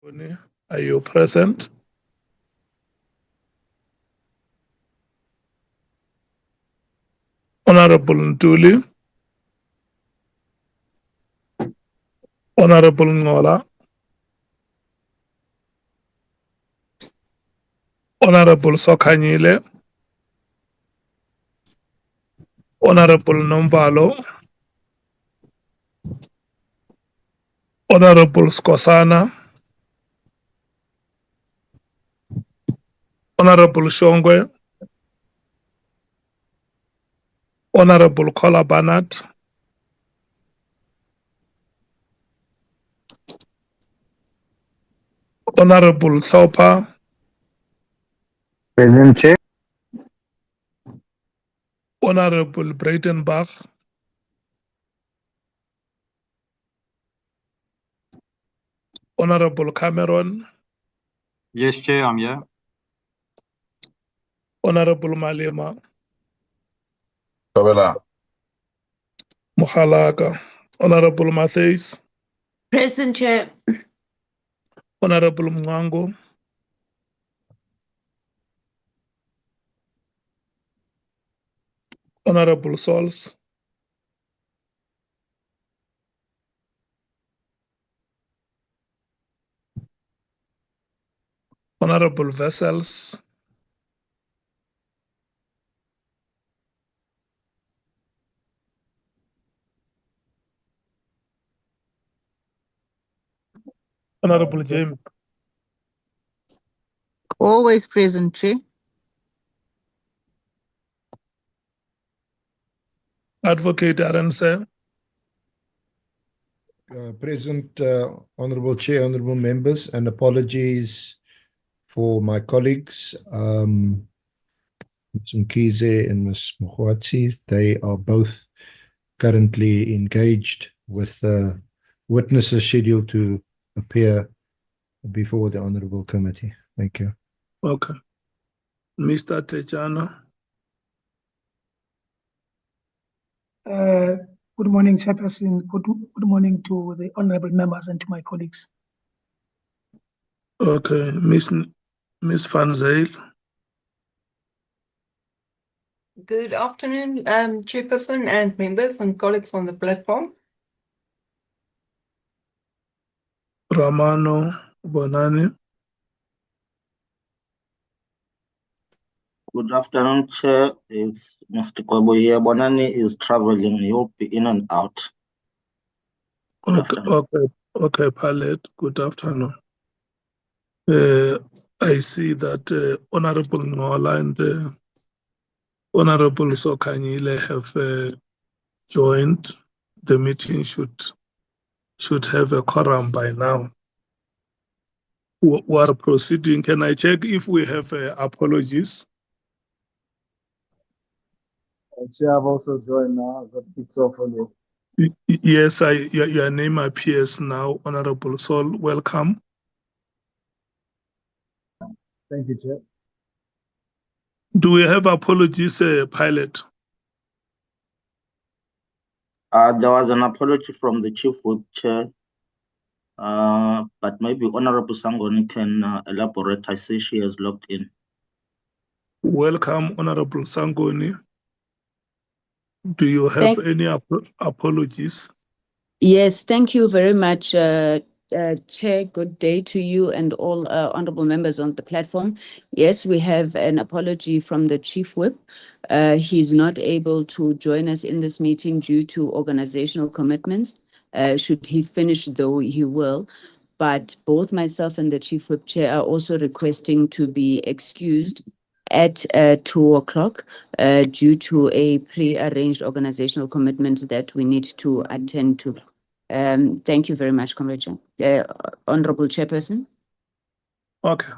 Are you present? Honorable Ntuli, Honorable Ngola, Honorable Sokanyile, Honorable Nombalo, Honorable Skosana, Honorable Shongwe, Honorable Kola Banat, Honorable Thopa, Present, Chair. Honorable Breitenbach, Honorable Cameron, Yes, Chair, I'm here. Honorable Malema, Tabela. Mkhalaga, Honorable Mattheys, Present, Chair. Honorable Mwango, Honorable Sols, Honorable Vessels, Honorable James, Always present, Chair. Advocate Arense, Present, Honorable Chair, honorable members, and apologies for my colleagues, Ms. Mkhize and Ms. Mkhwanazi. They are both currently engaged with witnesses scheduled to appear before the Honorable Committee. Thank you. okay. Mr. Techano, Good morning, Chairperson. Good morning to the honorable members and to my colleagues. okay. Miss Van Zyl, Good afternoon, Chairperson and members and colleagues on the platform. Ramano Bonani, Good afternoon, Chair. It's Mr. Kwabo here. Bonani is traveling. He'll be in and out. Good afternoon. okay, Palette, good afternoon. I see that Honorable Ngola and Honorable Sokanyile have joined. The meeting should have a quorum by now. We are proceeding. Can I check if we have apologies? Chair, I've also joined now. I've got kicked off earlier. Yes, your name appears now, Honorable Sol. Welcome. Thank you, Chair. Do we have apologies, Pilot? There was an apology from the Chief Whip, Chair, but maybe Honorable Sangoni can elaborate. I see she has logged in. Welcome, Honorable Sangoni. Do you have any apologies? Yes, thank you very much, Chair. Good day to you and all honorable members on the platform. Yes, we have an apology from the Chief Whip. He's not able to join us in this meeting due to organizational commitments. Should he finish, though, he will. But both myself and the Chief Whip Chair are also requesting to be excused at 2 o'clock due to a pre-arranged organizational commitment that we need to attend to. Thank you very much, Comrade Honorable Chairperson. Okay.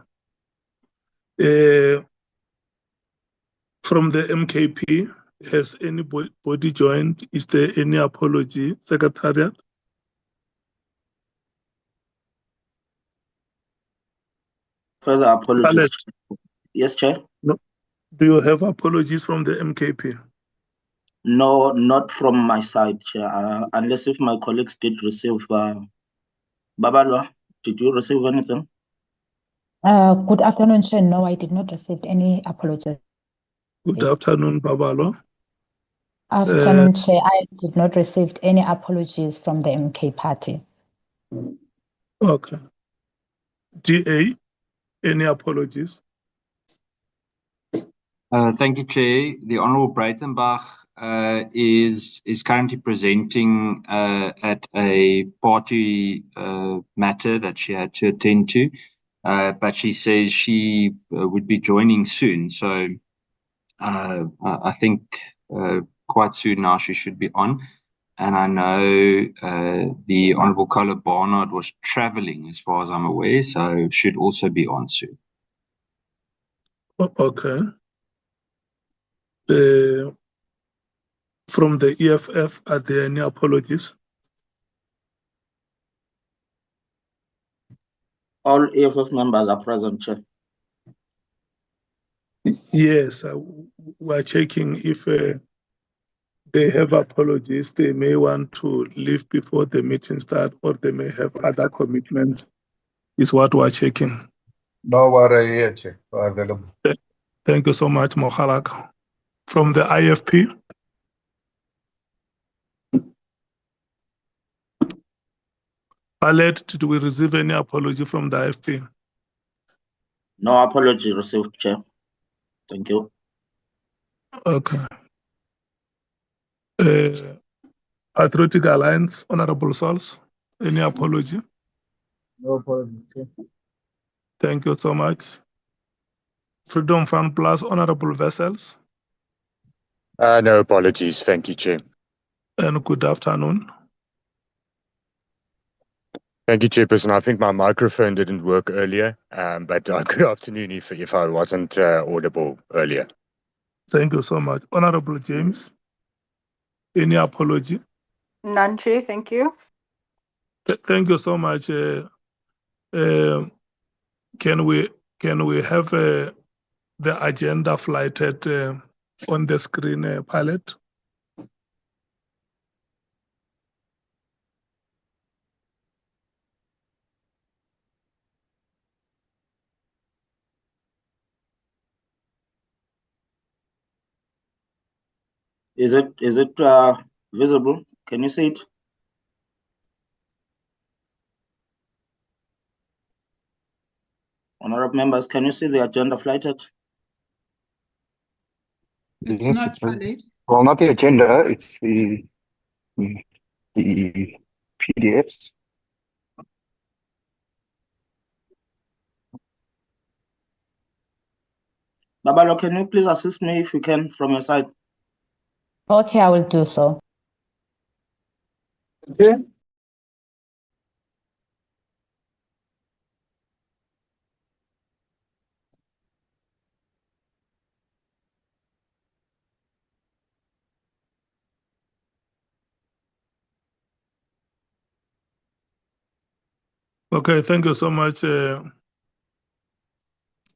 From the MKP, has anybody joined? Is there any apology, Secretariat? Further apologies. Palette. Yes, Chair. No. Do you have apologies from the MKP? No, not from my side, Chair, unless if my colleagues did receive. Babalwa, did you receive anything? Good afternoon, Chair. No, I did not receive any apologies. Good afternoon, Babalo. Afternoon, Chair. I did not receive any apologies from the MK party. Okay. DA, any apologies? Thank you, Chair. The Honourable Breitenbach is currently presenting at a party matter that she had to attend to, but she says she would be joining soon. So I think quite soon now she should be on. And I know the Honourable Cola Barnard was travelling, as far as I'm aware, so should also be on soon. Okay. From the EFF, are there any apologies? All EFF members are present, Chair. Yes, we're checking if they have apologies. They may want to leave before the meeting starts, or they may have other commitments, is what we're checking. No worry here, Chair. We're available. Thank you so much, Mohalak. From the IFP? Alert, did we receive any apology from the IFP? No apology received, Chair. Thank you. Okay. Patriotic Alliance, Honorable Sols, any apology? No apologies, Chair. Thank you so much. Freedom Front Plus, Honorable Vessels, No apologies. Thank you, Chair. and good afternoon. Thank you, Chairperson. I think my microphone didn't work earlier, but good afternoon if I wasn't audible earlier. Thank you so much. Honorable James, any apology? None, Chair. Thank you. Thank you so much. Can we have the agenda flighted on the screen, pilot? Is it visible? Can you see it? Honourable members, can you see the agenda flighted? It's Yes, not valid. well, not the agenda, it's the PDFs. Babalo, can you please assist me if you can from your side? Okay, I will do so. Okay. Okay, thank you so much. The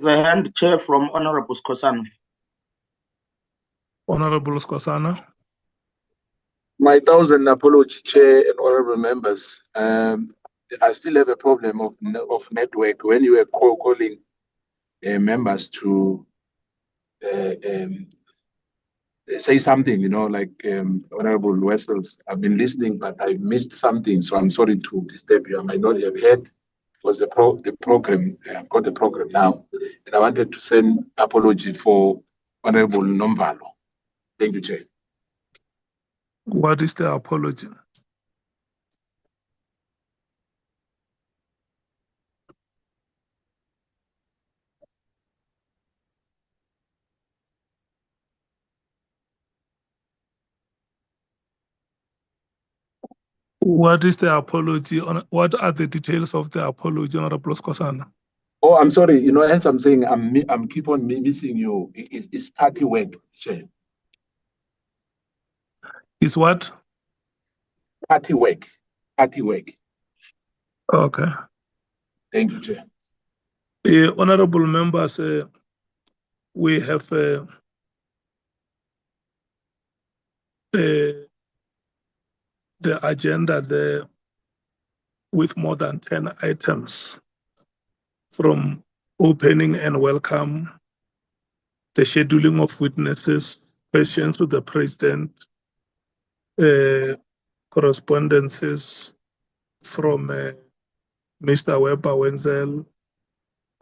hand, Chair, from Honourable Skosana. Honorable Skosana. My thousand apology, Chair and honorable members. I still have a problem of network when you are calling members to say something, like Honorable Wessels. I've been listening, but I missed something, so I'm sorry to disturb you. I might not have heard. It was the program. I've got the program now, and I wanted to send apology for Honorable Nomvalo. Thank you, Chair. What is the apology? What is the apology? What are the details of the apology, Honorable Skosana? Oh, I'm sorry. As I'm saying, I'm keep on missing you. It's party work, Chair. Is what? Party work. Party work. Okay. Thank you, Chair. Honorable members, we have the agenda there with more than 10 items, from opening and welcome, the scheduling of witnesses, questions to the president, correspondences from Mr. Weber Wenzel,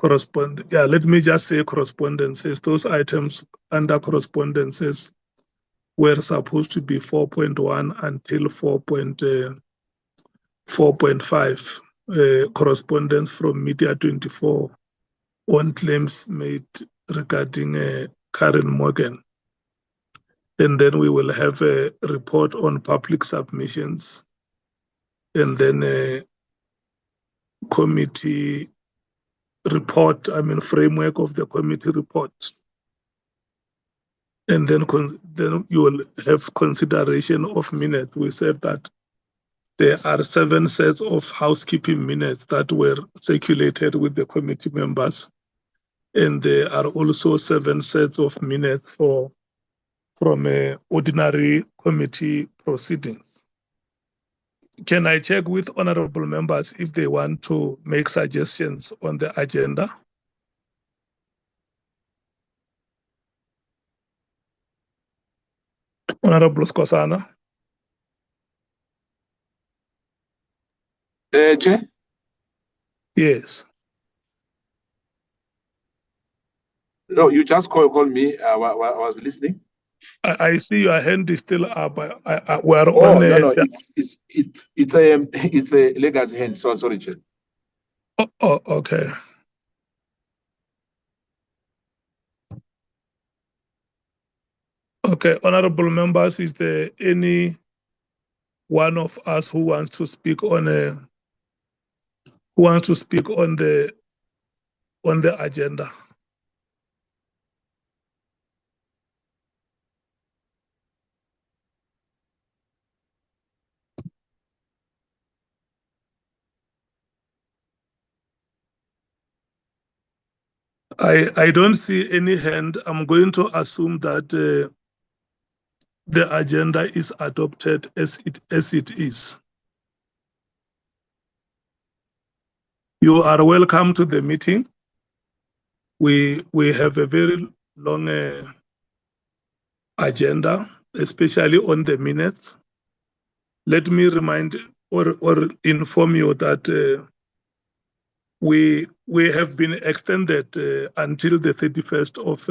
let me just say correspondences. Those items under correspondences were supposed to be 4.1 until 4.5. Correspondence from Media 24 on claims made regarding Karen Morgan. And then we will have a report on public submissions, and then a committee report, framework of the committee report. And then you will have consideration of minutes. We said that there are 7 sets of housekeeping minutes that were circulated with the committee members. And there are also 7 sets of minutes from ordinary committee proceedings. Can I check with honorable members if they want to make suggestions on the agenda? Honorable Skosana. Chair? Yes. No, you just called me. I was listening. I see your hand is still up. We're Oh, on. no, it's a legacy hand. So sorry, Chair. Oh, okay. Okay, honorable members, is there any one of us who wants to speak on the agenda? I don't see any hand. I'm going to assume that the agenda is adopted as it is. You are welcome to the meeting. We have a very long agenda, especially on the minutes. Let me remind or inform you that we have been extended until the 31st of.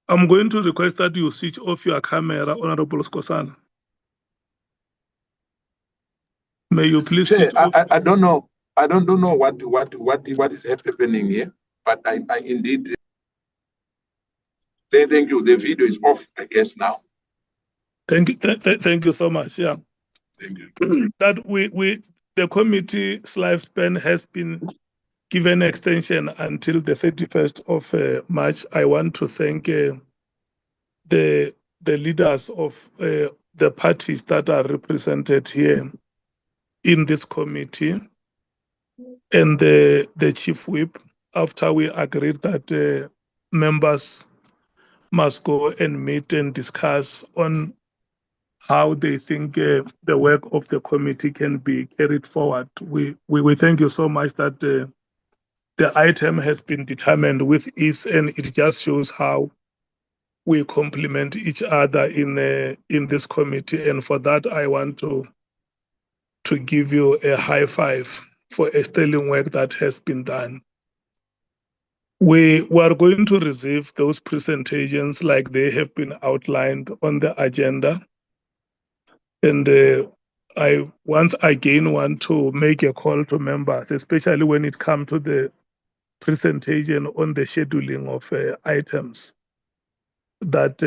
I'm going to request that you switch off your camera, Honorable Skosana. May you please Chair, switch off. I don't know. I don't know what is happening here, but I indeed. Thank you. The video is off, I guess, now. Thank you so much. Yeah. Thank you. That the committee's lifespan has been given extension until the 31st of March. I want to thank the leaders of the parties that are represented here in this committee and the chief whip, after we agreed that members must go and meet and discuss on how they think the work of the committee can be carried forward. We thank you so much that the item has been determined with ease, and it just shows how we complement each other in this committee. And for that, I want to give you a high five for a sterling work that has been done. We are going to receive those presentations like they have been outlined on the agenda. And I once again want to make a call to members, especially when it comes to the presentation on the scheduling of items, that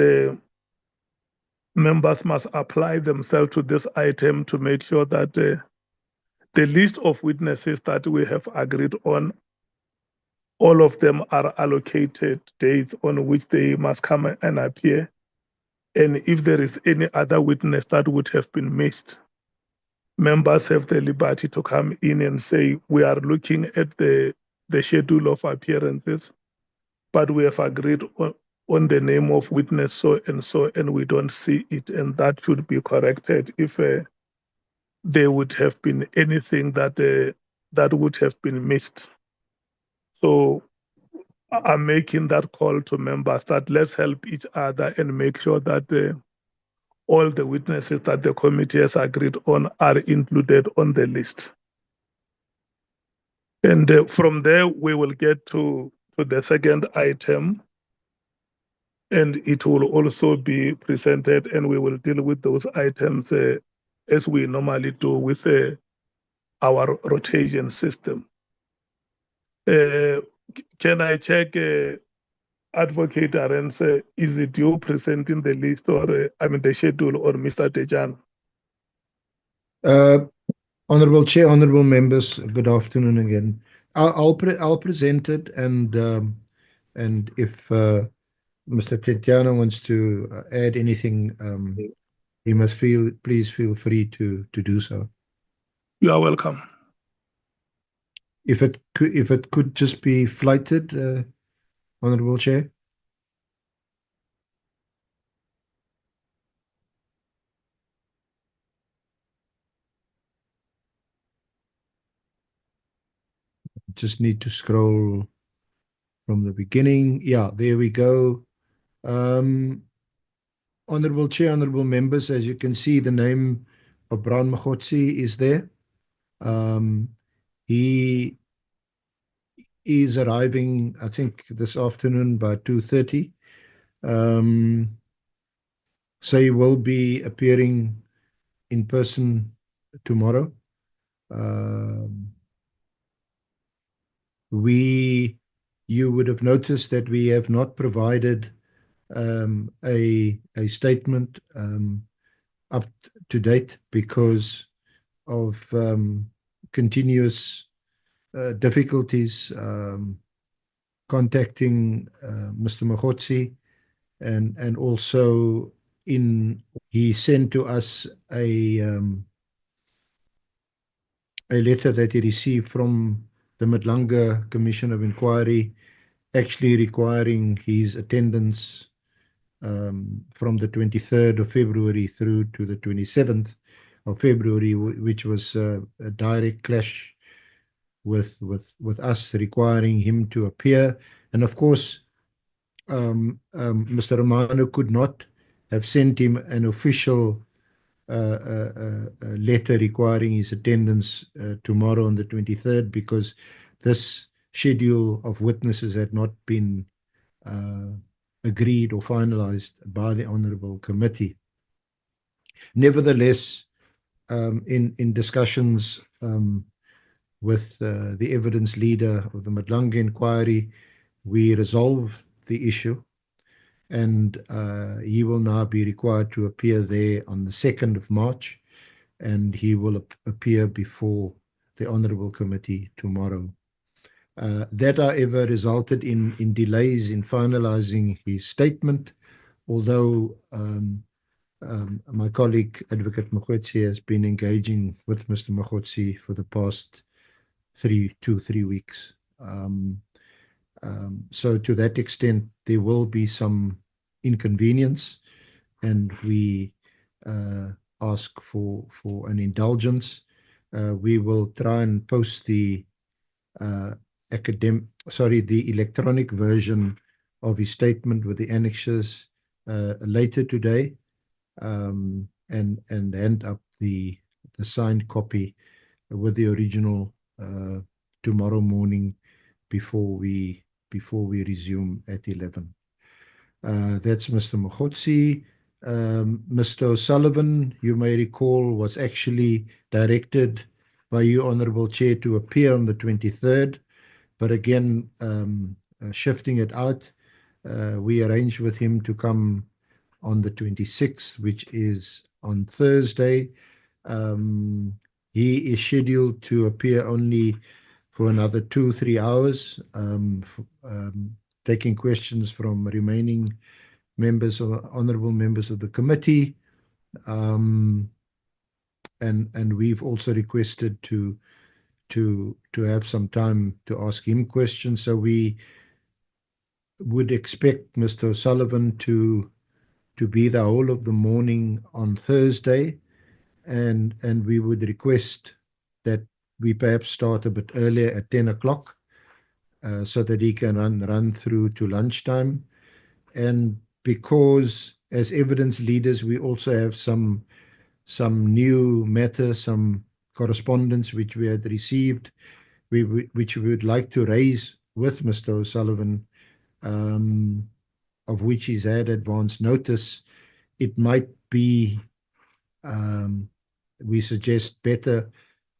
members must apply themselves to this item to make sure that the list of witnesses that we have agreed on, all of them are allocated dates on which they must come and appear. And if there is any other witness that would have been missed, members have the liberty to come in and say, we are looking at the schedule of appearances, but we have agreed on the name of witness so, and we don't see it, and that should be corrected if there would have been anything that would have been missed. So I'm making that call to members that let's help each other and make sure that all the witnesses that the committee has agreed on are included on the list. And from there, we will get to the second item, and it will also be presented, and we will deal with those items as we normally do with our rotation system. Can I check, Advocate Arends, is it you presenting the list or, the schedule, or Mr. Tejan? Honorable Chair, honorable members, good afternoon again. I'll present it, and if Mr. Tetiana wants to add anything, he must please feel free to do so. You are welcome. If it could just be flighted, Honorable Chair. Just need to scroll from the beginning. Yeah, there we go. Honorable Chair, honorable members, as you can see, the name of Brown Mkhwanazi is there. He is arriving, I think, this afternoon by 2:30. So he will be appearing in person tomorrow. You would have noticed that we have not provided a statement up to date because of continuous difficulties contacting Mr. Mkhwanazi, and also he sent to us a letter that he received from the Nhlanhla Commission of Inquiry, actually requiring his attendance from the 23rd of February through to the 27th of February, which was a direct clash with us requiring him to appear. And of course, Mr. Romano could not have sent him an official letter requiring his attendance tomorrow on the 23rd because this schedule of witnesses had not been agreed or finalized by the Honourable Committee. Nevertheless, in discussions with the evidence leader of the Nhlanhla inquiry, we resolved the issue, and he will now be required to appear there on the 2nd of March, and he will appear before the Honourable Committee tomorrow. That, however, resulted in delays in finalising his statement, although my colleague, Advocate Mkhwanazi, has been engaging with Mr. Mkhwanazi for the past 3 weeks. So to that extent, there will be some inconvenience, and we ask for an indulgence. We will try and post the electronic version of his statement with the annexes later today, and hand up the signed copy with the original tomorrow morning before we resume at 11. That's Mr. Mkhwanazi. Mr. O'Sullivan, you may recall, was actually directed by you, Honourable Chair, to appear on the 23rd, but again, shifting it out, we arranged with him to come on the 26th, which is on Thursday. He is scheduled to appear only for another 2-3 hours, taking questions from remaining members or honourable members of the committee, and we've also requested to have some time to ask him questions. So we would expect Mr. O'Sullivan to be the whole of the morning on Thursday, and we would request that we perhaps start a bit earlier at 10 o'clock so that he can run through to lunchtime. And because as evidence leaders, we also have some new matter, some correspondence which we had received, which we would like to raise with Mr. O'Sullivan, of which he's had advance notice. It might be, we suggest, better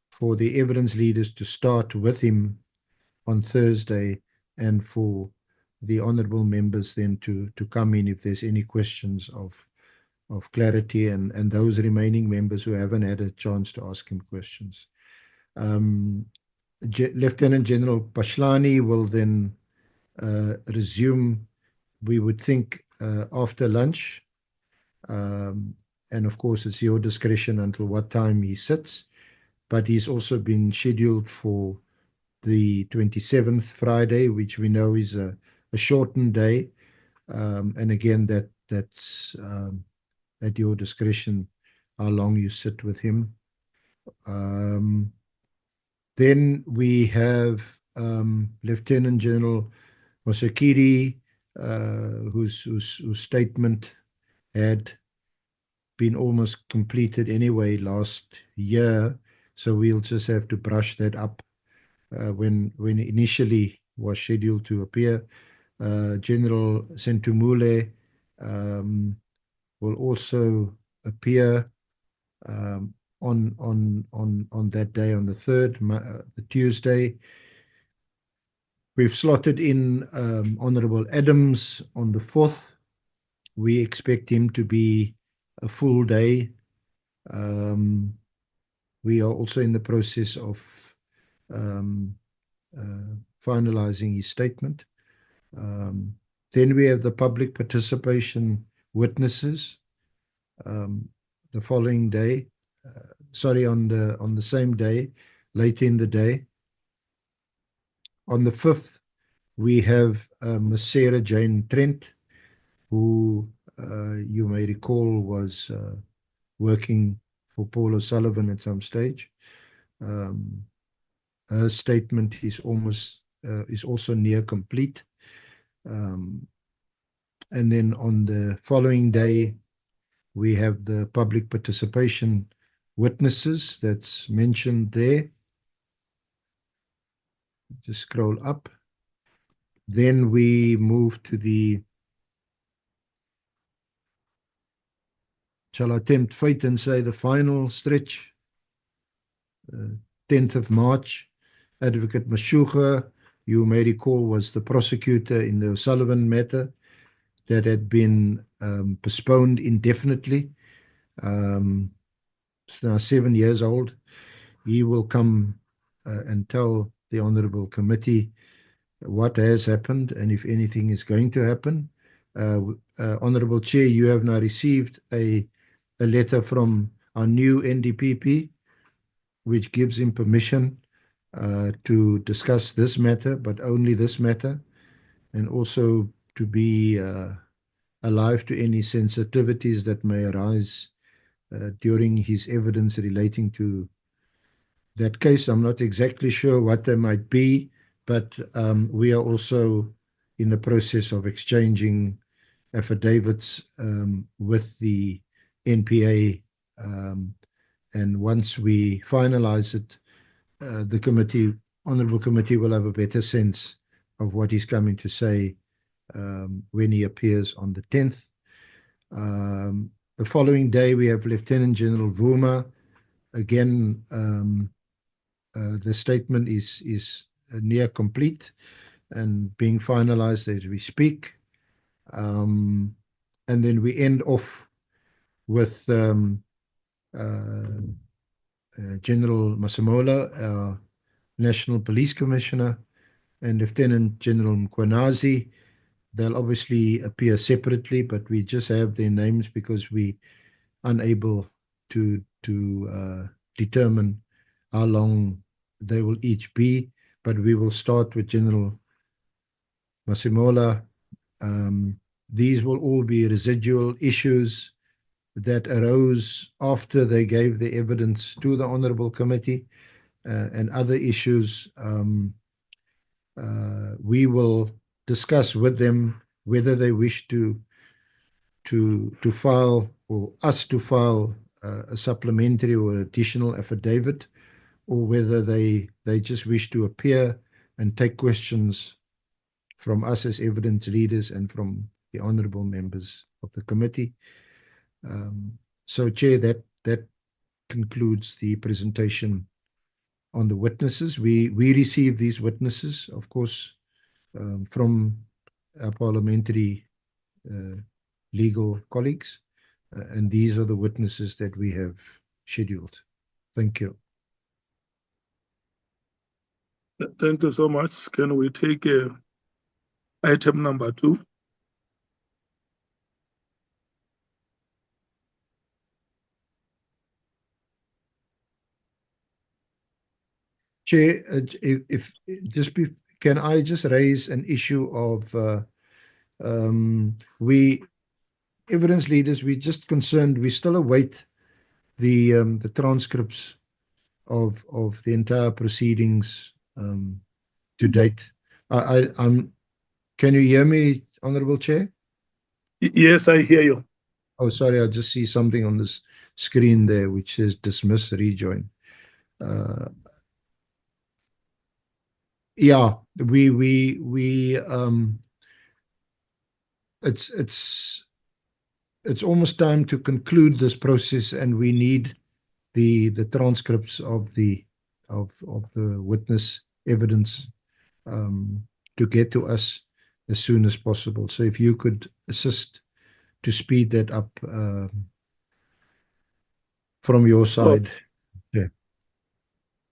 for the evidence leaders to start with him on Thursday, and for the honourable members then to come in if there's any questions of clarity, and those remaining members who haven't had a chance to ask him questions. Lieutenant General Pashlani will then resume, we would think, after lunch. And of course, it's your discretion until what time he sits. But he's also been scheduled for the 27th Friday, which we know is a shortened day. And again, that's at your discretion how long you sit with him. Then we have Lieutenant General Mosekiri, whose statement had been almost completed anyway last year, so we'll just have to brush that up when initially was scheduled to appear. General Sentumule will also appear on that day, on the 3rd, the Tuesday. We've slotted in Honourable Adams on the 4th. We expect him to be a full day. We are also in the process of finalizing his statement. Then we have the public participation witnesses the following day, on the same day, late in the day. On the 5th, we have Ms. Sarah Jane Trent, who you may recall was working for Paul O'Sullivan at some stage. Her statement is also near complete. And then on the following day, we have the public participation witnesses that's mentioned there. Just scroll up. Then we move to the, shall I tempt fate and say, the final stretch, 10th of March. Advocate Mashuga, you may recall, was the prosecutor in the O'Sullivan matter that had been postponed indefinitely. It's now 7 years old. He will come and tell the Honourable Committee what has happened and if anything is going to happen. Honourable Chair, you have now received a letter from our new NDPP, which gives him permission to discuss this matter, but only this matter, and also to be alive to any sensitivities that may arise during his evidence relating to that case. I'm not exactly sure what they might be, but we are also in the process of exchanging affidavits with the NPA, and once we finalize it, the Honourable Committee will have a better sense of what he's coming to say when he appears on the 10th. The following day, we have Lieutenant General Vuma. Again, the statement is near complete and being finalized as we speak. And then we end off with General Masemola, our National Police Commissioner, and Lieutenant General Mkhwanazi. They'll obviously appear separately, but we just have their names because we're unable to determine how long they will each be. But we will start with General Masemola. These will all be residual issues that arose after they gave the evidence to the Honourable Committee, and other issues, we will discuss with them whether they wish to file, or us to file, a supplementary or additional affidavit, or whether they just wish to appear and take questions from us as evidence leaders and from the honourable members of the committee. So, Chair, that concludes the presentation on the witnesses. We received these witnesses, of course, from our parliamentary legal colleagues, and these are the witnesses that we have scheduled. Thank you. Thank you so much. Can we take item number 2? Chair, can I just raise an issue of we evidence leaders? We just concerned. We still await the transcripts of the entire proceedings to date. Can you hear me, Honourable Chair? Yes, I hear you. Oh, sorry, I just see something on this screen there which says dismiss, rejoin. Yeah, it's almost time to conclude this process, and we need the transcripts of the witness evidence to get to us as soon as possible. So if you could assist to speed that up from your side.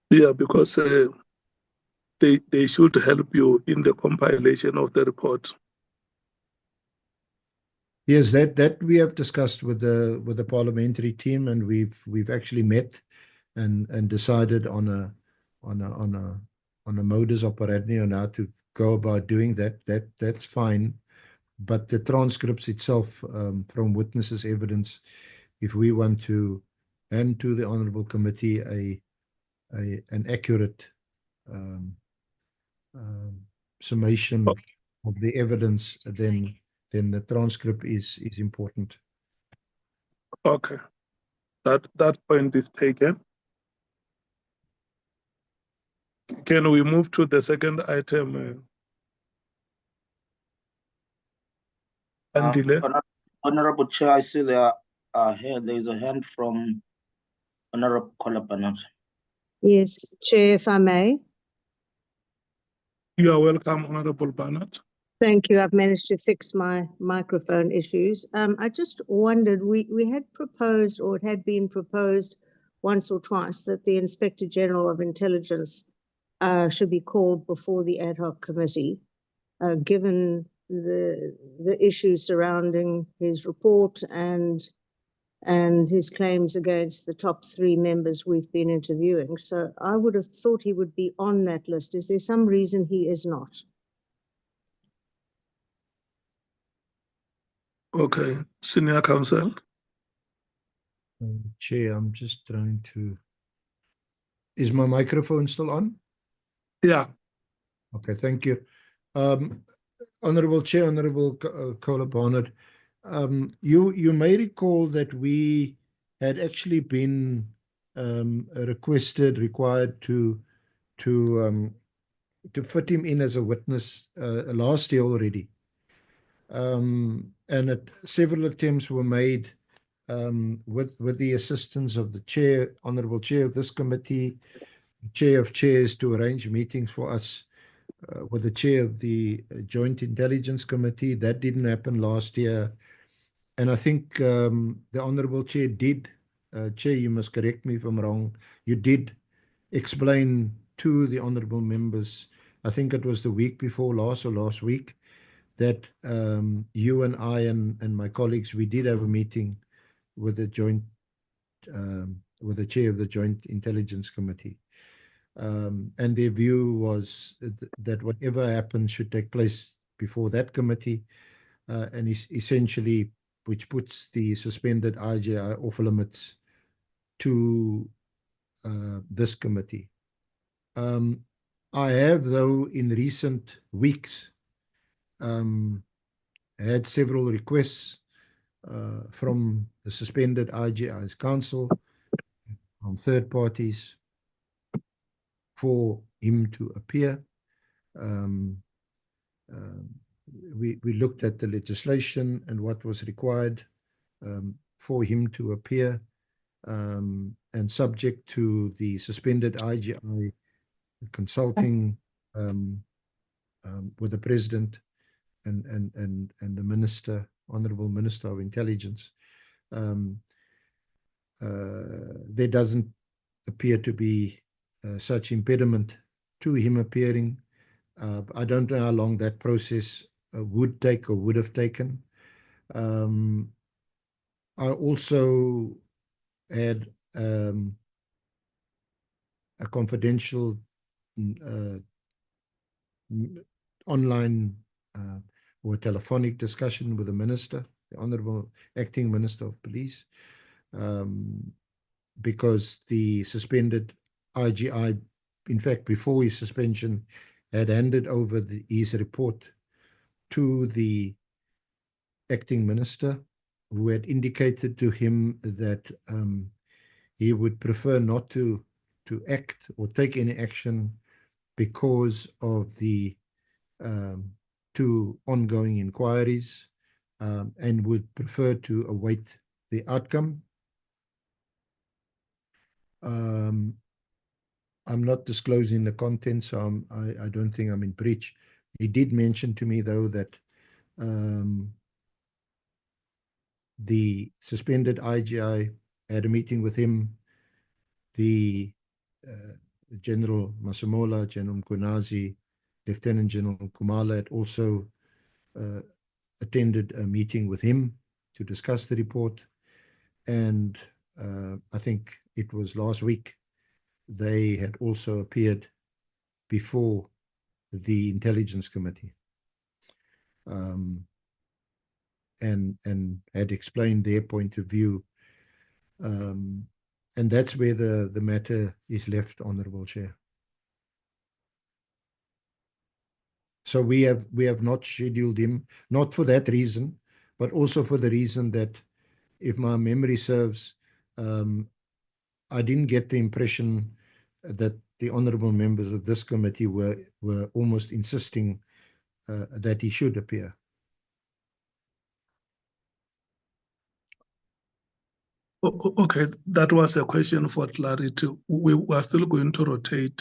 Yeah, because they should help you in the compilation of the report. Yes, that we have discussed with the parliamentary team, and we've actually met and decided on a modus operandi on how to go about doing that. That's fine, but the transcripts itself from witnesses' evidence, if we want to hand to the Honourable Committee an accurate summation of the evidence, then the transcript is important. Okay, that point is taken. Can we move to the second item? Honourable Chair, I see there is a hand from Honourable Kolapanat. Yes, Chair, if I may. You are welcome, Honourable Barnett. Thank you. I've managed to fix my microphone issues. I just wondered, we had proposed, or it had been proposed once or twice, that the Inspector General of Intelligence should be called before the ad hoc committee, given the issues surrounding his report and his claims against the top 3 members we've been interviewing. So I would have thought he would be on that list. Is there some reason he is not? Okay, Senior Counsel. Chair, I'm just trying to... Is my microphone still on? Yeah. Okay, thank you. Honourable Chair, Honourable Kola Barnett, you may recall that we had actually been required to fit him in as a witness last year already. And several attempts were made with the assistance of the Chair, Honourable Chair of this committee, Chair of Chairs, to arrange meetings for us with the Chair of the Joint Intelligence Committee. That didn't happen last year. And I think the Honourable Chair did, Chair, you must correct me if I'm wrong, you did explain to the honourable members, I think it was the week before last or last week, that you and I and my colleagues, we did have a meeting with the with the Chair of the Joint Intelligence Committee. And their view was that whatever happens should take place before that committee, and essentially which puts the suspended IGI off limits to this committee. I have, though, in recent weeks, had several requests from the suspended IGI's council, from third parties, for him to appear. We looked at the legislation and what was required for him to appear, and subject to the suspended IGI consulting with the president and the minister, Honourable Minister of Intelligence. There doesn't appear to be such impediment to him appearing. I don't know how long that process would take or would have taken. I also had a confidential online or telephonic discussion with the minister, the Honourable Acting Minister of Police, because the suspended IGI, in fact, before his suspension, had handed over his report to the acting minister, who had indicated to him that he would prefer not to act or take any action because of the two ongoing inquiries, and would prefer to await the outcome. I'm not disclosing the contents, so I don't think I'm in breach. He did mention to me, though, that the suspended IGI had a meeting with him. The General Masemola, General Mkhwanazi, Lieutenant General Kumala had also attended a meeting with him to discuss the report. And I think it was last week, they had also appeared before the Intelligence Committee, and had explained their point of view. And that's where the matter is left, Honourable Chair. So we have not scheduled him, not for that reason, but also for the reason that, if my memory serves, I didn't get the impression that the honourable members of this committee were almost insisting that he should appear. Okay, that was a question for clarity. We are still going to rotate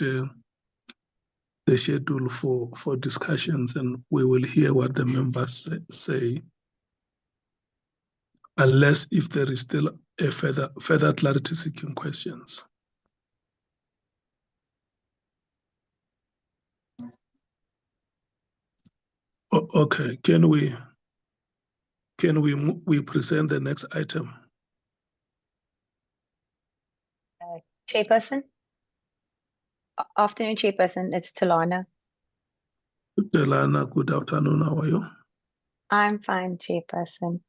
the schedule for discussions, and we will hear what the members say, unless if there is still a further clarity seeking questions. Okay, can we present the next item? Chairperson. Afternoon, Chairperson. It's Nhlanhla. Nhlanhla, good afternoon. How are you? I'm fine, Chairperson.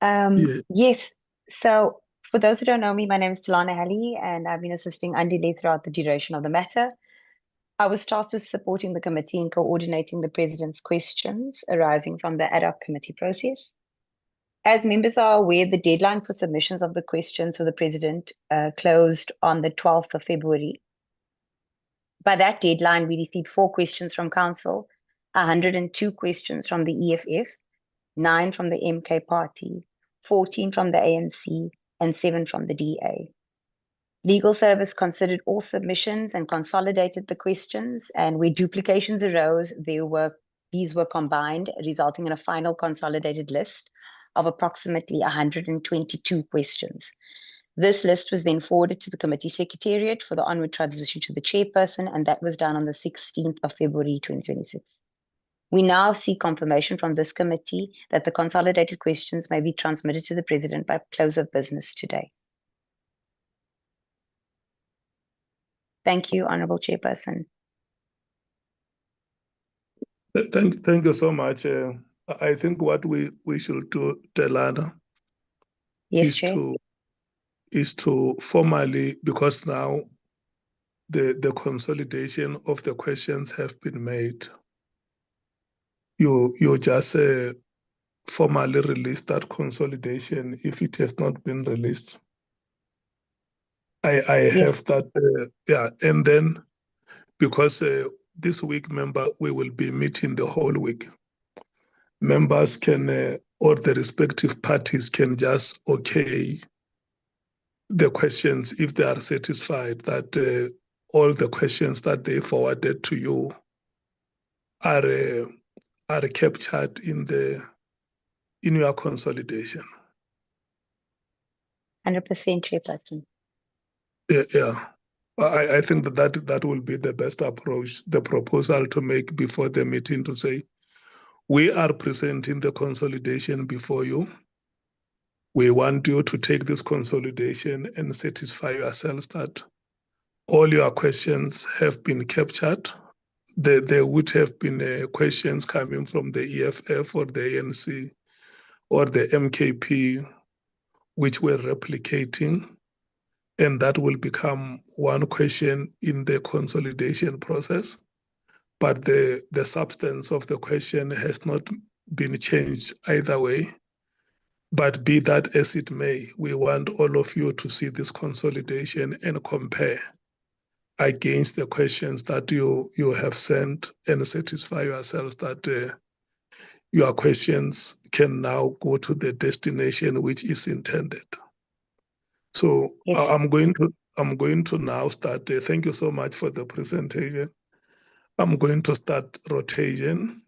Yeah. Yes. So, for those who don't know me, my name is Nhlanhla, and I've been assisting Andile throughout the duration of the matter. I was tasked with supporting the committee in coordinating the President's questions arising from the ad hoc committee process. As members are aware, the deadline for submissions of the questions to the President closed on the 12th of February. By that deadline, we received 4 questions from Council, 102 questions from the EFF, 9 from the MK Party, 14 from the ANC, and 7 from the DA. Legal Service considered all submissions and consolidated the questions, and where duplications arose, these were combined, resulting in a final consolidated list of approximately 122 questions. This list was then forwarded to the committee secretariat for the onward transmission to the chairperson, and that was done on the 16th of February 2026. We now seek confirmation from this committee that the consolidated questions may be transmitted to the President by close of business today. Thank you, Honourable Chairperson. Thank you so much. I think what we should do, Nhlanhla, Yes, Chair. Is to formally, because now the consolidation of the questions have been made. You just formally release that consolidation if it has not been released. I have that, yeah, and then because this week, we will be meeting the whole week. Members can, or the respective parties can just okay the questions if they are satisfied that all the questions that they forwarded to you are captured in your consolidation. 100%, Chairperson. Yeah. I think that will be the best approach, the proposal to make before the meeting, to say, we are presenting the consolidation before you. We want you to take this consolidation and satisfy yourselves that all your questions have been captured. There would have been questions coming from the EFF or the ANC or the MKP, which were replicating, and that will become one question in the consolidation process. But the substance of the question has not been changed either way. But be that as it may, we want all of you to see this consolidation and compare against the questions that you have sent and satisfy yourselves that your questions can now go to the destination which is intended. So Yes. I'm going to now start. Thank you so much for the presentation. I'm going to start rotation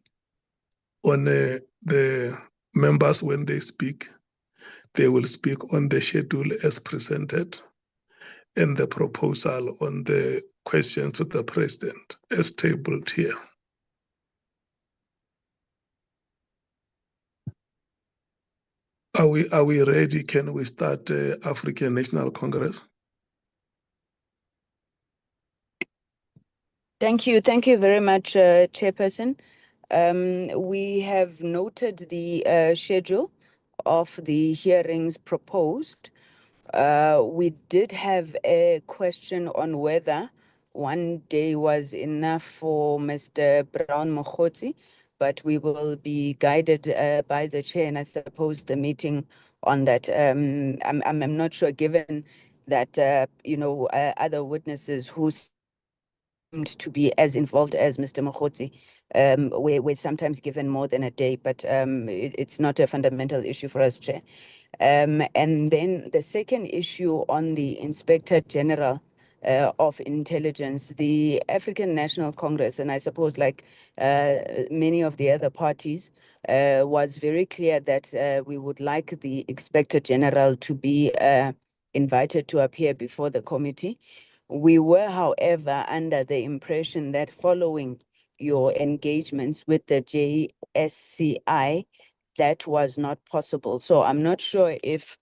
on the members. When they speak, they will speak on the schedule as presented and the proposal on the question to the president as tabled here. Are we ready? Can we start African National Congress? Thank you very much, Chairperson. We have noted the schedule of the hearings proposed. We did have a question on whether one day was enough for Mr. Brown Mkhwanazi, but we will be guided by the chair, and I suppose the meeting on that. I'm not sure, given that other witnesses who seemed to be as involved as Mr. Mkhwanazi we're sometimes given more than a day, but it's not a fundamental issue for us, Chair. And then the second issue on the Inspector General of Intelligence, the African National Congress, and I suppose like many of the other parties, was very clear that we would like the Inspector General to be invited to appear before the committee. We were, however, under the impression that following your engagements with the JSCI, that was not possible. So I'm not sure if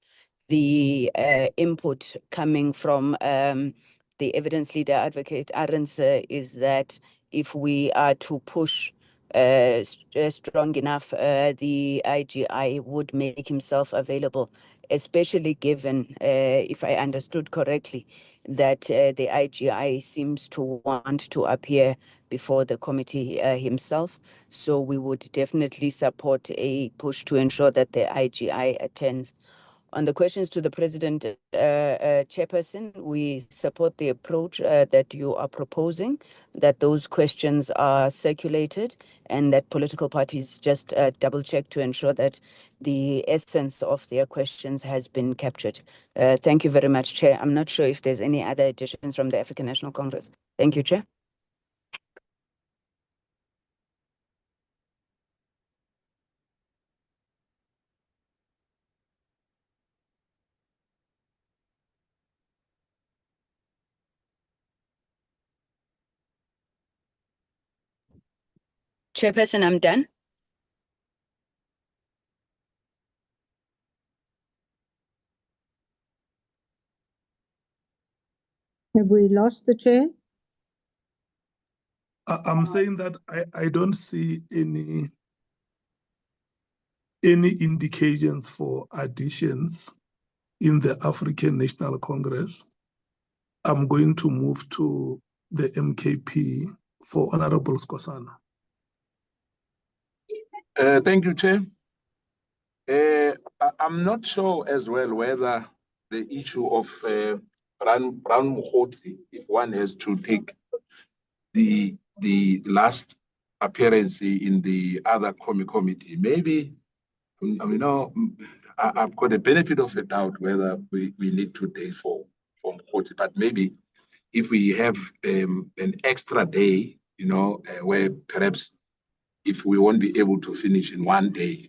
the input coming from the evidence leader, Advocate Arends, is that if we are to push strong enough, the IGI would make himself available, especially given, if I understood correctly, that the IGI seems to want to appear before the committee himself. So we would definitely support a push to ensure that the IGI attends. On the questions to the President, Chairperson, we support the approach that you are proposing, that those questions are circulated and that political parties just double check to ensure that the essence of their questions has been captured. Thank you very much, Chair. I'm not sure if there's any other additions from the African National Congress. Thank you, Chair. Chairperson, I'm done. Have we lost the chair? I'm saying that I don't see any indications for additions in the African National Congress. I'm going to move to the MKP for Honorable Skosana. Thank you, Chair. I'm not sure as well whether the issue of Brown Mkhwanazi, if one has to take the last appearance in the other committee, maybe, I've got a benefit of a doubt whether we need 2 days for Mkhwanazi, but maybe if we have an extra day, where perhaps if we won't be able to finish in 1 day,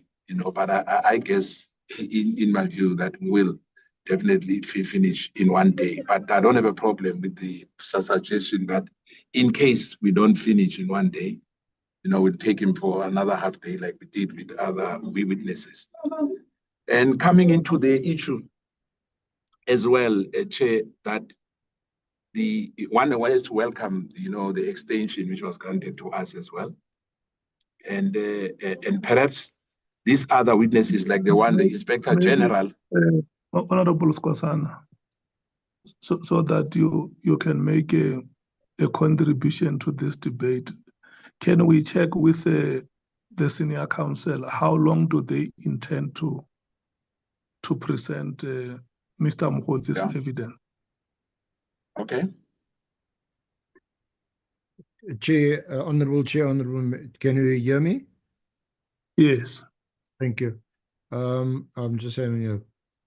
but I guess in my view that we will definitely finish in 1 day. But I don't have a problem with the suggestion that in case we don't finish in 1 day, we'll take him for another half day like we did with other witnesses. And coming into the issue as well, Chair, that the one way is to welcome, the extension which was granted to us as well. And perhaps these other witnesses, like the one, the Inspector General. Honorable Skosana, so that you can make a contribution to this debate, can we check with the senior counsel how long do they intend to present Mr. Mkhwanazi's evidence? Okay. Chair, Honorable Chair, can you hear me? Yes. Thank you. I'm just having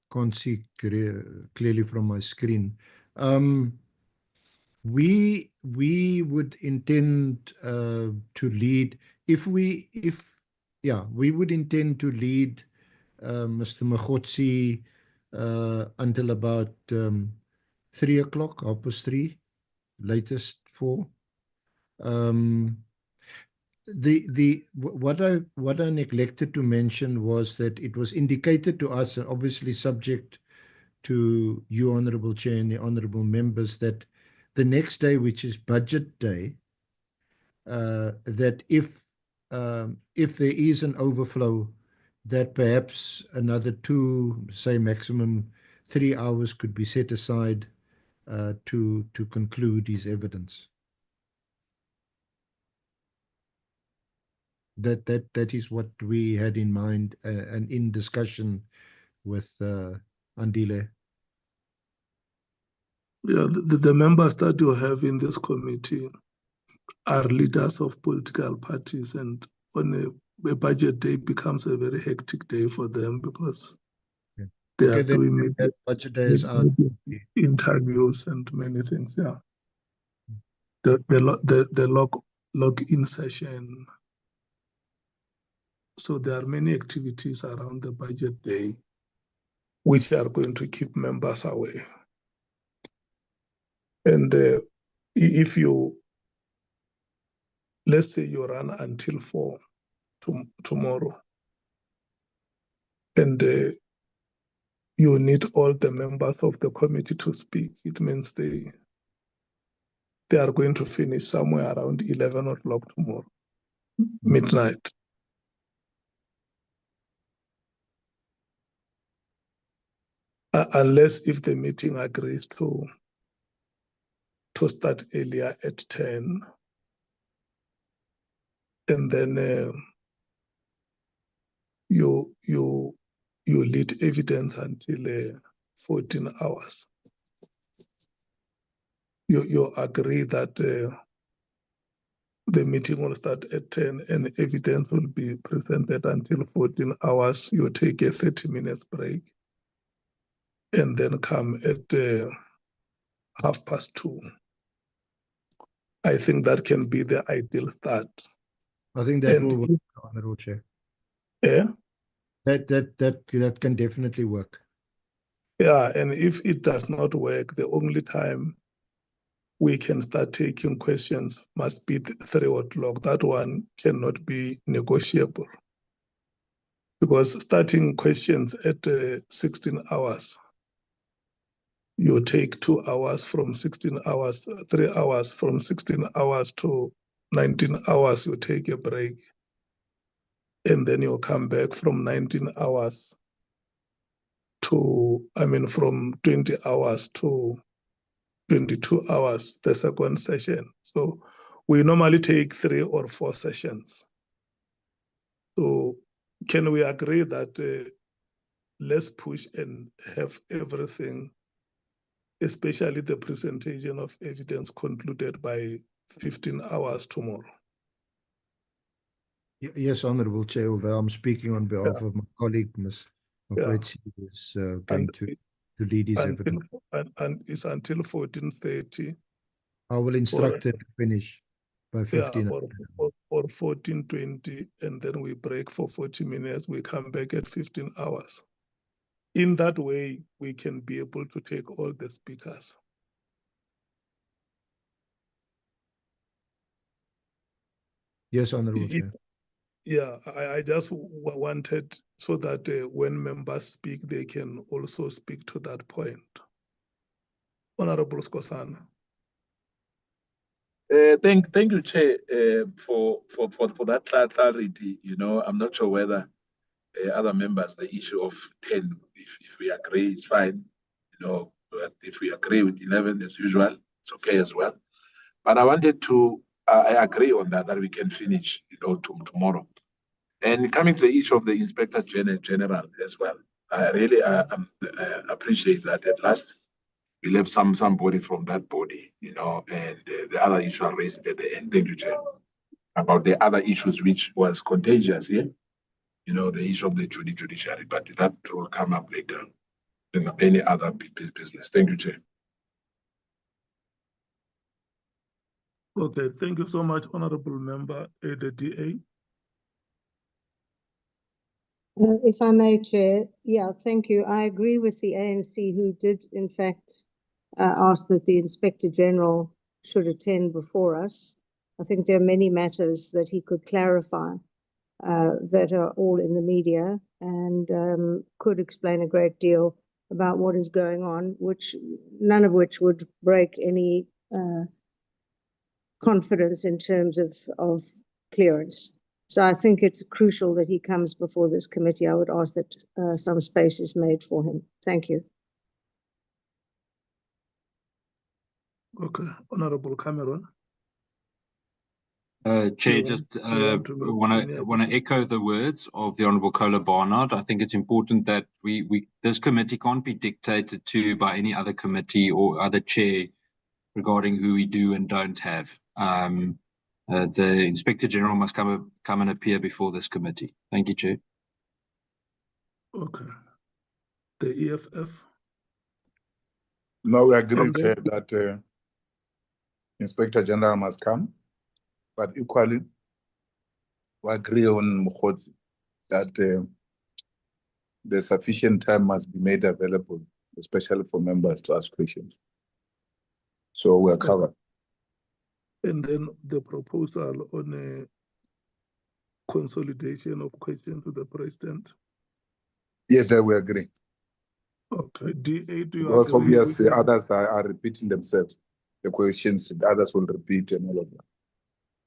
can't see clearly from my screen. We would intend to lead we would intend to lead Mr. Mkhwanazi until about 3 o'clock, 3:30, latest 4. What I neglected to mention was that it was indicated to us, and obviously subject to you, Honourable Chair, and the honourable members, that the next day, which is budget day, that if there is an overflow, that perhaps another 2, say maximum 3 hours could be set aside to conclude his evidence. That is what we had in mind and in discussion with Andile. Yeah, the members that you have in this committee are leaders of political parties, and on a budget day becomes a very hectic day for them because they are doing budget days out. Interviews and many things. Yeah, the log-in session. So there are many activities around the budget day which are going to keep members away. And if let's say you run until 4 tomorrow, and you need all the members of the committee to speak, it means they are going to finish somewhere around 11 o'clock tomorrow, midnight. Unless if the meeting agrees to start earlier at 10, and then you lead evidence until 14 hours. You agree that the meeting will start at 10 and evidence will be presented until 14 hours. You take a 30 minutes break and then come at 2:30. I think that can be the ideal start. I think that will work, Honourable Chair. Yeah? That can definitely work. Yeah, and if it does not work, the only time we can start taking questions must be 3 o'clock. That one cannot be negotiable. Because starting questions at 16 hours, you take 2 hours from 16 hours, 3 hours from 16 hours to 19 hours, you take a break. And then you come back from 19 hours from 20 hours to 22 hours, the second session. So we normally take 3 or 4 sessions. So can we agree that let's push and have everything, especially the presentation of evidence, concluded by 15 hours tomorrow? Yes, Honourable Chair, although I'm speaking on behalf of my colleague, Ms. Mkhwanazi, who is going to lead his evidence. And it's until 14:30. I will instruct her to finish by 15. Or 14:20, and then we break for 40 minutes. We come back at 15 hours. In that way, we can be able to take all the speakers. Yes, Honourable Chair. Yeah, I just wanted so that when members speak, they can also speak to that point. Honourable Skosana. Thank you, Chair, for that clarity. You know, I'm not sure whether other members, the issue of 10, if we agree, it's fine. You know, but if we agree with 11 as usual, it's okay as well. But I wanted to, I agree on that we can finish, you know, tomorrow. And coming to the issue of the Inspector General as well, I really appreciate that at last we'll have somebody from that body, you know, and the other issue I raised at the end, thank you, Chair, about the other issues which was contagious, yeah? You know, the issue of the judiciary, but that will come up later in any other business. Thank you, Chair. Okay, thank you so much, Honourable Member, the DA. If I may, Chair, yeah, thank you. I agree with the ANC who did, in fact, ask that the Inspector General should attend before us. I think there are many matters that he could clarify that are all in the media and could explain a great deal about what is going on, none of which would break any confidence in terms of clearance. So I think it's crucial that he comes before this committee. I would ask that some space is made for him. Thank you. Okay, Honourable Cameron. Chair, just want to echo the words of the Honourable Kola Barnard. I think it's important that this committee can't be dictated to by any other committee or other chair regarding who we do and don't have. The Inspector General must come and appear before this committee. Thank you, Chair. Okay. The EFF. No, we agree, Chair, that Inspector General must come, but equally, we agree on Mkhwanazi that the sufficient time must be made available, especially for members to ask questions. So we're covered. And then the proposal on a consolidation of questions to the President. Yeah, there we agree. Okay, DA, do you because agree? obviously others are repeating themselves. The questions, the others will repeat and all of that.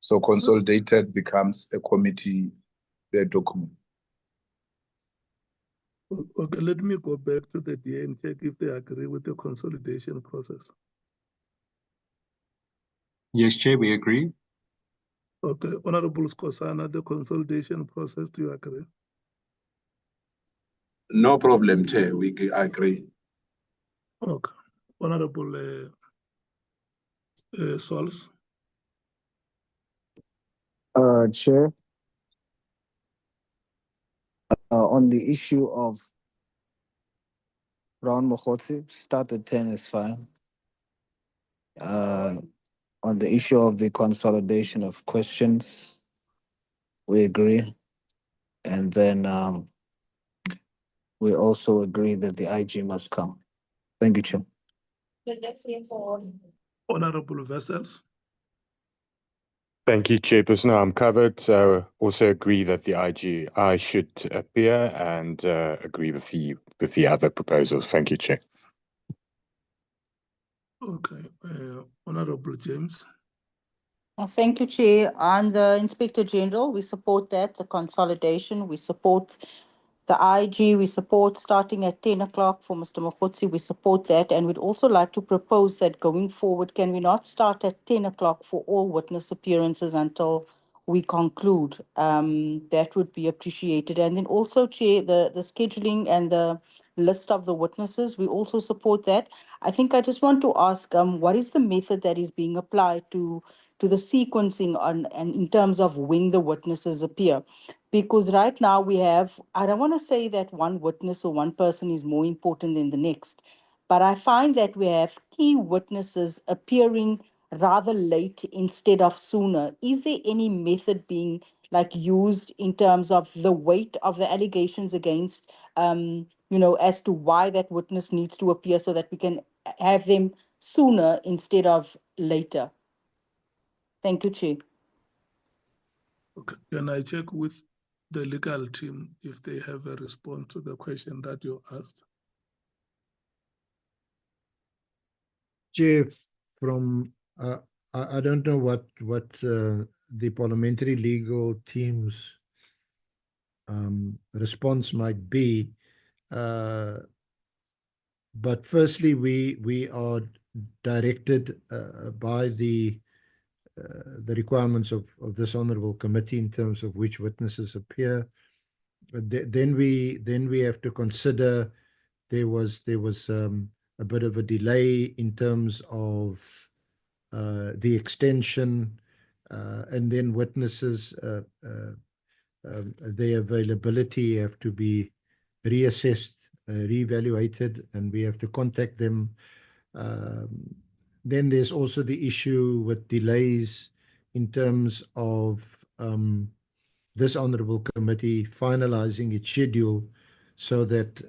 So consolidated becomes a committee document. Okay, let me go back to the DA and check if they agree with the consolidation process. Yes, Chair, we agree. Okay, Honourable Skosana, the consolidation process, do you agree? No problem, Chair, we agree. Okay, Honourable Sols. Chair, on the issue of Brown Mkhwanazi, start at 10 is fine. On the issue of the consolidation of questions, we agree. And then we also agree that the IG must come. Thank you, Chair. Honourable Vessels. Thank you, Chairperson. I'm covered. So also agree that the IGI should appear and agree with the other proposals. Thank you, Chair. Okay, Honourable James. Thank you, Chair. On the Inspector General, we support that, the consolidation. We support The IG, we support starting at 10 o'clock for Mr. Mkhwanazi. We support that. And we'd also like to propose that going forward, can we not start at 10 o'clock for all witness appearances until we conclude? That would be appreciated. And then also, Chair, the scheduling and the list of the witnesses, we also support that. I think I just want to ask, what is the method that is being applied to the sequencing on and in terms of when the witnesses appear? Because right now we have, I don't want to say that one witness or one person is more important than the next, but I find that we have key witnesses appearing rather late instead of sooner. Is there any method being like used in terms of the weight of the allegations against, as to why that witness needs to appear so that we can have them sooner instead of later? Thank you, Chair. Okay. Can I check with the legal team if they have a response to the question that you asked? Chair, from I don't know what the parliamentary legal team's response might be, but firstly, we are directed by the requirements of this honourable committee in terms of which witnesses appear. Then we have to consider there was a bit of a delay in terms of the extension, and then witnesses their availability have to be reassessed, reevaluated, and we have to contact them. Then there's also the issue with delays in terms of this honourable committee finalising its schedule so that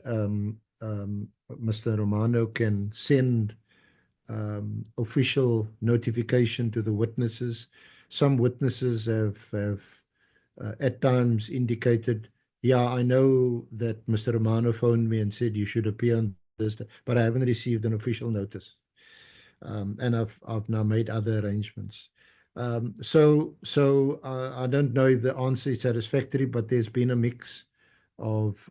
Mr. Romano can send official notification to the witnesses. Some witnesses have at times indicated, yeah, I know that Mr. Romano phoned me and said you should appear on this, but I haven't received an official notice. And I've now made other arrangements. So I don't know if the answer is satisfactory, but there's been a mix of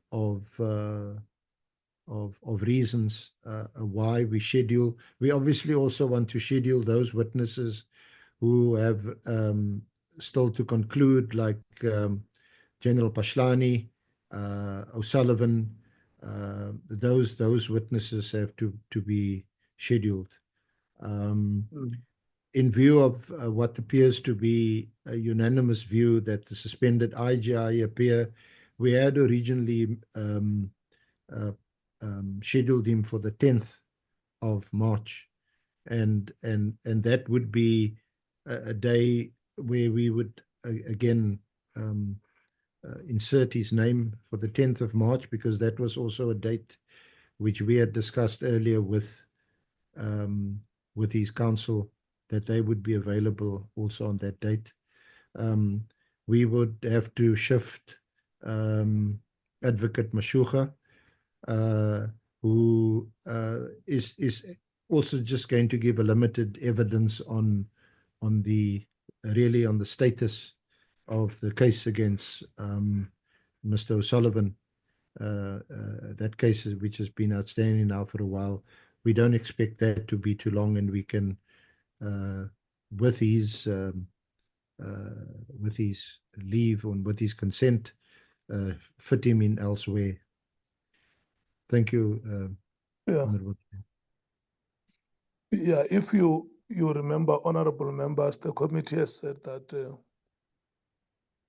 reasons why we schedule. We obviously also want to schedule those witnesses who have still to conclude, like General Pashlani, O'Sullivan. Those witnesses have to be scheduled. In view of what appears to be a unanimous view that the suspended IGI appear, we had originally scheduled him for the 10th of March, and that would be a day where we would again insert his name for the 10th of March, because that was also a date which we had discussed earlier with his council, that they would be available also on that date. We would have to shift Advocate Mashuga, who is also just going to give a limited evidence on the status of the case against Mr. O'Sullivan. That case which has been outstanding now for a while. We don't expect that to be too long, and we can, with his leave and with his consent, fit him in elsewhere. Thank you. Yeah. Yeah, if you remember, honourable members, the committee has said that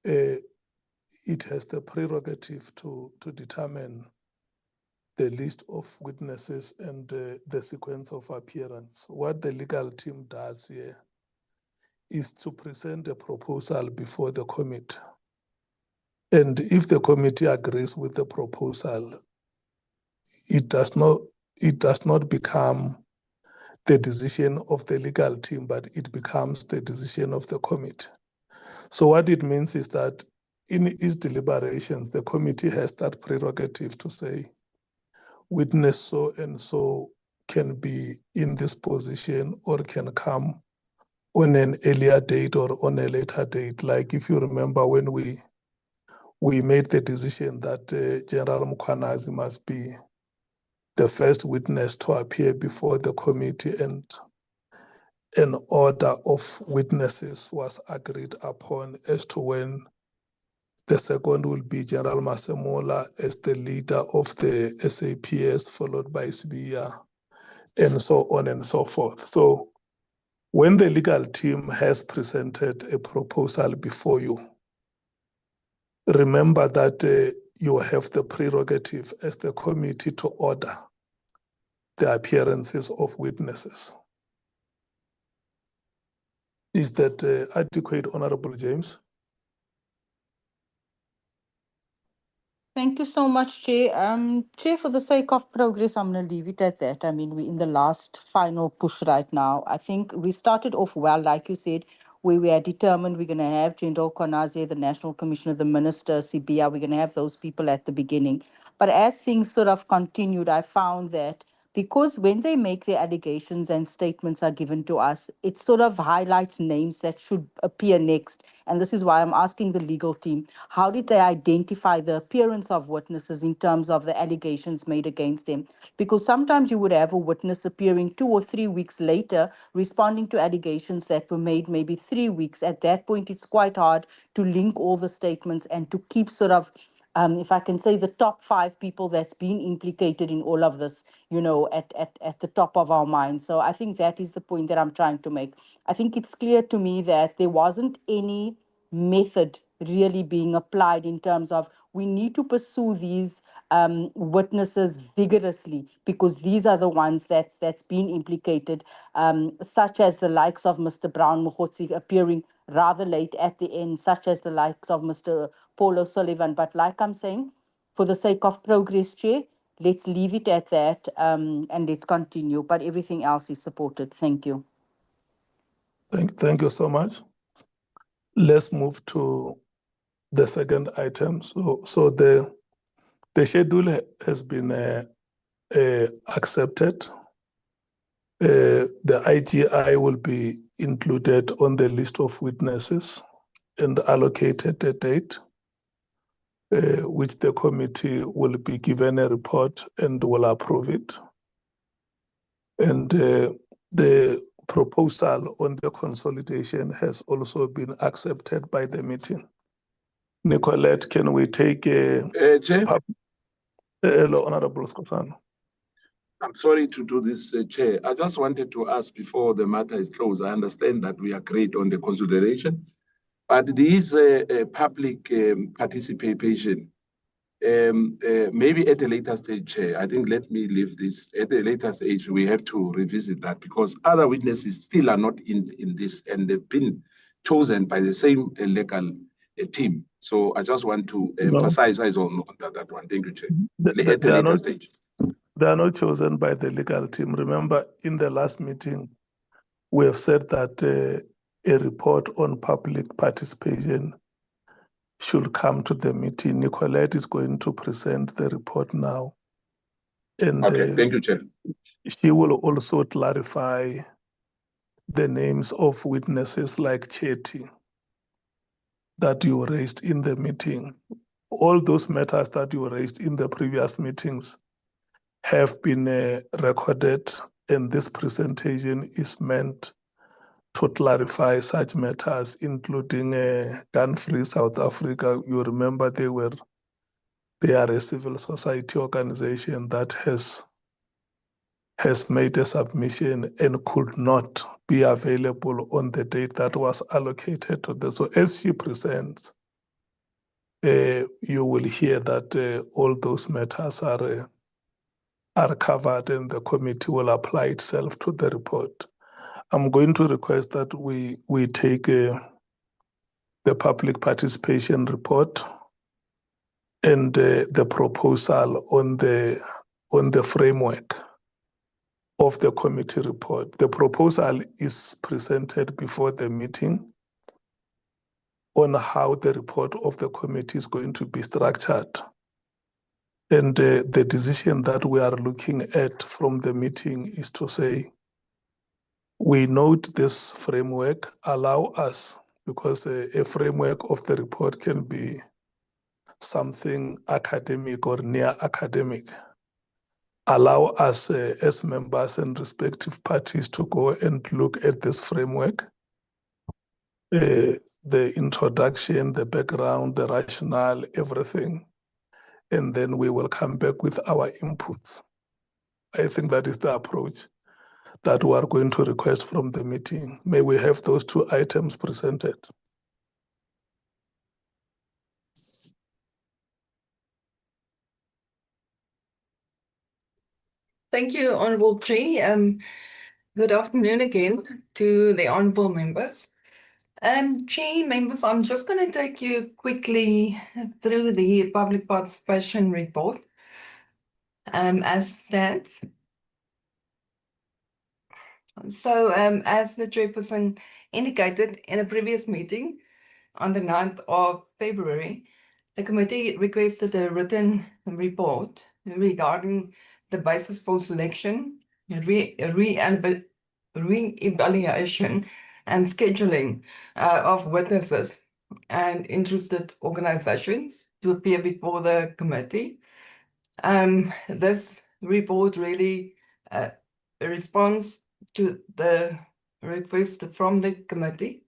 it has the prerogative to determine the list of witnesses and the sequence of appearance. What the legal team does here is to present a proposal before the committee. And if the committee agrees with the proposal, it does not become the decision of the legal team, but it becomes the decision of the committee. So what it means is that in its deliberations, the committee has that prerogative to say, witness so and so can be in this position or can come on an earlier date or on a later date. Like if you remember when we we made the decision that General Mkhwanazi must be the first witness to appear before the committee, and an order of witnesses was agreed upon as to when the second will be General Masemola as the leader of the SAPS, followed by Sibiya, and so on and so forth. So when the legal team has presented a proposal before you, remember that you have the prerogative as the committee to order the appearances of witnesses. Is that adequate, Honorable James? Thank you so much, Chair. Chair, for the sake of progress, I'm going to leave it at that. I mean, we're in the last final push right now. I think we started off well, like you said, where we are determined we're going to have General Mkhwanazi, the National Commissioner, the Minister, Sibiya, we're going to have those people at the beginning. But as things sort of continued, I found that because when they make their allegations and statements are given to us, it sort of highlights names that should appear next. And this is why I'm asking the legal team, how did they identify the appearance of witnesses in terms of the allegations made against them? Because sometimes you would have a witness appearing 2 or 3 weeks later, responding to allegations that were made maybe 3 weeks. At that point, it's quite hard to link all the statements and to keep sort of if I can say, the top 5 people that's been implicated in all of this, you know, at the top of our minds. So I think that is the point that I'm trying to make. I think it's clear to me that there wasn't any method really being applied in terms of we need to pursue these witnesses vigorously because these are the ones that's been implicated, such as the likes of Mr. Brown Mkhwanazi appearing rather late at the end, such as the likes of Mr. Paul O'Sullivan. But like I'm saying, for the sake of progress, Chair, let's leave it at that and let's continue. But everything else is supported. Thank you. Thank you so much. Let's move to the second item. So the schedule has been accepted. The IGI will be included on the list of witnesses and allocated a date, which the committee will be given a report and will approve it. And the proposal on the consolidation has also been accepted by the meeting. Nicolette, can we take a... Chair? Hello, Honorable Skosana. I'm sorry to do this, Chair. I just wanted to ask before the matter is closed. I understand that we agreed on the consideration, but there is a public participation. Maybe at a later stage, Chair, I think let me leave this. At a later stage, we have to revisit that because other witnesses still are not in this and they've been chosen by the same legal team. So I just want to emphasize on that one. Thank you, Chair. At a later stage. They are not chosen by the legal team. Remember, in the last meeting, we have said that a report on public participation should come to the meeting. Nicolette is going to present the report now. And okay, thank you, Chair. She will also clarify the names of witnesses like Chetty that you raised in the meeting. All those matters that you raised in the previous meetings have been recorded, and this presentation is meant to clarify such matters, including Gun-Free South Africa. You remember they are a civil society organization that has made a submission and could not be available on the date that was allocated to them. So as she presents, you will hear that all those matters are covered and the committee will apply itself to the report. I'm going to request that we take the public participation report and the proposal on the framework of the committee report. The proposal is presented before the meeting on how the report of the committee is going to be structured. And the decision that we are looking at from the meeting is to say, we note this framework, allow us, because a framework of the report can be something academic or near academic. Allow us as members and respective parties to go and look at this framework, the introduction, the background, the rationale, everything. And then we will come back with our inputs. I think that is the approach that we are going to request from the meeting. May we have those two items presented. Thank you, Honourable Chair. Good afternoon again to the honourable members. Chair, members, I'm just going to take you quickly through the public participation report as it stands. So, as the chairperson indicated in a previous meeting on the 9th of February, the committee requested a written report regarding the basis for selection, re-evaluation and scheduling of witnesses and interested organizations to appear before the committee. This report really responds to the request from the committee.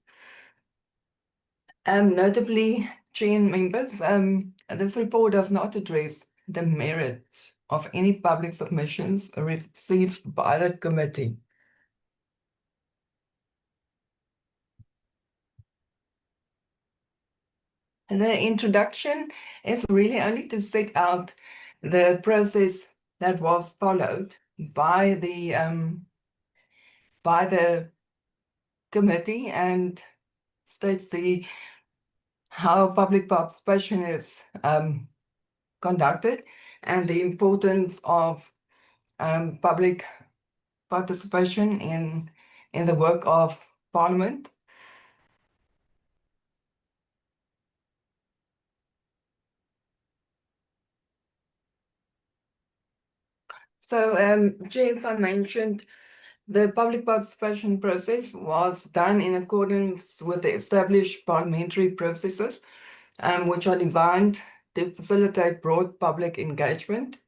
Notably, Chair and members, this report does not address the merits of any public submissions received by the committee. The introduction is really only to set out the process that was followed by the committee and states how public participation is conducted and the importance of public participation in the work of Parliament. So, Chair, as I mentioned, the public participation process was done in accordance with the established parliamentary processes, which are designed to facilitate broad public engagement.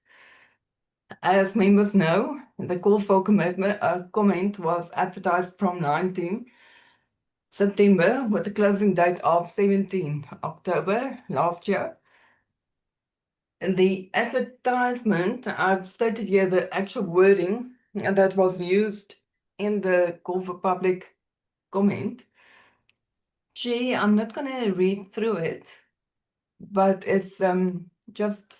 As members know, the call for comment was advertised from 19 September with the closing date of 17 October last year. In the advertisement, I've stated here the actual wording that was used in the call for public comment. Chair, I'm not going to read through it, but it's just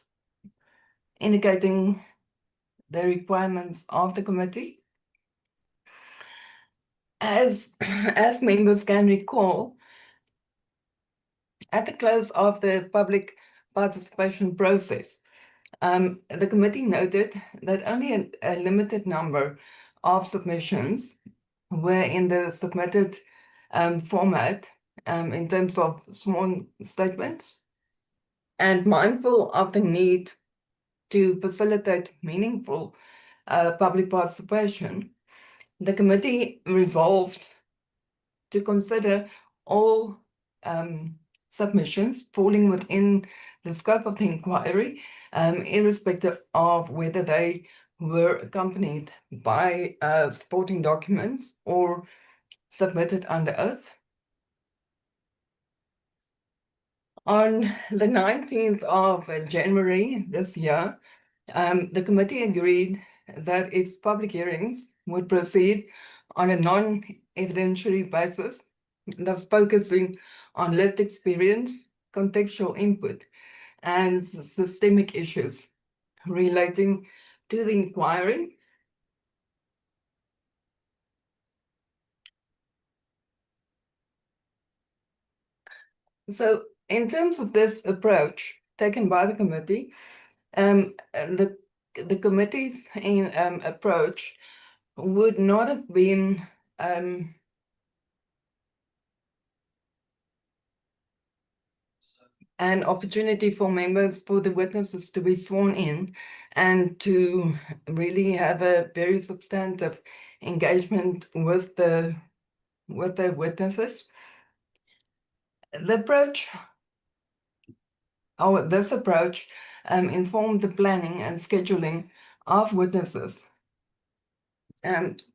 indicating the requirements of the committee. As members can recall, at the close of the public participation process, the committee noted that only a limited number of submissions were in the submitted format in terms of sworn statements, and mindful of the need to facilitate meaningful public participation, the committee resolved to consider all submissions falling within the scope of the inquiry, irrespective of whether they were accompanied by supporting documents or submitted under oath. On the 19th of January this year, the committee agreed that its public hearings would proceed on a non-evidentiary basis, thus focusing on lived experience, contextual input, and systemic issues relating to the inquiry. So, in terms of this approach taken by the committee, the committee's approach would not have been an opportunity for members, for the witnesses to be sworn in and to really have a very substantive engagement with the witnesses. The approach this approach informed the planning and scheduling of witnesses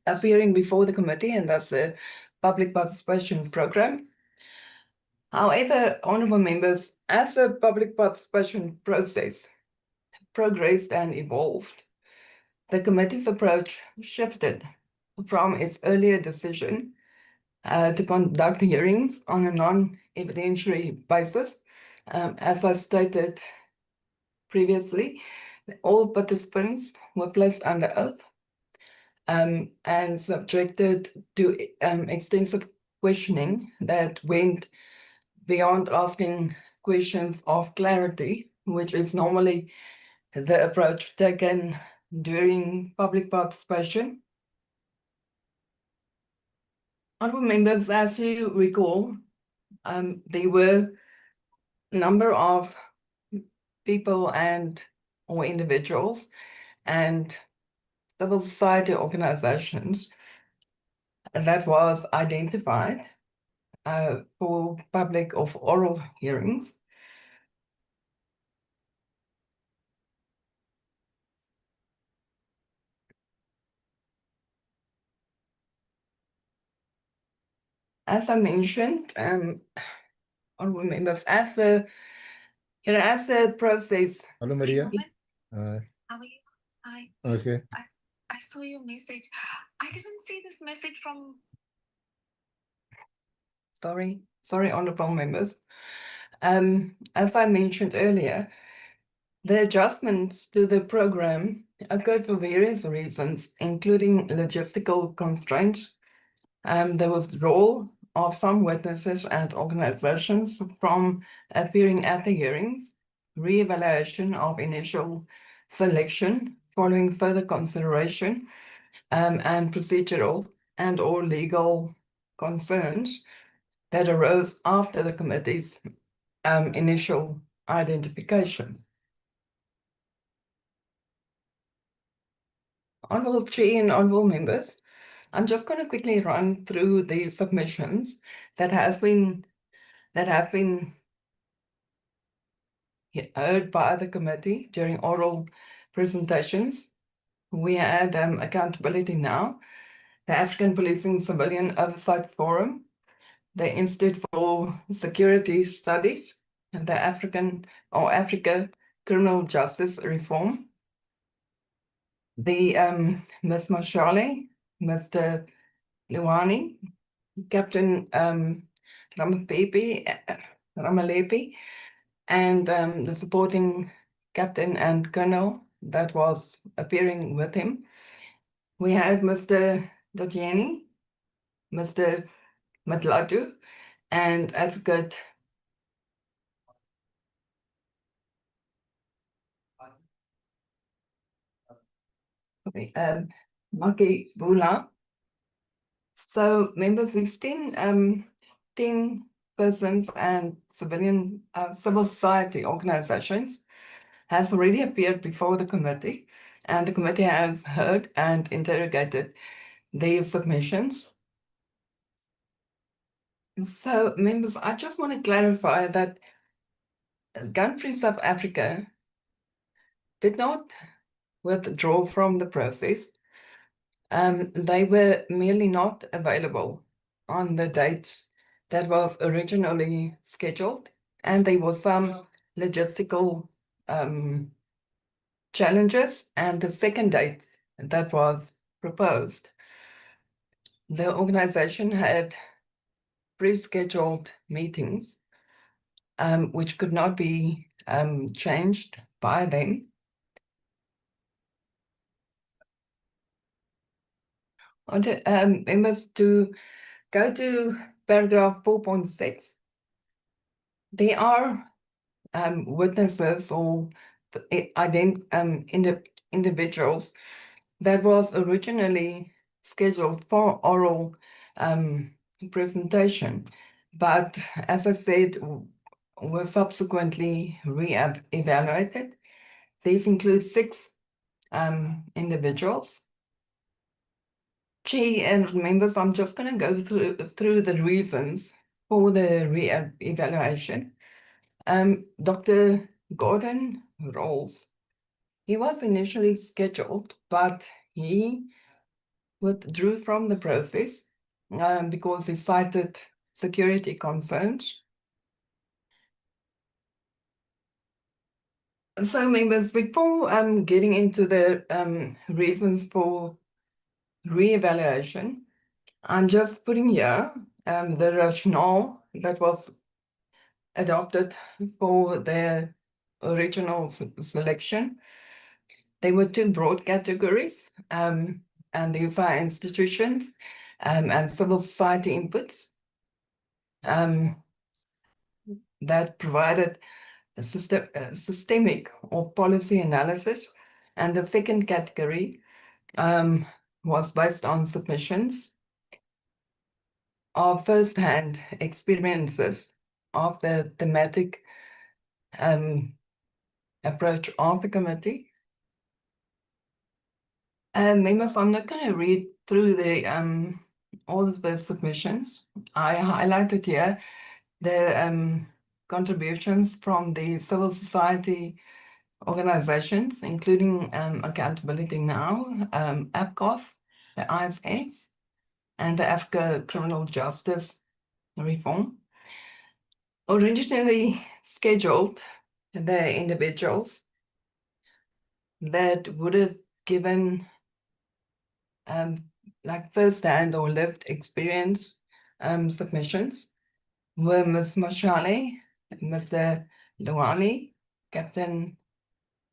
appearing before the committee, and thus the public participation program. However, honourable members, as the public participation process progressed and evolved, the committee's approach shifted from its earlier decision to conduct hearings on a non-evidentiary basis. As I stated previously, all participants were placed under oath and subjected to extensive questioning that went beyond asking questions of clarity, which is normally the approach taken during public participation. Honourable members, as you recall, there were a number of people or individuals and civil society organizations that was identified for public or oral hearings. As I mentioned, honourable members, as the process. Hello, Maria. Okay. I saw your message. I didn't see this message from. Sorry, honourable members. As I mentioned earlier, the adjustments to the program occurred for various reasons, including logistical constraints, the withdrawal of some witnesses and organizations from appearing at the hearings, re-evaluation of initial selection following further consideration, and procedural and/or legal concerns that arose after the committee's initial identification. Honourable Chair and honourable members, I'm just going to quickly run through the submissions that have been heard by the committee during oral presentations. We had Accountability Now, the African Policing Civilian Oversight Forum, the Institute for Security Studies, and the Africa Criminal Justice Reform, the Ms. Mashale, Mr. Liwani, Captain Ramalepi, and the supporting captain and colonel that was appearing with him. We had Mr. Datieni, Mr. Matlatu, and Advocate Maki Bula. So members, these 10 persons and civil society organizations has already appeared before the committee, and the committee has heard and interrogated their submissions. So members, I just want to clarify that Gun-Free South Africa did not withdraw from the process. They were merely not available on the dates that was originally scheduled, and there was some logistical challenges, and the second date that was proposed, the organization had pre-scheduled meetings which could not be changed by them. Members, to go to paragraph 4.6, there are witnesses or individuals that was originally scheduled for oral presentation, but as I said, were subsequently re-evaluated. These include 6 individuals. Chair and members, I'm just going to go through the reasons for the re-evaluation. Dr. Gordon Rolls. He was initially scheduled, but he withdrew from the process because he cited security concerns. So members, before getting into the reasons for re-evaluation, I'm just putting here the rationale that was adopted for the original selection. There were two broad categories, and these are institutions and civil society inputs that provided a systemic or policy analysis. And the second category was based on submissions of first-hand experiences of the thematic approach of the committee. Members, I'm not going to read through the all of the submissions. I highlighted here the contributions from the civil society organizations, including Accountability Now, APCOF, the ISS, and the Africa Criminal Justice Reform. Originally scheduled, the individuals that would have given like first-hand or lived experience submissions were Ms. Mashale, Mr. Lawani, Captain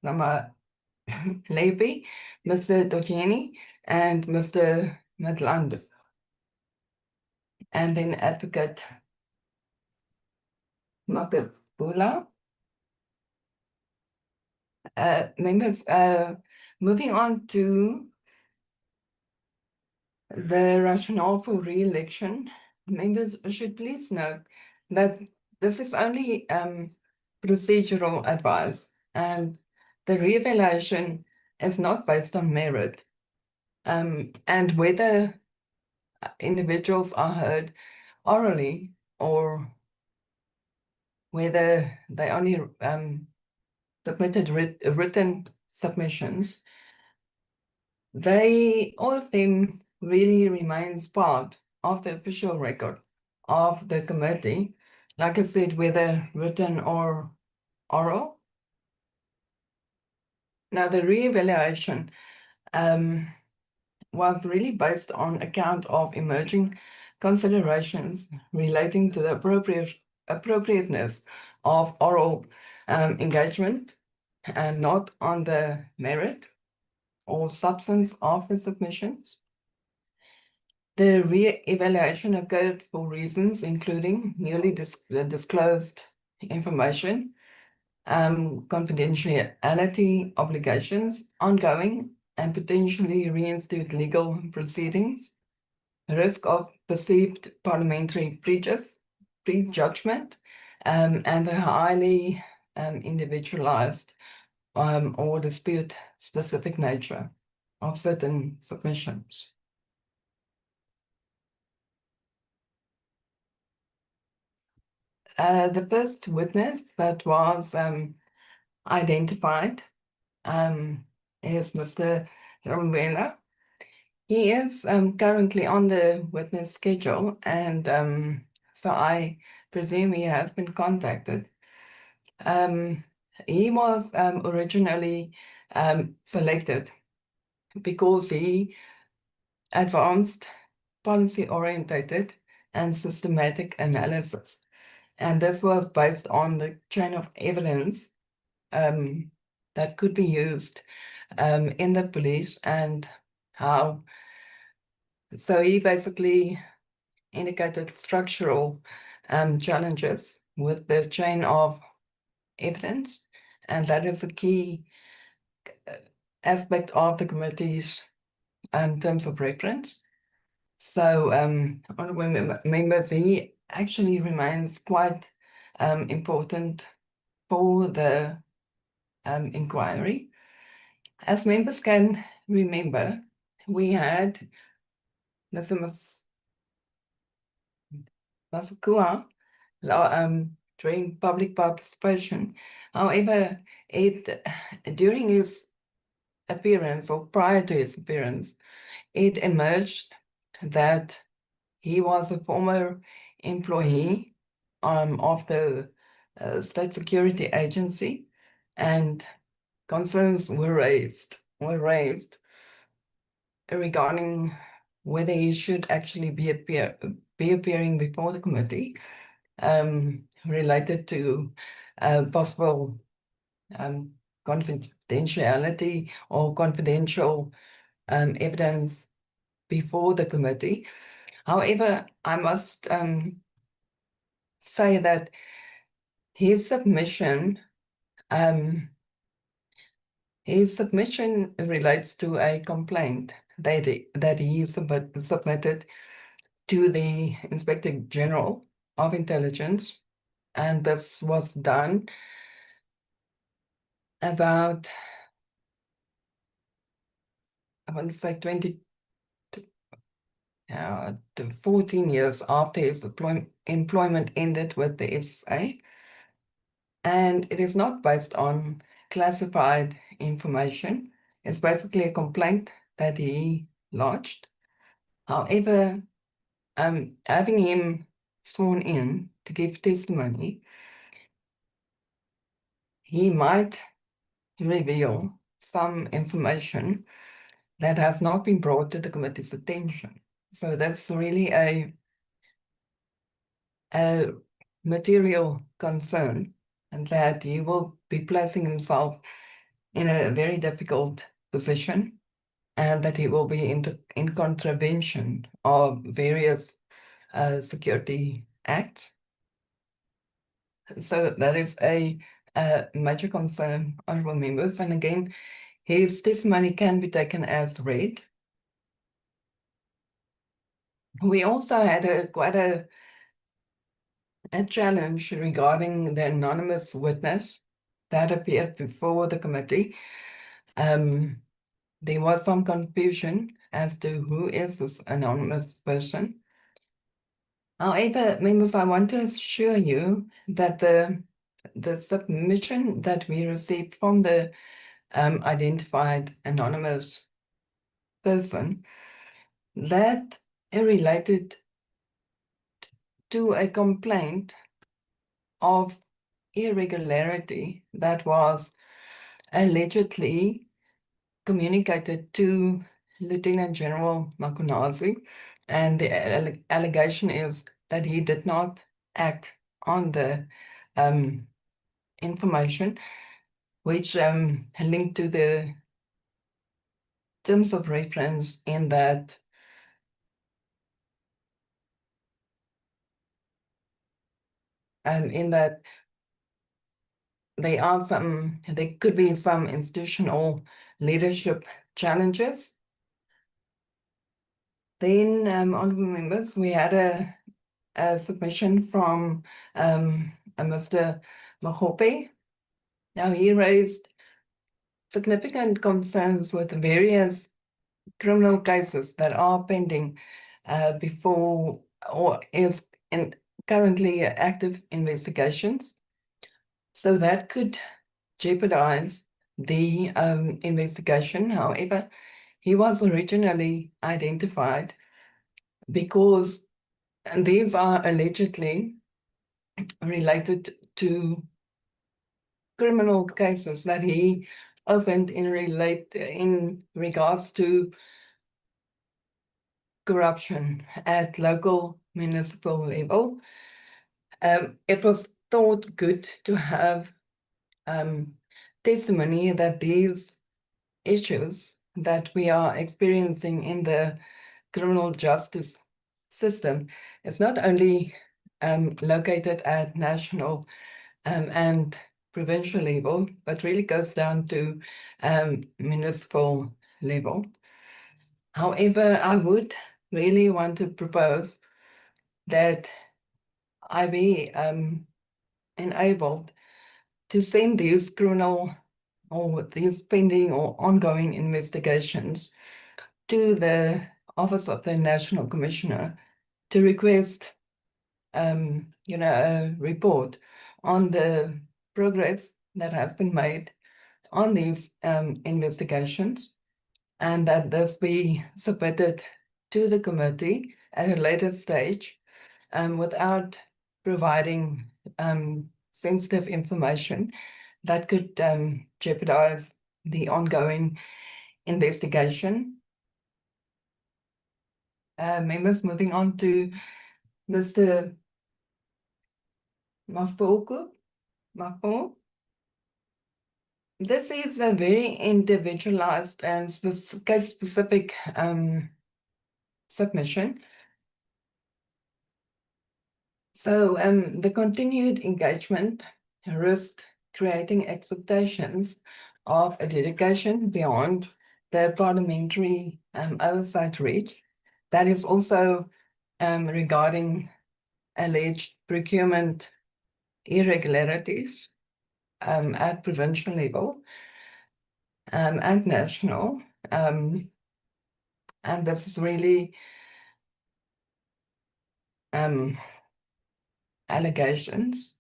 Rama Lepi, Mr. Dojeni, and Mr. Nhlanhla. And then Advocate Makabula. Members, moving on to the rationale for re-election, members should please note that this is only procedural advice, and the re-evaluation is not based on merit, and whether individuals are heard orally or whether they only submitted written submissions, all of them really remains part of the official record of the committee, like I said, whether written or oral. Now, the re-evaluation was really based on account of emerging considerations relating to the appropriateness of oral engagement and not on the merit or substance of the submissions. The re-evaluation occurred for reasons including newly disclosed information, confidentiality obligations, ongoing and potentially reinstated legal proceedings, risk of perceived parliamentary prejudgment, and the highly individualized or dispute-specific nature of certain submissions. The first witness that was identified is Mr. Nhlanhla. He is currently on the witness schedule, and so I presume he has been contacted. He was originally selected because he advanced policy-oriented and systematic analysis. And this was based on the chain of evidence that could be used in the police and how. So he basically indicated structural challenges with the chain of evidence, and that is a key aspect of the committee's terms of reference. So, honorable members, he actually remains quite important for the inquiry. As members can remember, we had Mr. Masukua during public participation. However, during his appearance or prior to his appearance, it emerged that he was a former employee of the State Security Agency, and concerns were raised regarding whether he should actually be appearing before the committee, related to possible confidentiality or confidential evidence before the committee. However, I must say that his submission relates to a complaint that he submitted to the Inspector General of Intelligence, and this was done about, I want to say 20 to 14 years after his employment ended with the SSA. And it is not based on classified information. It's basically a complaint that he lodged. However, having him sworn in to give testimony, he might reveal some information that has not been brought to the committee's attention. So that's really a material concern, and that he will be placing himself in a very difficult position, and that he will be in contravention of various security acts. So that is a major concern, honorable members. And again, his testimony can be taken as read. We also had quite a challenge regarding the anonymous witness that appeared before the committee. There was some confusion as to who is this anonymous person. However, members, I want to assure you that the submission that we received from the identified anonymous person, that related to a complaint of irregularity that was allegedly communicated to Lieutenant General Mkhwanazi, and the allegation is that he did not act on the information, which linked to the terms of reference in that there could be some institutional leadership challenges. Then, honorable members, we had a submission from Mr. Mahope. Now, he raised significant concerns with various criminal cases that are pending before or is in currently active investigations. So that could jeopardize the investigation. However, he was originally identified because these are allegedly related to criminal cases that he opened in regards to corruption at local municipal level. It was thought good to have testimony that these issues that we are experiencing in the criminal justice system is not only located at national and provincial level, but really goes down to municipal level. However, I would really want to propose that I be enabled to send these criminal or these pending or ongoing investigations to the Office of the National Commissioner to request a report on the progress that has been made on these investigations, and that this be submitted to the committee at a later stage without providing sensitive information that could jeopardize the ongoing investigation. Members, moving on to Mr. Mafoko. This is a very individualized and case-specific submission. So the continued engagement risked creating expectations of a dedication beyond the parliamentary oversight reach. That is also regarding alleged procurement irregularities at provincial level and national. And this is really allegations,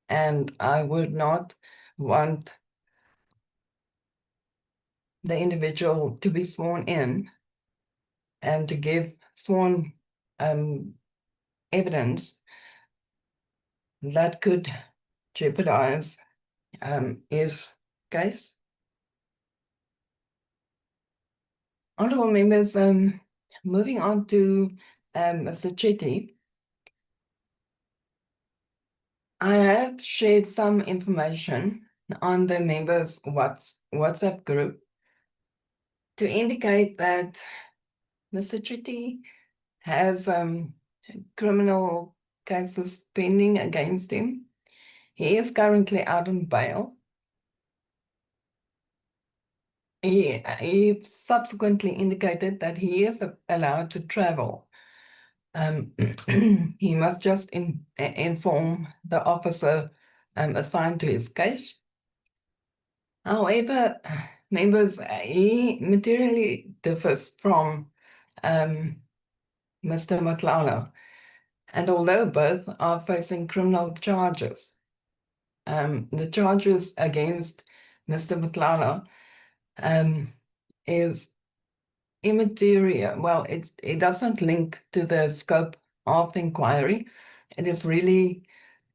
and I would not want the individual to be sworn in and to give sworn evidence that could jeopardize his case. Honorable members, moving on to Mr. Chetty, I have shared some information on the members' WhatsApp group to indicate that Mr. Chetty has criminal cases pending against him. He is currently out on bail. He subsequently indicated that he is allowed to travel. He must just inform the officer assigned to his case. However, members, he materially differs from Mr. Nhlanhla, and although both are facing criminal charges, the charges against Mr. Nhlanhla is immaterial. Well, it doesn't link to the scope of the inquiry. It is really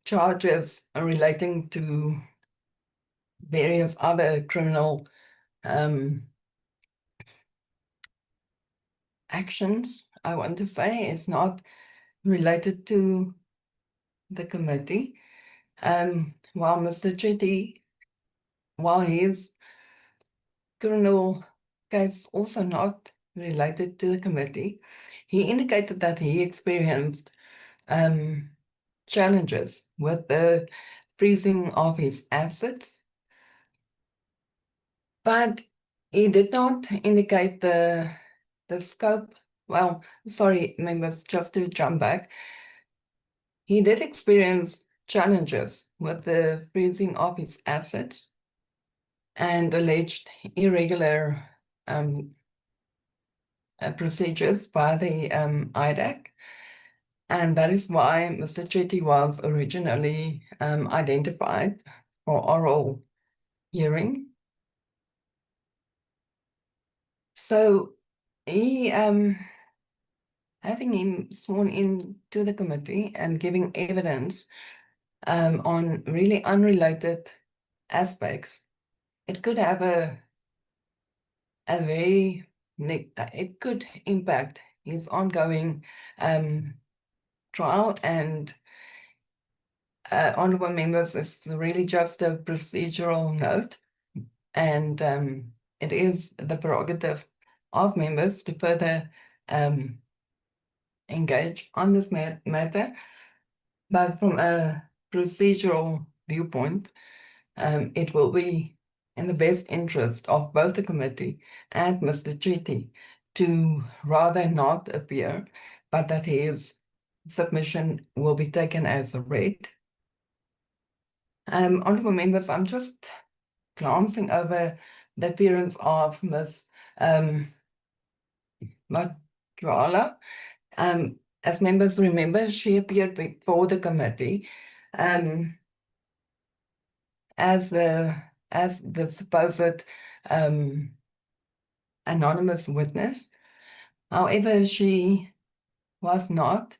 charges relating to various other criminal actions, I want to say. It's not related to the committee. While Mr. Chetty, while his criminal case also not related to the committee, he indicated that he experienced challenges with the freezing of his assets, but he did not indicate the scope. Well, sorry, members, just to jump back. He did experience challenges with the freezing of his assets and alleged irregular procedures by the IDAC. And that is why Mr. Chetty was originally identified for oral hearing. So he, having him sworn in to the committee and giving evidence on really unrelated aspects, it could have it could impact his ongoing trial. And honorable members, it's really just a procedural note, and it is the prerogative of members to further engage on this matter. But from a procedural viewpoint, it will be in the best interest of both the committee and Mr. Chetty to rather not appear, but that his submission will be taken as read. Honorable members, I'm just glancing over the appearance of Ms. Mkhwanazi. As members remember, she appeared before the committee as the supposed anonymous witness. However, she was not,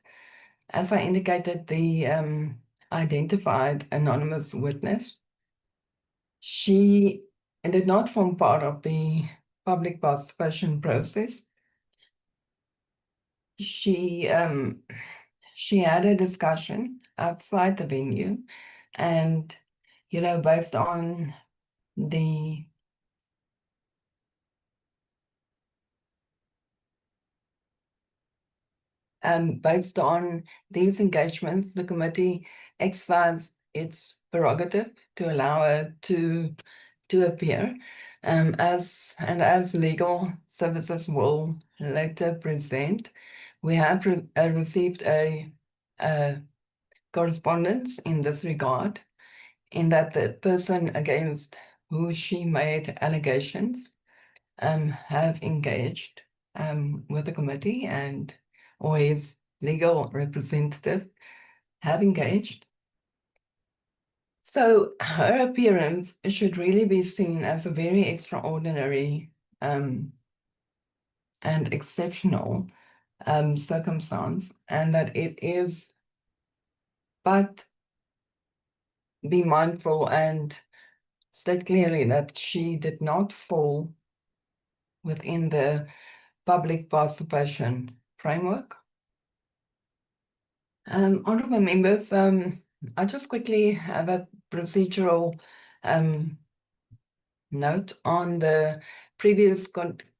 as I indicated, the identified anonymous witness. She did not form part of the public participation process. She had a discussion outside the venue, and based on the based on these engagements, the committee exercised its prerogative to allow her to appear. As legal services will later present, we have received a correspondence in this regard, in that the person against who she made allegations have engaged with the committee, and or his legal representative have engaged. So her appearance should really be seen as a very extraordinary and exceptional circumstance, and that it is, but be mindful and state clearly that she did not fall within the public participation framework. Honourable members, I just quickly have a procedural note on the previous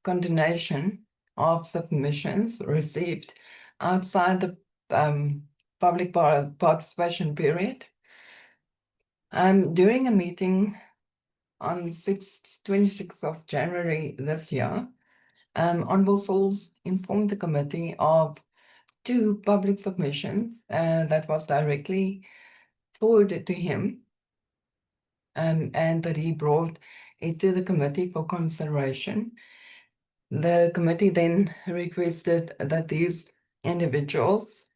continuation of submissions received outside the public participation period. During a meeting on 26th of January this year, Honourable Sauls informed the committee of 2 public submissions that was directly forwarded to him, and that he brought it to the committee for consideration. The committee then requested that these individuals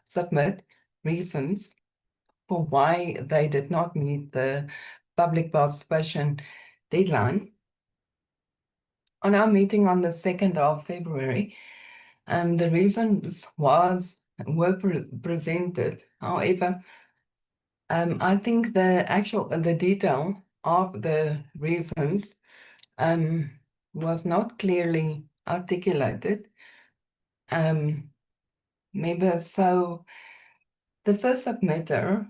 submit reasons for why they did not meet the public participation deadline. On our meeting on the 2nd of February, the reasons were presented. However, I think the detail of the reasons was not clearly articulated. Maybe so. The first submitter,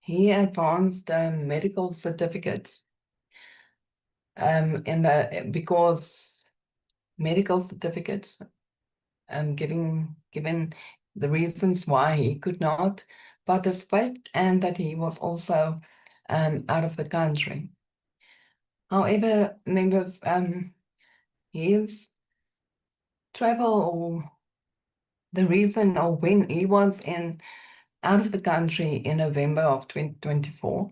he advanced medical certificates, because medical certificates, given the reasons why he could not participate, and that he was also out of the country. However, members, his travel, or the reason, or when he was out of the country in November of 2024,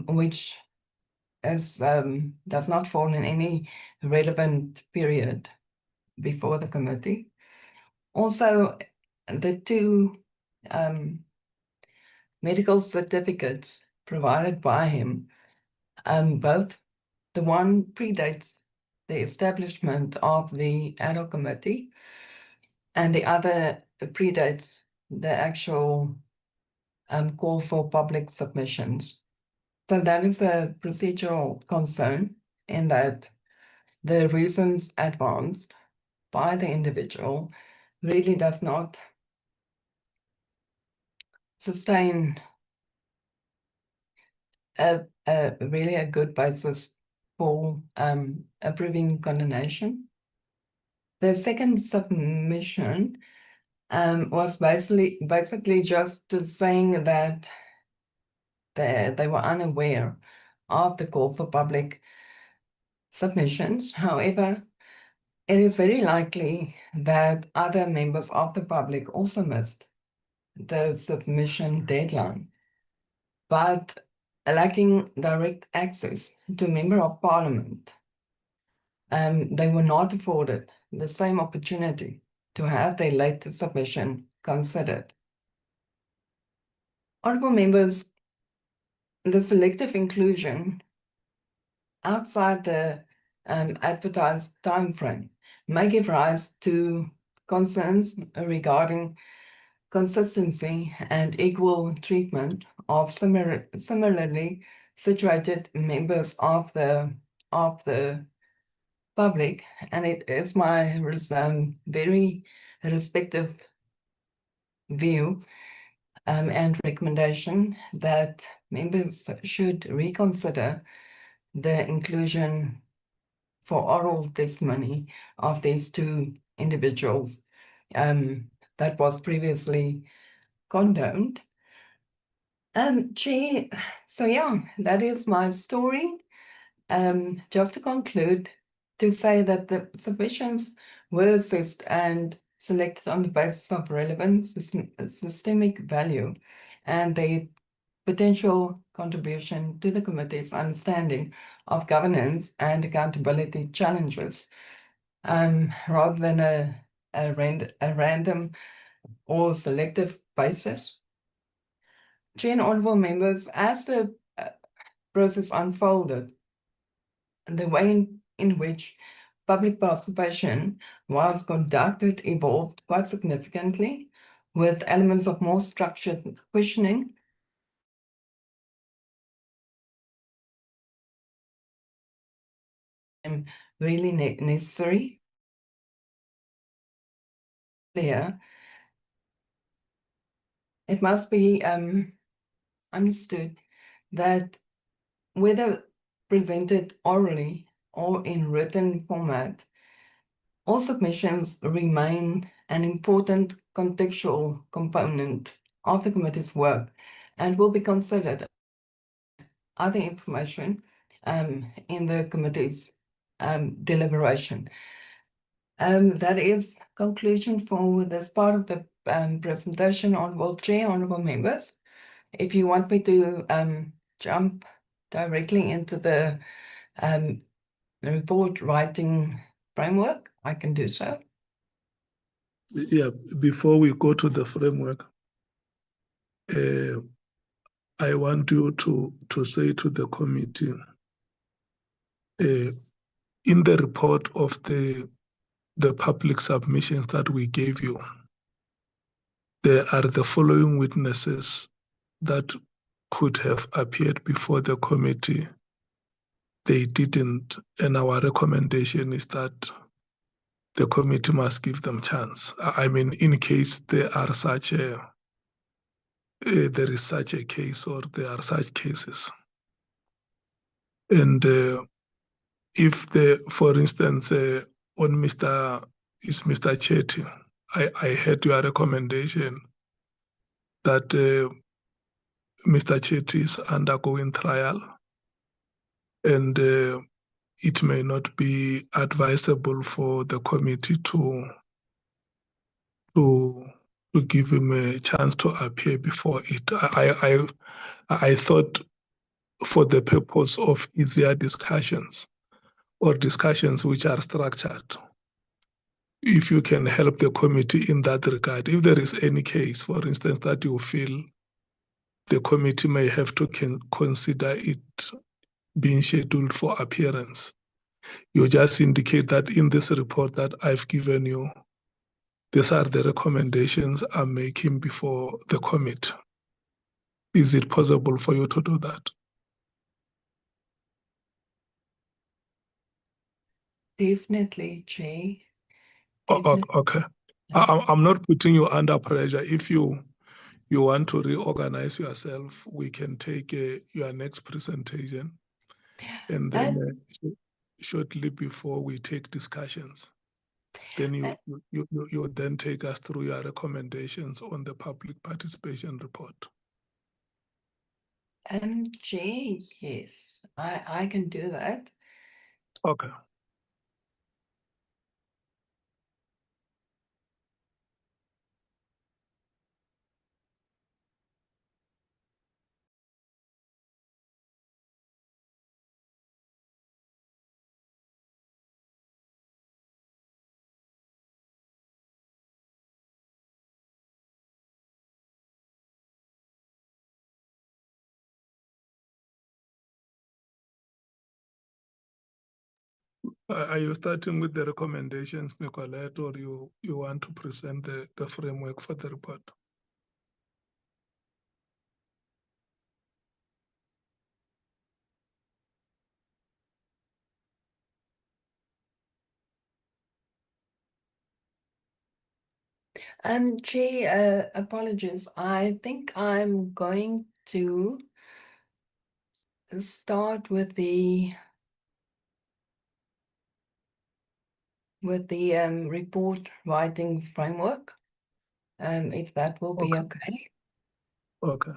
which does not fall in any relevant period before the committee. Also, the 2 medical certificates provided by him, both the one predates the establishment of the ad hoc committee, and the other predates the actual call for public submissions. So that is a procedural concern, in that the reasons advanced by the individual really does not sustain really a good basis for approving condemnation. The second submission was basically just saying that they were unaware of the call for public submissions. However, it is very likely that other members of the public also missed the submission deadline, but lacking direct access to Member of Parliament, they were not afforded the same opportunity to have their late submission considered. Honourable members, the selective inclusion outside the advertised timeframe may give rise to concerns regarding consistency and equal treatment of similarly situated members of the public, and it is my very respective view and recommendation that members should reconsider the inclusion for oral testimony of these two individuals that was previously condoned. Chair, so yeah, that is my story. Just to conclude, to say that the submissions were assessed and selected on the basis of relevant systemic value and their potential contribution to the committee's understanding of governance and accountability challenges, rather than a random or selective basis. Chair and honourable members, as the process unfolded, the way in which public participation was conducted evolved quite significantly, with elements of more structured questioning really necessary. Clear. It must be understood that whether presented orally or in written format, all submissions remain an important contextual component of the committee's work and will be considered other information in the committee's deliberation. That is conclusion for this part of the presentation. Honourable Chair, honourable members, if you want me to jump directly into the report writing framework, I can do so. Yeah, before we go to the framework, I want you to say to the committee, in the report of the public submissions that we gave you, there are the following witnesses that could have appeared before the committee. They didn't, and our recommendation is that the committee must give them chance. I mean, in case there is such a case or there are such cases. And if for instance, on Mr. Chetty, I heard your recommendation that Mr. Chetty is undergoing trial, and it may not be advisable for the committee to give him a chance to appear before it. I thought, for the purpose of easier discussions or discussions which are structured, if you can help the committee in that regard, if there is any case, for instance, that you feel the committee may have to consider it being scheduled for appearance, you just indicate that in this report that I've given you, these are the recommendations I'm making before the committee. Is it possible for you to do that? Definitely, Chair. Okay. I'm not putting you under pressure. If you want to reorganize yourself, we can take your next presentation, and then shortly before we take discussions, then you then take us through your recommendations on the public participation report. Chair, yes, I can do that. Okay. Are you starting with the recommendations, Nicolette, or you want to present the framework for the report? Chair, apologies. I think I'm going to start with the report writing framework, if that will be okay. Okay.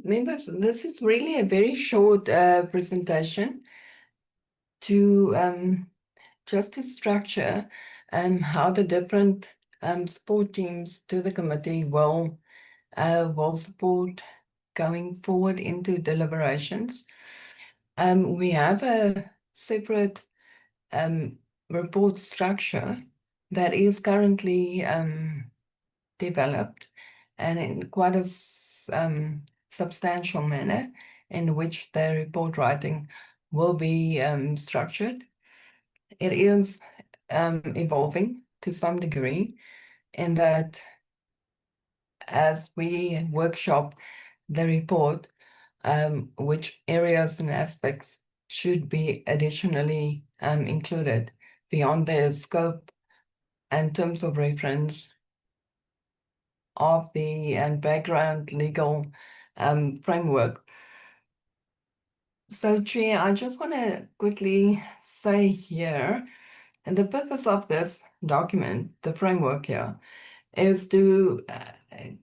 Members, this is really a very short presentation to just to structure how the different support teams to the committee will support going forward into deliberations. We have a separate report structure that is currently developed and in quite a substantial manner in which the report writing will be structured. It is evolving to some degree in that as we workshop the report, which areas and aspects should be additionally included beyond the scope and terms of reference of the background legal framework. So, Chair, I just want to quickly say here, and the purpose of this document, the framework here, is to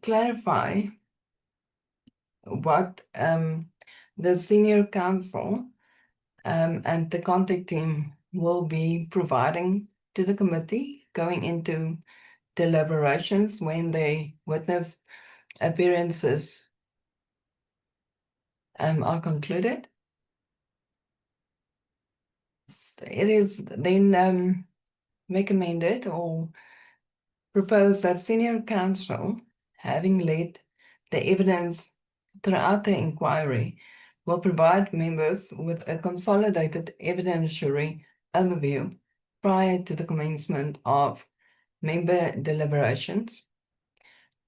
clarify what the senior counsel and the contact team will be providing to the committee going into deliberations when the witness appearances are concluded. It is then recommended or proposed that senior counsel, having led the evidence throughout the inquiry, will provide members with a consolidated evidentiary overview prior to the commencement of member deliberations.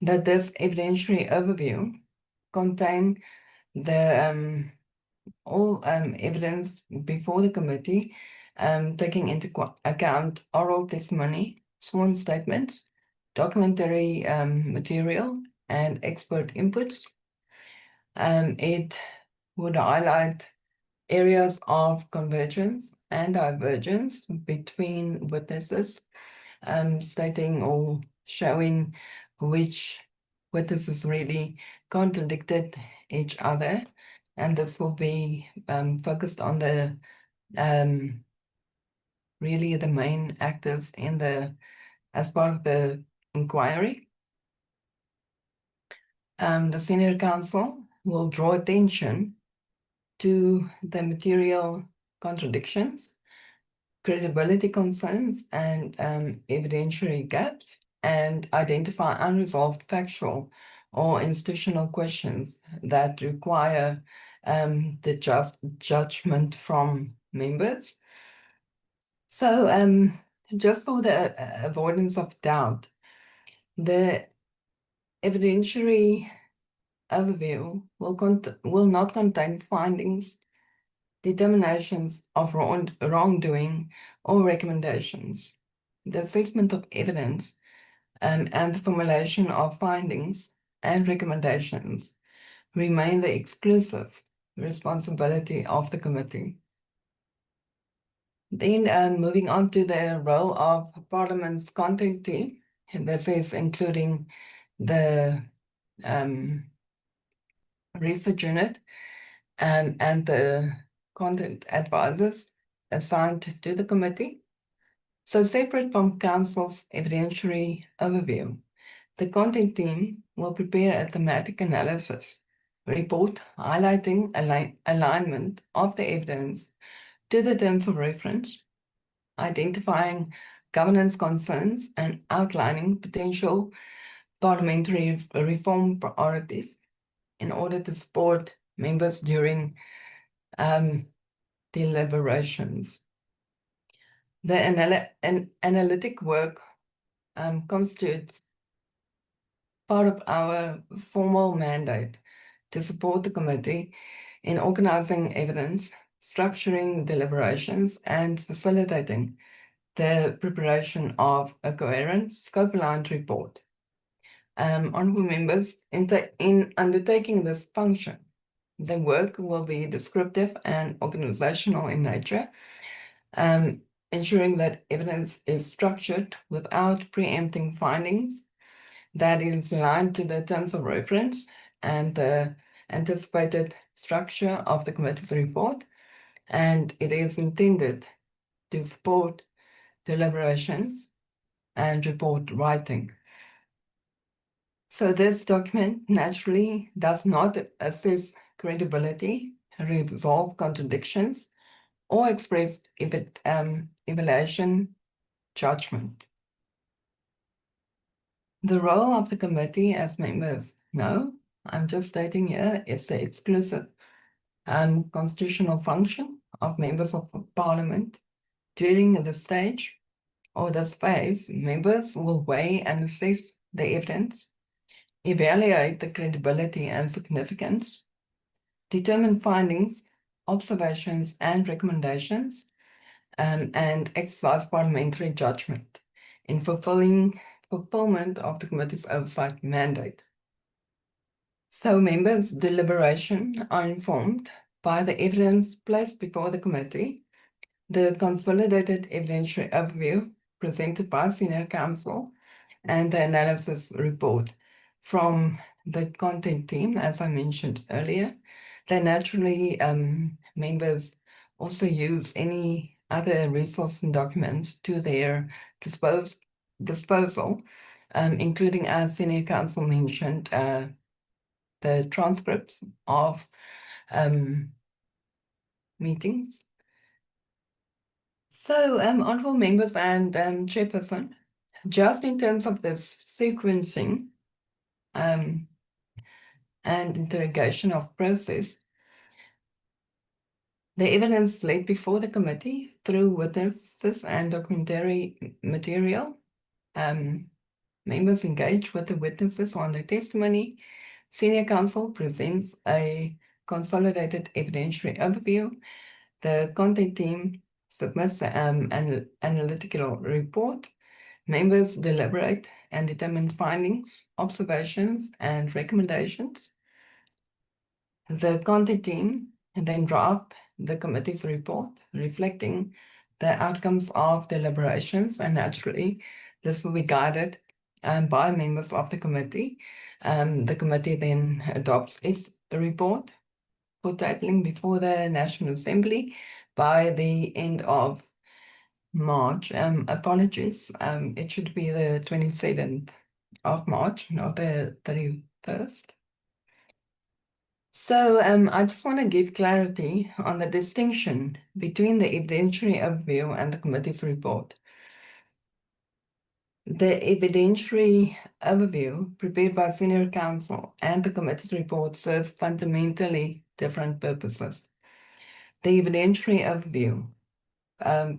That this evidentiary overview contain the all evidence before the committee, taking into account oral testimony, sworn statements, documentary material, and expert inputs. It would highlight areas of convergence and divergence between witnesses, stating or showing which witnesses really contradicted each other. And this will be focused on the really the main actors in as part of the inquiry. The senior counsel will draw attention to the material contradictions, credibility concerns, and evidentiary gaps, and identify unresolved factual or institutional questions that require the judgment from members. So just for the avoidance of doubt, the evidentiary overview will not contain findings, determinations of wrongdoing, or recommendations. The assessment of evidence and the formulation of findings and recommendations remain the exclusive responsibility of the committee. Then moving on to the role of Parliament's content team, this is including the research unit and the content advisors assigned to the committee. So separate from Council's evidentiary overview, the content team will prepare a thematic analysis report highlighting alignment of the evidence to the terms of reference, identifying governance concerns, and outlining potential parliamentary reform priorities in order to support members during deliberations. The analytic work constitutes part of our formal mandate to support the committee in organizing evidence, structuring deliberations, and facilitating the preparation of a coherent, scope-aligned report. Honourable members, in undertaking this function, the work will be descriptive and organizational in nature, ensuring that evidence is structured without preempting findings, that is aligned to the terms of reference and the anticipated structure of the committee's report, and it is intended to support deliberations and report writing. So this document naturally does not assess credibility, resolve contradictions, or express evaluation judgment. The role of the committee, as members know, I'm just stating here, is the exclusive constitutional function of members of Parliament. During the stage or this phase, members will weigh and assess the evidence, evaluate the credibility and significance, determine findings, observations, and recommendations, and exercise parliamentary judgment in fulfillment of the committee's oversight mandate. So members' deliberation are informed by the evidence placed before the committee, the consolidated evidentiary overview presented by Senior Counsel, and the analysis report from the content team, as I mentioned earlier. Then naturally, members also use any other resources and documents to their disposal, including, as Senior Counsel mentioned, the transcripts of meetings. So, honourable members and chairperson, just in terms of this sequencing and interrogation of process, the evidence laid before the committee through witnesses and documentary material, members engage with the witnesses on their testimony. Senior Counsel presents a consolidated evidentiary overview. The content team submits an analytical report. Members deliberate and determine findings, observations, and recommendations. The content team then draft the committee's report, reflecting the outcomes of deliberations, and naturally, this will be guided by members of the committee. The committee then adopts its report for tabling before the National Assembly by the end of March. Apologies, it should be the 27th of March, not the 31st. So I just want to give clarity on the distinction between the evidentiary overview and the committee's report. The evidentiary overview prepared by Senior Counsel and the committee's report serve fundamentally different purposes. The evidentiary overview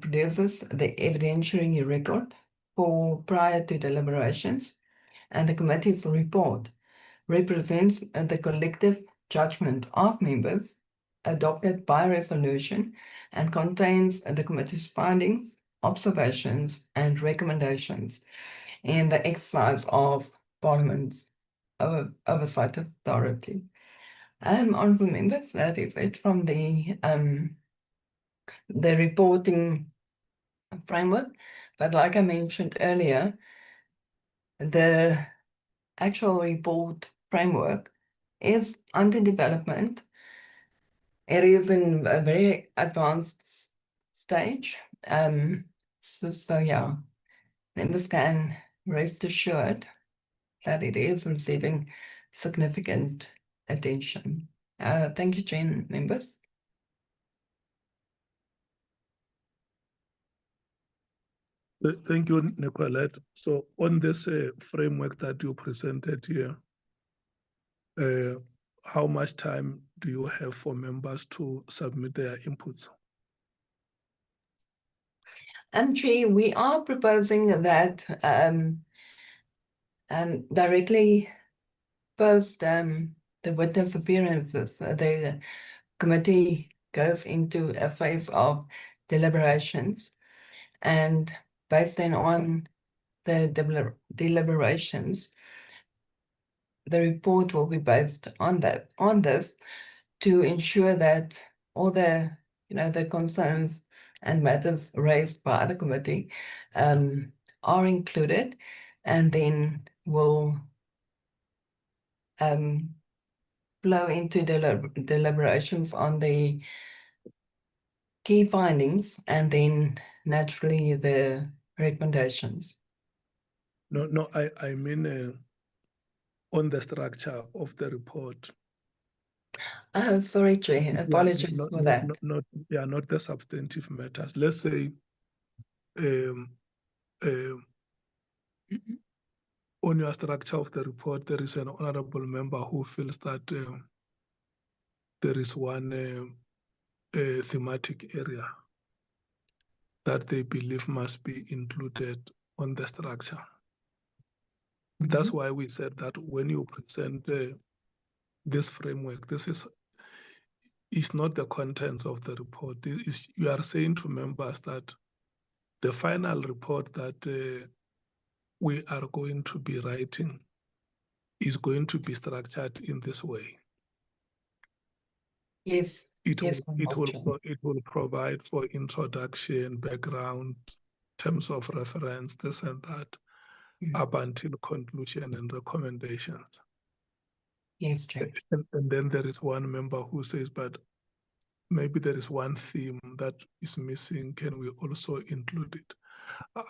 produces the evidentiary record for prior to deliberations, and the committee's report represents the collective judgment of members adopted by resolution and contains the committee's findings, observations, and recommendations in the exercise of Parliament's oversight authority. Honourable members, that is it from the reporting framework. But like I mentioned earlier, the actual report framework is under development. It is in a very advanced stage. So yeah, members can rest assured that it is receiving significant attention. Thank you, Jane, members. Thank you, Nicolette. So on this framework that you presented here, how much time do you have for members to submit their inputs? Chair, we are proposing that directly post the witness appearances, the committee goes into a phase of deliberations, and based then on the deliberations, the report will be based on this to ensure that all the the concerns and matters raised by the committee are included, and then will flow into deliberations on the key findings, and then naturally the recommendations. No, I mean on the structure of the report. Oh, sorry, Chair. Apologies for that. Not the substantive matters. Let's say on your structure of the report, there is an honorable member who feels that there is one thematic area that they believe must be included on the structure. That's why we said that when you present this framework, this is not the contents of the report. You are saying to members that the final report that we are going to be writing is going to be structured in this way. Yes. It will provide for introduction, background, terms of reference, this and that, up until conclusion and recommendations. Yes, Chair. And then there is one member who says, but maybe there is one theme that is missing. Can we also include it?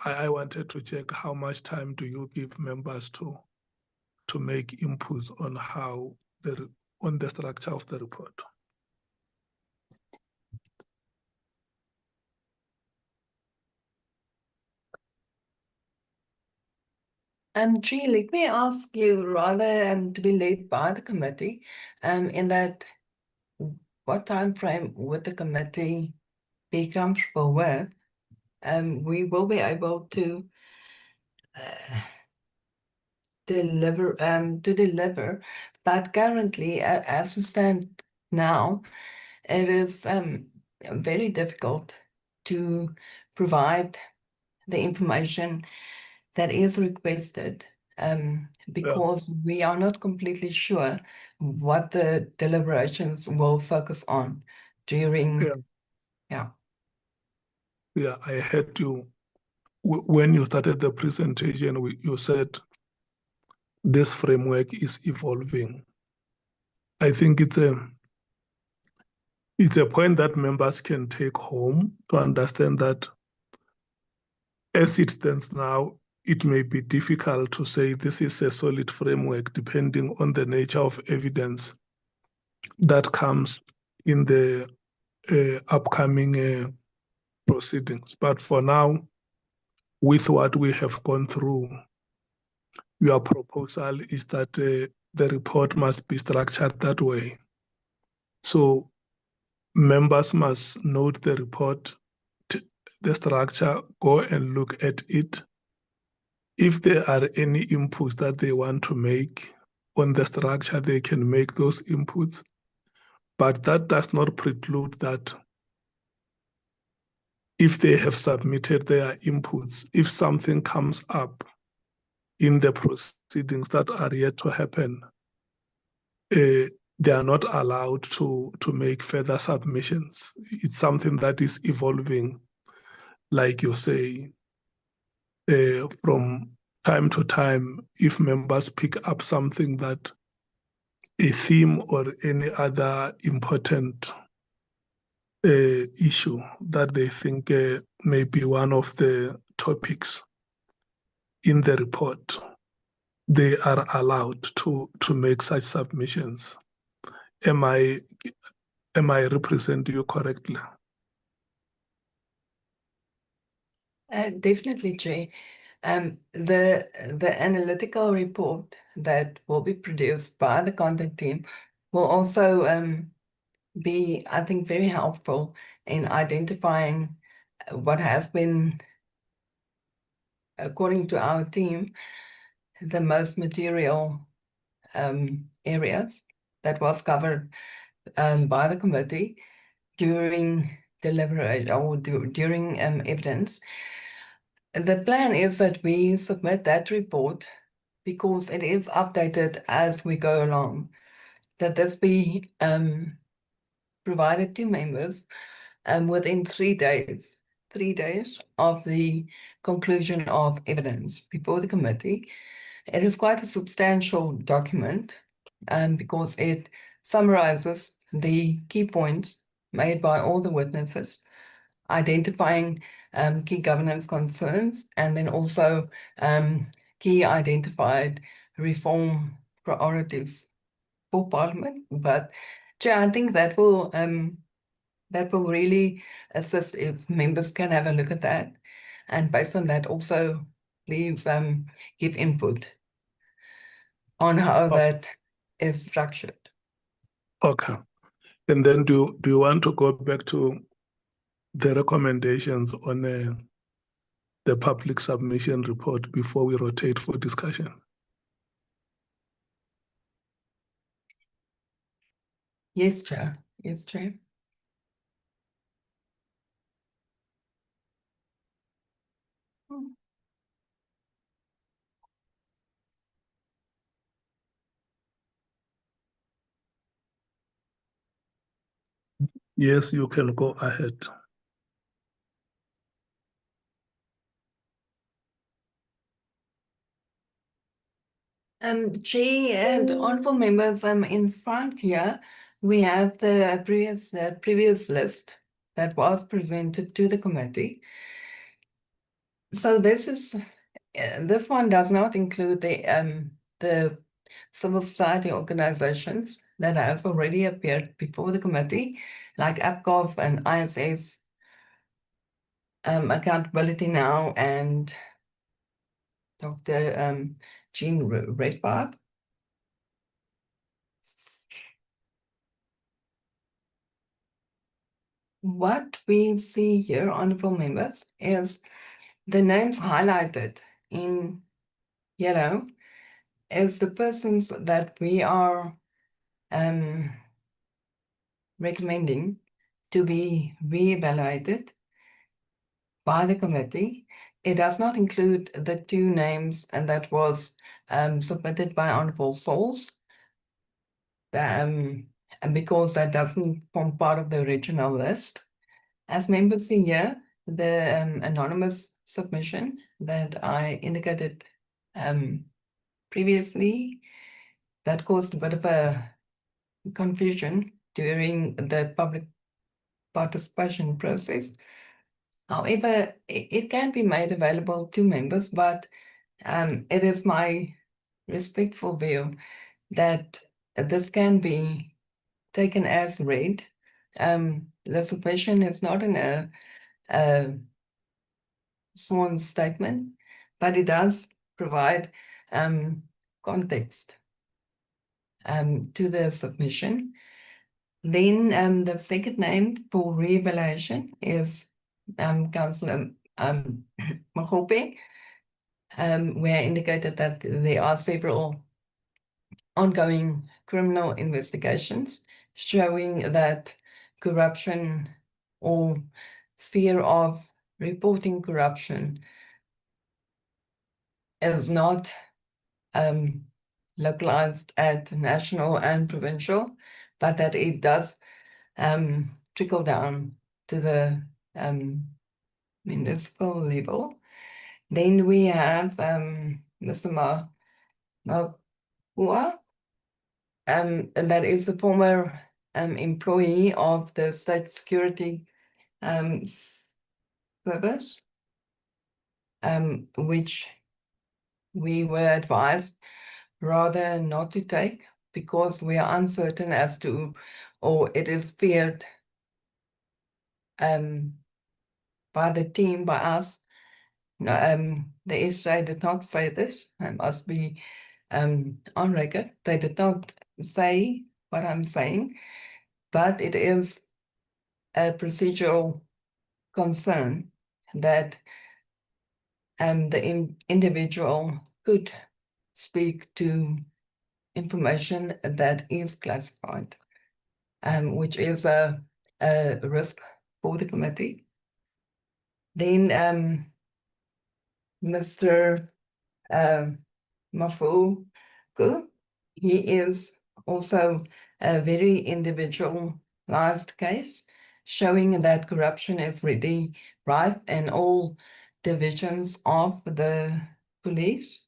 I wanted to check how much time do you give members to make inputs on how on the structure of the report. Chair, let me ask you, rather to be led by the committee, in that what time frame would the committee be comfortable with? We will be able to deliver, but currently, as we stand now, it is very difficult to provide the information that is requested, because we are not completely sure what the deliberations will focus on during. Yeah, I heard you when you started the presentation. You said this framework is evolving. I think it's a point that members can take home to understand that as it stands now, it may be difficult to say this is a solid framework depending on the nature of evidence that comes in the upcoming proceedings. But for now, with what we have gone through, your proposal is that the report must be structured that way. So members must note the report, the structure, go and look at it. If there are any inputs that they want to make on the structure, they can make those inputs. But that does not preclude that if they have submitted their inputs, if something comes up in the proceedings that are yet to happen, they are not allowed to make further submissions. It's something that is evolving, like you say, from time to time. If members pick up something that a theme or any other important issue that they think may be one of the topics in the report, they are allowed to make such submissions. Am I representing you correctly? Definitely, Chair. The analytical report that will be produced by the content team will also be, I think, very helpful in identifying what has been, according to our team, the most material areas that was covered by the committee during deliberation or during evidence. The plan is that we submit that report because it is updated as we go along, that this be provided to members within 3 days. 3 days of the conclusion of evidence before the committee. It is quite a substantial document because it summarizes the key points made by all the witnesses, identifying key governance concerns, and then also key identified reform priorities for Parliament. But Chair, I think that will really assist if members can have a look at that, and based on that also please give input on how that is structured. Okay. And then do you want to go back to the recommendations on the public submission report before we rotate for discussion? Yes, Chair. Yes, Chair. Yes, you can go ahead. Chair and honorable members, in front here, we have the previous list that was presented to the committee. So this one does not include the civil society organizations that has already appeared before the committee, like APCOF and ISS, Accountability Now, and Dr. Jean Redpath. What we see here, honorable members, is the names highlighted in yellow as the persons that we are recommending to be reevaluated by the committee. It does not include the 2 names and that was submitted by Honorable Souls, and because that doesn't form part of the original list. As members see here, the anonymous submission that I indicated previously, that caused a bit of a confusion during the public participation process. However, it can be made available to members, but it is my respectful view that this can be taken as read. The submission is not in a sworn statement, but it does provide context to the submission. Then the second name for re-evaluation is Councillor Mkhwanazi, where I indicated that there are several ongoing criminal investigations showing that corruption or fear of reporting corruption is not localized at national and provincial, but that it does trickle down to the municipal level. Then we have Mr. Mkhwanazi, and that is a former employee of the State Security Service, which we were advised rather not to take because we are uncertain as to, or it is feared by the team, by us, No, the SA did not say this. I must be on record. They did not say what I'm saying, but it is a procedural concern that the individual could speak to information that is classified, which is a risk for the committee. Then Mr. Mkhwanazi, he is also a very individualized case, showing that corruption is really rife in all divisions of the police.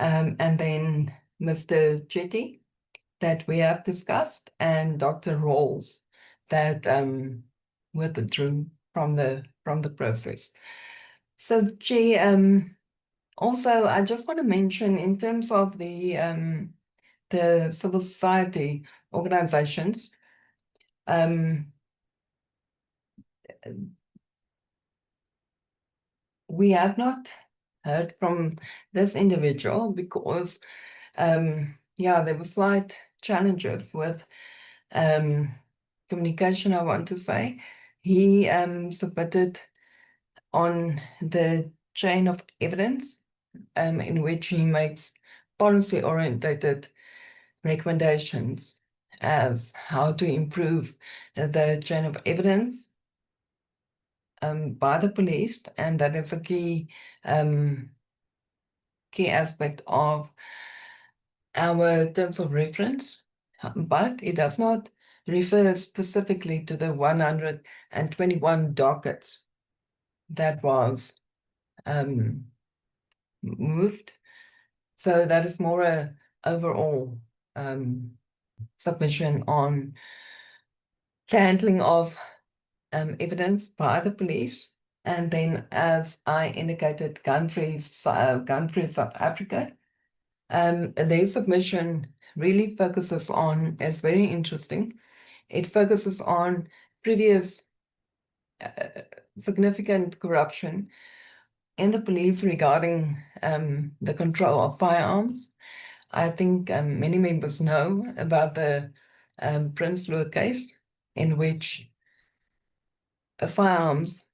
And then Mr. Chetty, that we have discussed, and Dr. Rawls, that withdrew from the process. So, Chair, also, I just want to mention in terms of the civil society organizations, we have not heard from this individual because, yeah, there were slight challenges with communication, I want to say. He submitted on the chain of evidence in which he makes policy-orientated recommendations as how to improve the chain of evidence by the police, and that is a key aspect of our terms of reference, but it does not refer specifically to the 121 dockets that was moved. So that is more a overall submission on the handling of evidence by the police. And then, as I indicated, gun-free South Africa. Their submission really focuses on, it's very interesting, it focuses on previous significant corruption in the police regarding the control of firearms. I think many members know about the Prince Lua case, in which firearms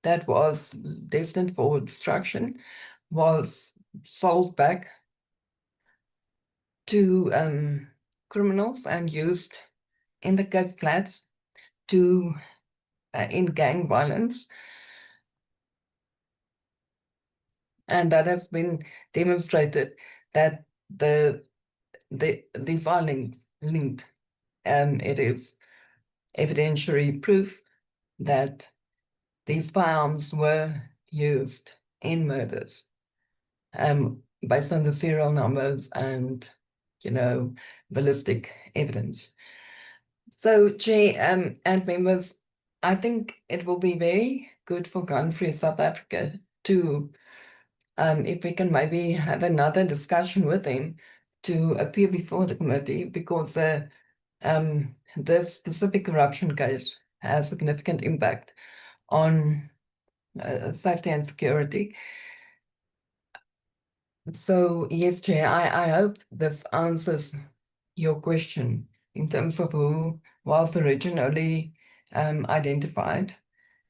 that was destined for destruction was sold back to criminals and used in the Cape Flats to in gang violence. And that has been demonstrated that these are linked. It is evidentiary proof that these firearms were used in murders based on the serial numbers and, ballistic evidence. So, Chair and members, I think it will be very good for Gun-Free South Africa to, if we can maybe have another discussion with them to appear before the committee, because this specific corruption case has significant impact on safety and security. So, yes, Chair, I hope this answers your question in terms of who was originally identified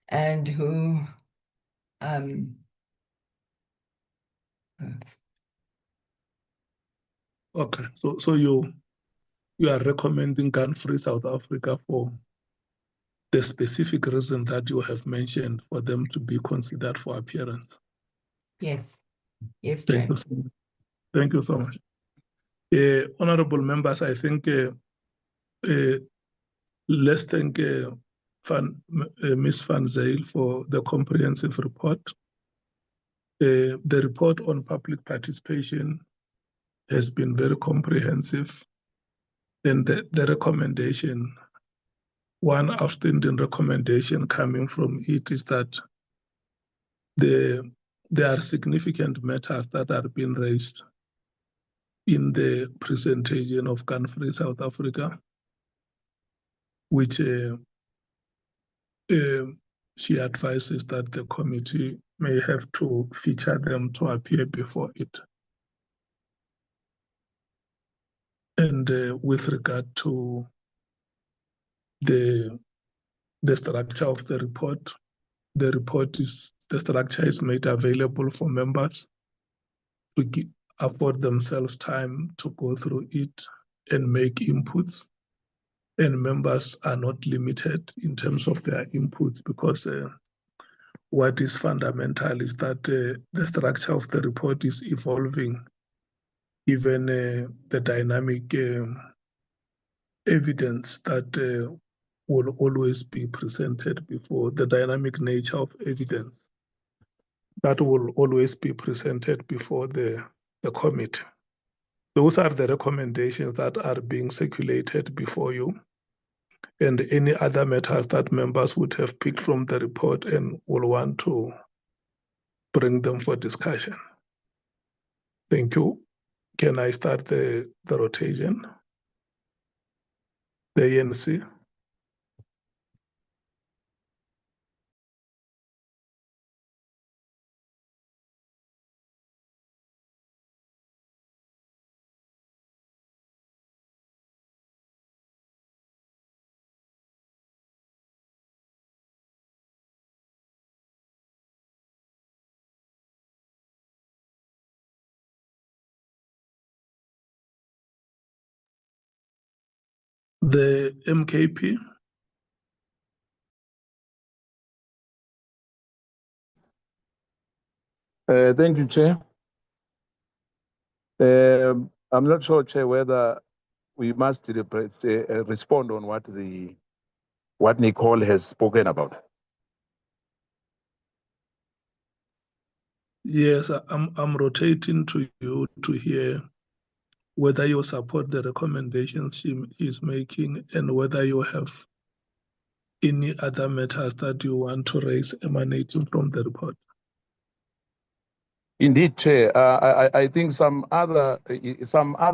and who Okay, so you are recommending Gun-Free South Africa for the specific reason that you have mentioned, for them to be considered for appearance. Yes. Yes, Thank Chair. you so much. Thank you so much. Honorable members, I think let's thank Ms. Van Zyl for the comprehensive report. The report on public participation has been very comprehensive, and the recommendation, one outstanding recommendation coming from it, is that there are significant matters that are being raised in the presentation of Gun-Free South Africa, which she advises that the committee may have to feature them to appear before it. And with regard to the structure of the structure is made available for members to afford themselves time to go through it and make inputs. And members are not limited in terms of their inputs, because what is fundamental is that the structure of the report is evolving. Even the dynamic evidence that will always be presented before, the dynamic nature of evidence that will always be presented before the committee. Those are the recommendations that are being circulated before you, and any other matters that members would have picked from the report and will want to bring them for discussion. Thank you. Can I start the rotation? The ANC. The MKP. Thank you, Chair. I'm not sure, Chair, whether we must respond on what Nicole has spoken about. Yes, I'm rotating to you to hear whether you support the recommendations she is making and whether you have any other matters that you want to raise emanating from the report. Indeed, Chair. I think some other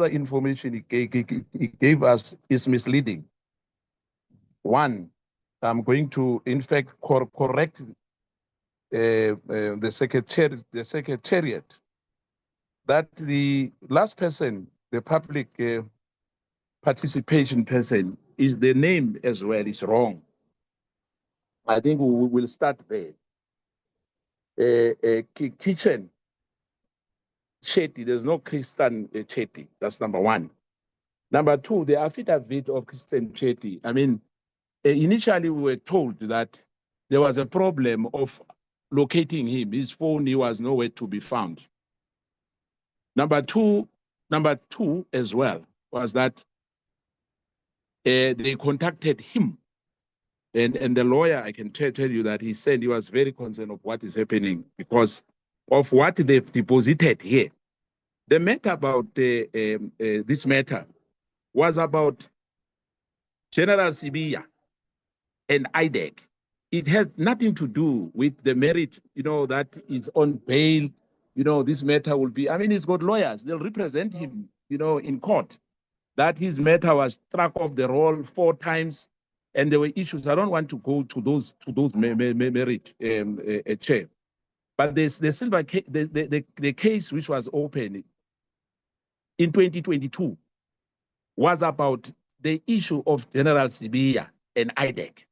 information he gave us is misleading. One, I'm going to, in fact, correct the secretariat that the last person, the public participation person, is the name as well is wrong. I think we will start there. Kitchen Chetty, there's no Christian Chetty. That's number one. Number two, the affidavit of Christian Chetty. I mean, initially we were told that there was a problem of locating him. His phone, he was nowhere to be found. Number two as well was that they contacted him, and the lawyer, I can tell you that he said he was very concerned of what is happening because of what they've deposited here. The matter about this matter was about General Sibiya and IDEC. It had nothing to do with the merit, that is on bail. This matter will be, I mean, he's got lawyers. They'll represent him, in court. That his matter was struck off the roll 4 times, and there were issues. I don't want to go to those merit, Chair. But there's the case which was open in 2022 was about the issue of General Sibiya and IDEC.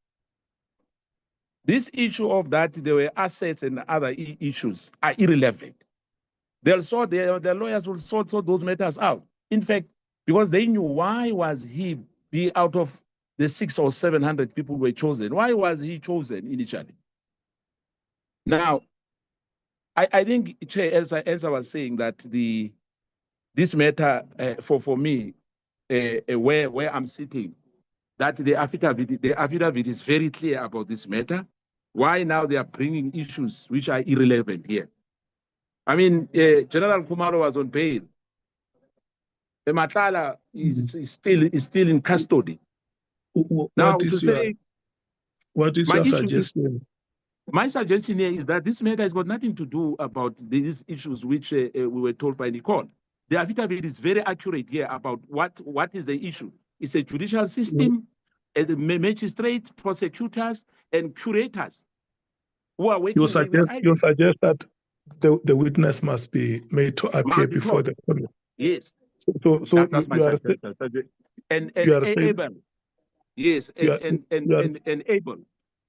This issue of that there were assets and other issues are irrelevant. They'll sort the lawyers will sort those matters out. In fact, because they knew why was he be out of the 600 or 700 people who were chosen. Why was he chosen initially? Now, I think, Chair, as I was saying, that this matter for me, where I'm sitting, that the affidavit is very clear about this matter. Why now they are bringing issues which are irrelevant here? I mean, General Kumalo was on bail. The Matlala is still in custody. What is your suggestion? My suggestion here is that this matter has got nothing to do about these issues which we were told by Nicole. The affidavit is very accurate here about what is the issue. It's a judicial system, magistrates, prosecutors, and curators. who are working You with suggest that the witness must be made to appear before the committee. Yes. So That's my you are suggestion. And you are saying able. Yes, and able.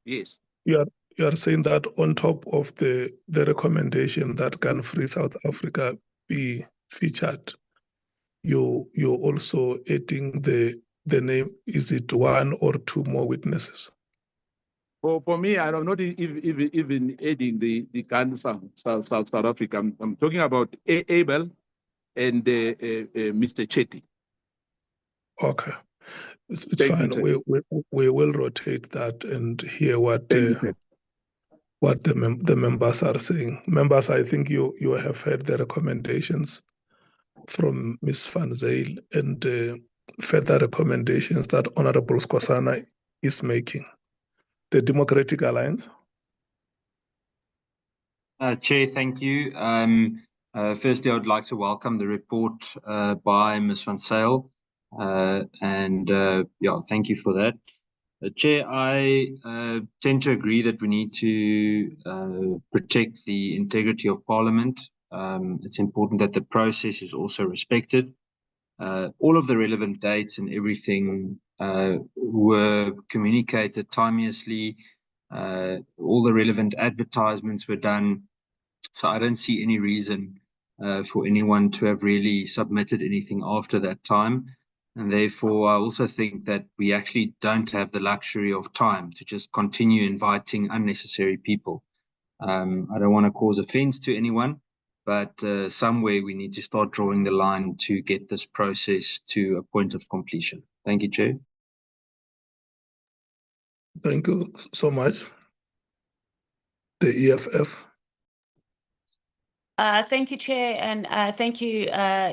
Yes. You are saying that on top of the recommendation that Gun Free South Africa be featured, you're also adding the name. Is it one or two more witnesses? For me, I'm not even adding the Gun South Africa. I'm talking about Abel and Mr. Chetty. Okay, it's fine. We will rotate that and hear what the members are saying. Members, I think you have heard the recommendations from Ms. Van Zyl and further recommendations that Honorable Skosana is making. The Democratic Alliance. Chair, thank you. Firstly, I would like to welcome the report by Ms. Van Zyl, thank you for that. Chair, I tend to agree that we need to protect the integrity of Parliament. It's important that the process is also respected. All of the relevant dates and everything were communicated timeously. All the relevant advertisements were done. So I don't see any reason for anyone to have really submitted anything after that time. And therefore, I also think that we actually don't have the luxury of time to just continue inviting unnecessary people. I don't want to cause offense to anyone, but somewhere we need to start drawing the line to get this process to a point of completion. Thank you, Chair. Thank you so much. The EFF. Thank you, Chair, and thank you,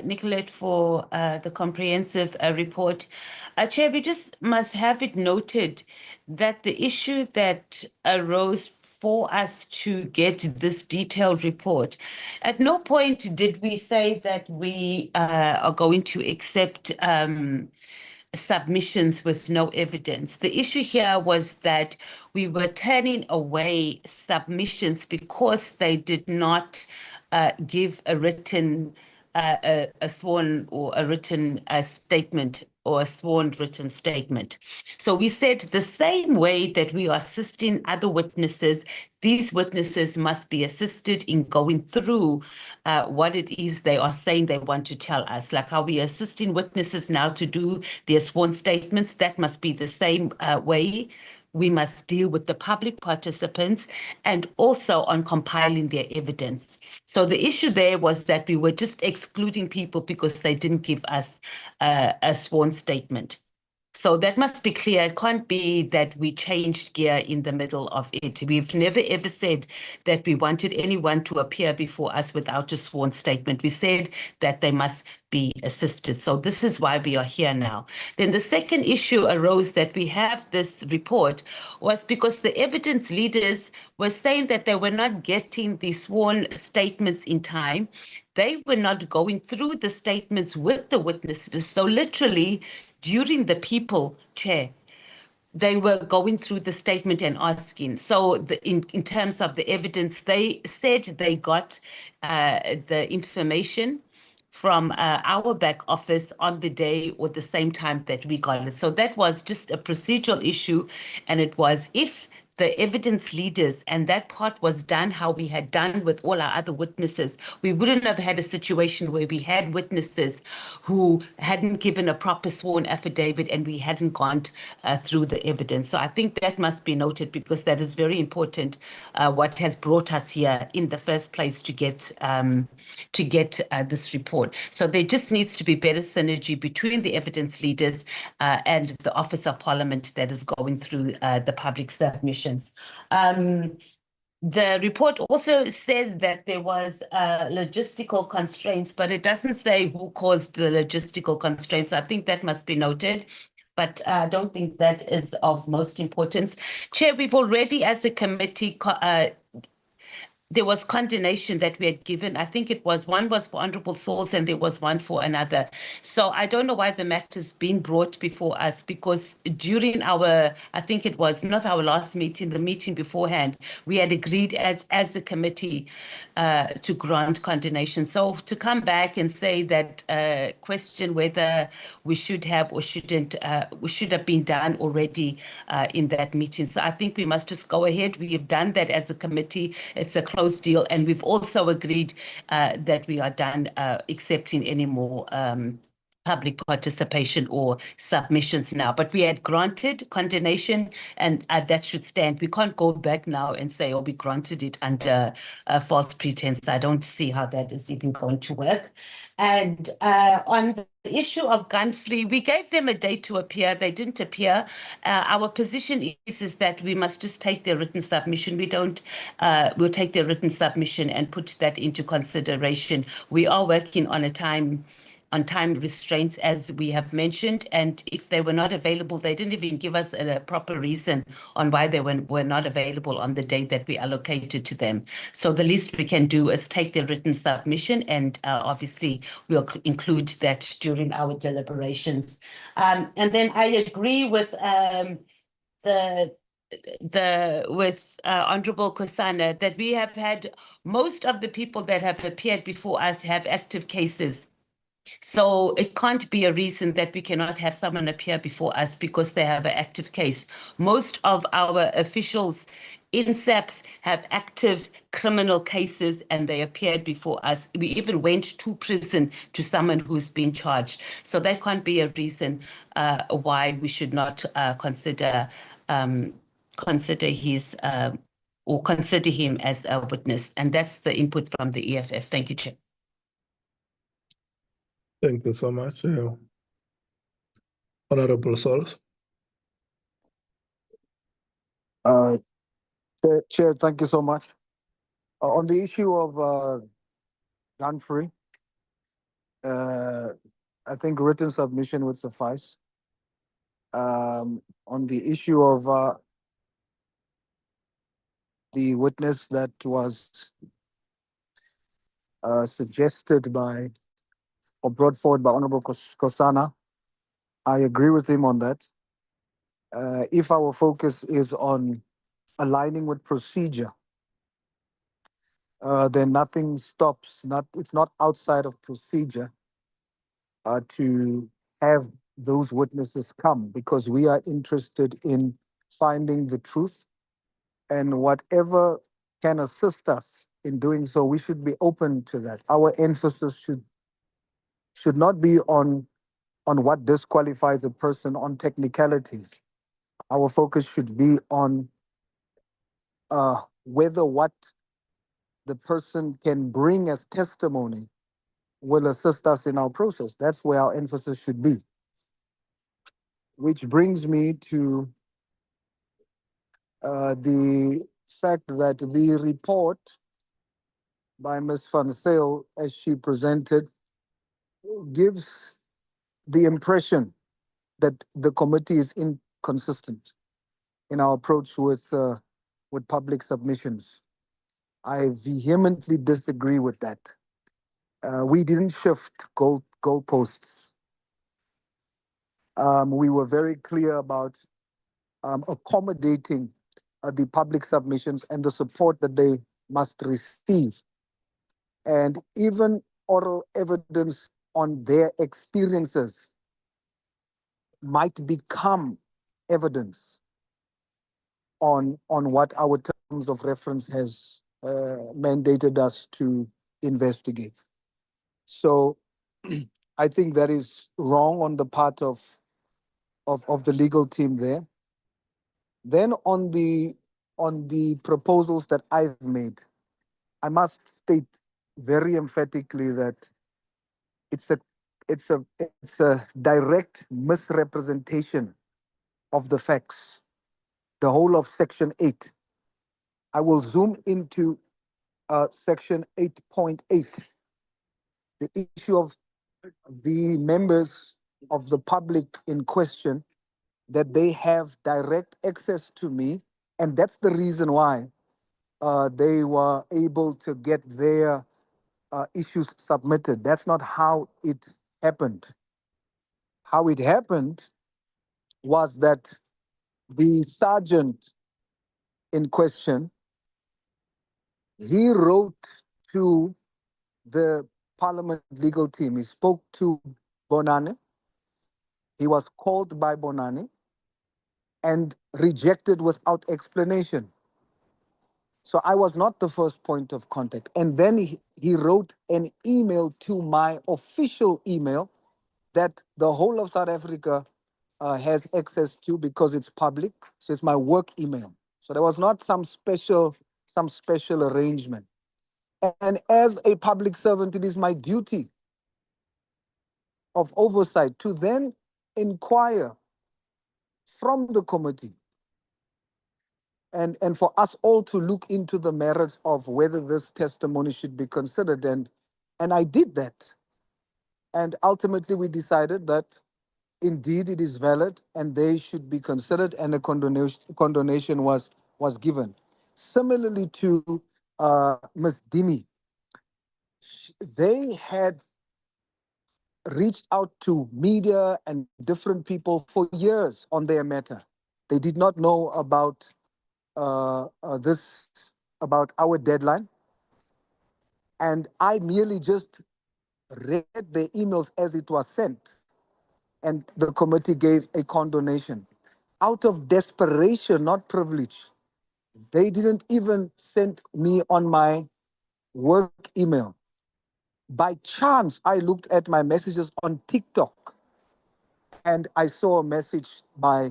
Nicolette, for the comprehensive report. Chair, we just must have it noted that the issue that arose for us to get this detailed report, at no point did we say that we are going to accept submissions with no evidence. The issue here was that we were turning away submissions because they did not give a written, a sworn or a written statement or a sworn written statement. So we said the same way that we are assisting other witnesses, these witnesses must be assisted in going through what it is they are saying they want to tell us. Like how we are assisting witnesses now to do their sworn statements, that must be the same way. We must deal with the public participants and also on compiling their evidence. So the issue there was that we were just excluding people because they didn't give us a sworn statement. So that must be clear. It can't be that we changed gear in the middle of it. We've never ever said that we wanted anyone to appear before us without a sworn statement. We said that they must be assisted. So this is why we are here now. Then the second issue arose that we have this report was because the evidence leaders were saying that they were not getting the sworn statements in time. They were not going through the statements with the witnesses. So literally, during the people, Chair, they were going through the statement and asking. So in terms of the evidence, they said they got the information from our back office on the day or the same time that we got it. So that was just a procedural issue. And it was if the evidence leaders, and that part was done how we had done with all our other witnesses, we wouldn't have had a situation where we had witnesses who hadn't given a proper sworn affidavit and we hadn't gone through the evidence. So I think that must be noted because that is very important, what has brought us here in the first place to get this report. So there just needs to be better synergy between the evidence leaders and the Office of Parliament that is going through the public submissions. The report also says that there was logistical constraints, but it doesn't say who caused the logistical constraints. I think that must be noted, but I don't think that is of most importance. Chair, we've already, as a committee, there was condemnation that we had given. I think it was one was for Honorable Souls and there was one for another. So I don't know why the matter's been brought before us, because during our, I think it was not our last meeting, the meeting beforehand, we had agreed as the committee to grant condemnation. So to come back and say that, question whether we should have or shouldn't, we should have been done already in that meeting. So I think we must just go ahead. We have done that as a committee. It's a closed deal, and we've also agreed that we are done accepting any more public participation or submissions now. But we had granted condemnation, and that should stand. We can't go back now and say, oh, we granted it under false pretense. I don't see how that is even going to work. And on the issue of gun-free, we gave them a date to appear. They didn't appear. Our position is that we must just take their written submission. We don't, we'll take their written submission and put that into consideration. We are working on time restraints, as we have mentioned, and if they were not available, they didn't even give us a proper reason on why they were not available on the date that we allocated to them. So the least we can do is take their written submission, and obviously we'll include that during our deliberations. And then I agree with Honorable Kosana that we have had most of the people that have appeared before us have active cases. So it can't be a reason that we cannot have someone appear before us because they have an active case. Most of our officials in SAPS have active criminal cases and they appeared before us. We even went to prison to someone who's been charged. So that can't be a reason why we should not consider his or consider him as a witness. And that's the input from the EFF. Thank you, Chair. Thank you so much, Honorable Souls. Chair, thank you so much. On the issue of gun-free, I think written submission would suffice. On the issue of the witness that was suggested by or brought forward by Honorable Kosana, I agree with him on that. If our focus is on aligning with procedure, then nothing stops. It's not outside of procedure to have those witnesses come, because we are interested in finding the truth, and whatever can assist us in doing so, we should be open to that. Our emphasis should not be on what disqualifies a person, on technicalities. Our focus should be on whether what the person can bring as testimony will assist us in our process. That's where our emphasis should be. Which brings me to the fact that the report by Ms. Van Zyl, as she presented, gives the impression that the committee is inconsistent in our approach with public submissions. I vehemently disagree with that. We didn't shift goalposts. We were very clear about accommodating the public submissions and the support that they must receive. And even oral evidence on their experiences might become evidence on what our terms of reference has mandated us to investigate. So I think that is wrong on the part of the legal team there. Then on the proposals that I've made, I must state very emphatically that it's a direct misrepresentation of the facts. The whole of Section 8. I will zoom into Section 8.8. The issue of the members of the public in question, that they have direct access to me, and that's the reason why they were able to get their issues submitted. That's not how it happened. How it happened was that the sergeant in question, he wrote to the parliament legal team. He spoke to Bonane. He was called by Bonane and rejected without explanation. So I was not the first point of contact. And then he wrote an email to my official email that the whole of South Africa has access to because it's public. So it's my work email. So there was not some special arrangement. And as a public servant, it is my duty of oversight to then inquire from the committee and for us all to look into the merits of whether this testimony should be considered. And I did that. And ultimately we decided that indeed it is valid and they should be considered, and a condonation was given. Similarly to Ms. Dimi, they had reached out to media and different people for years on their matter. They did not know about about our deadline. And I merely just read the emails as it was sent, and the committee gave a condonation. Out of desperation, not privilege, they didn't even send me on my work email. By chance, I looked at my messages on TikTok, and I saw a message by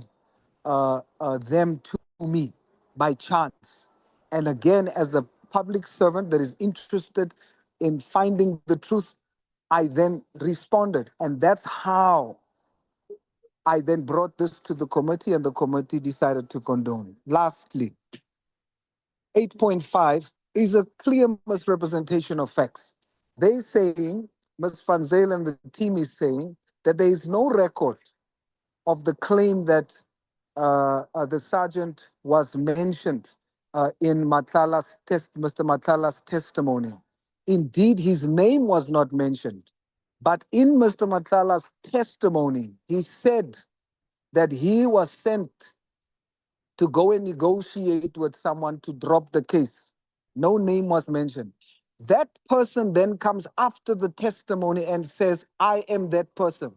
them to me by chance. And again, as a public servant that is interested in finding the truth, I then responded. And that's how I then brought this to the committee, and the committee decided to condone. Lastly, 8.5 is a clear misrepresentation of facts. They saying, Ms. Van Zyl and the team is saying that there is no record of the claim that the sergeant was mentioned in Mr. Matlala's testimony. Indeed, his name was not mentioned. But in Mr. Matlala's testimony, he said that he was sent to go and negotiate with someone to drop the case. No name was mentioned. That person then comes after the testimony and says, I am that person.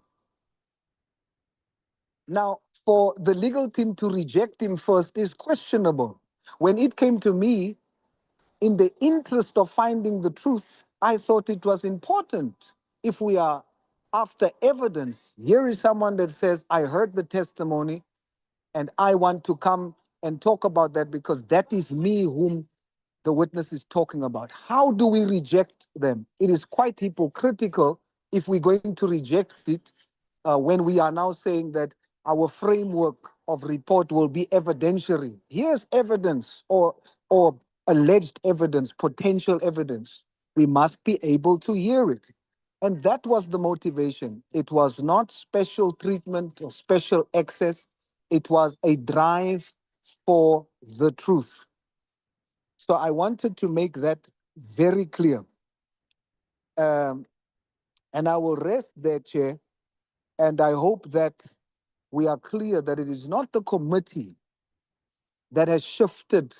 Now, for the legal team to reject him first is questionable. When it came to me, in the interest of finding the truth, I thought it was important. If we are after evidence, here is someone that says, I heard the testimony and I want to come and talk about that because that is me whom the witness is talking about. How do we reject them? It is quite hypocritical if we're going to reject it when we are now saying that our framework of report will be evidentiary. Here's evidence or alleged evidence, potential evidence. We must be able to hear it. And that was the motivation. It was not special treatment or special access. It was a drive for the truth. So I wanted to make that very clear. And I will rest there, Chair. And I hope that we are clear that it is not the committee that has shifted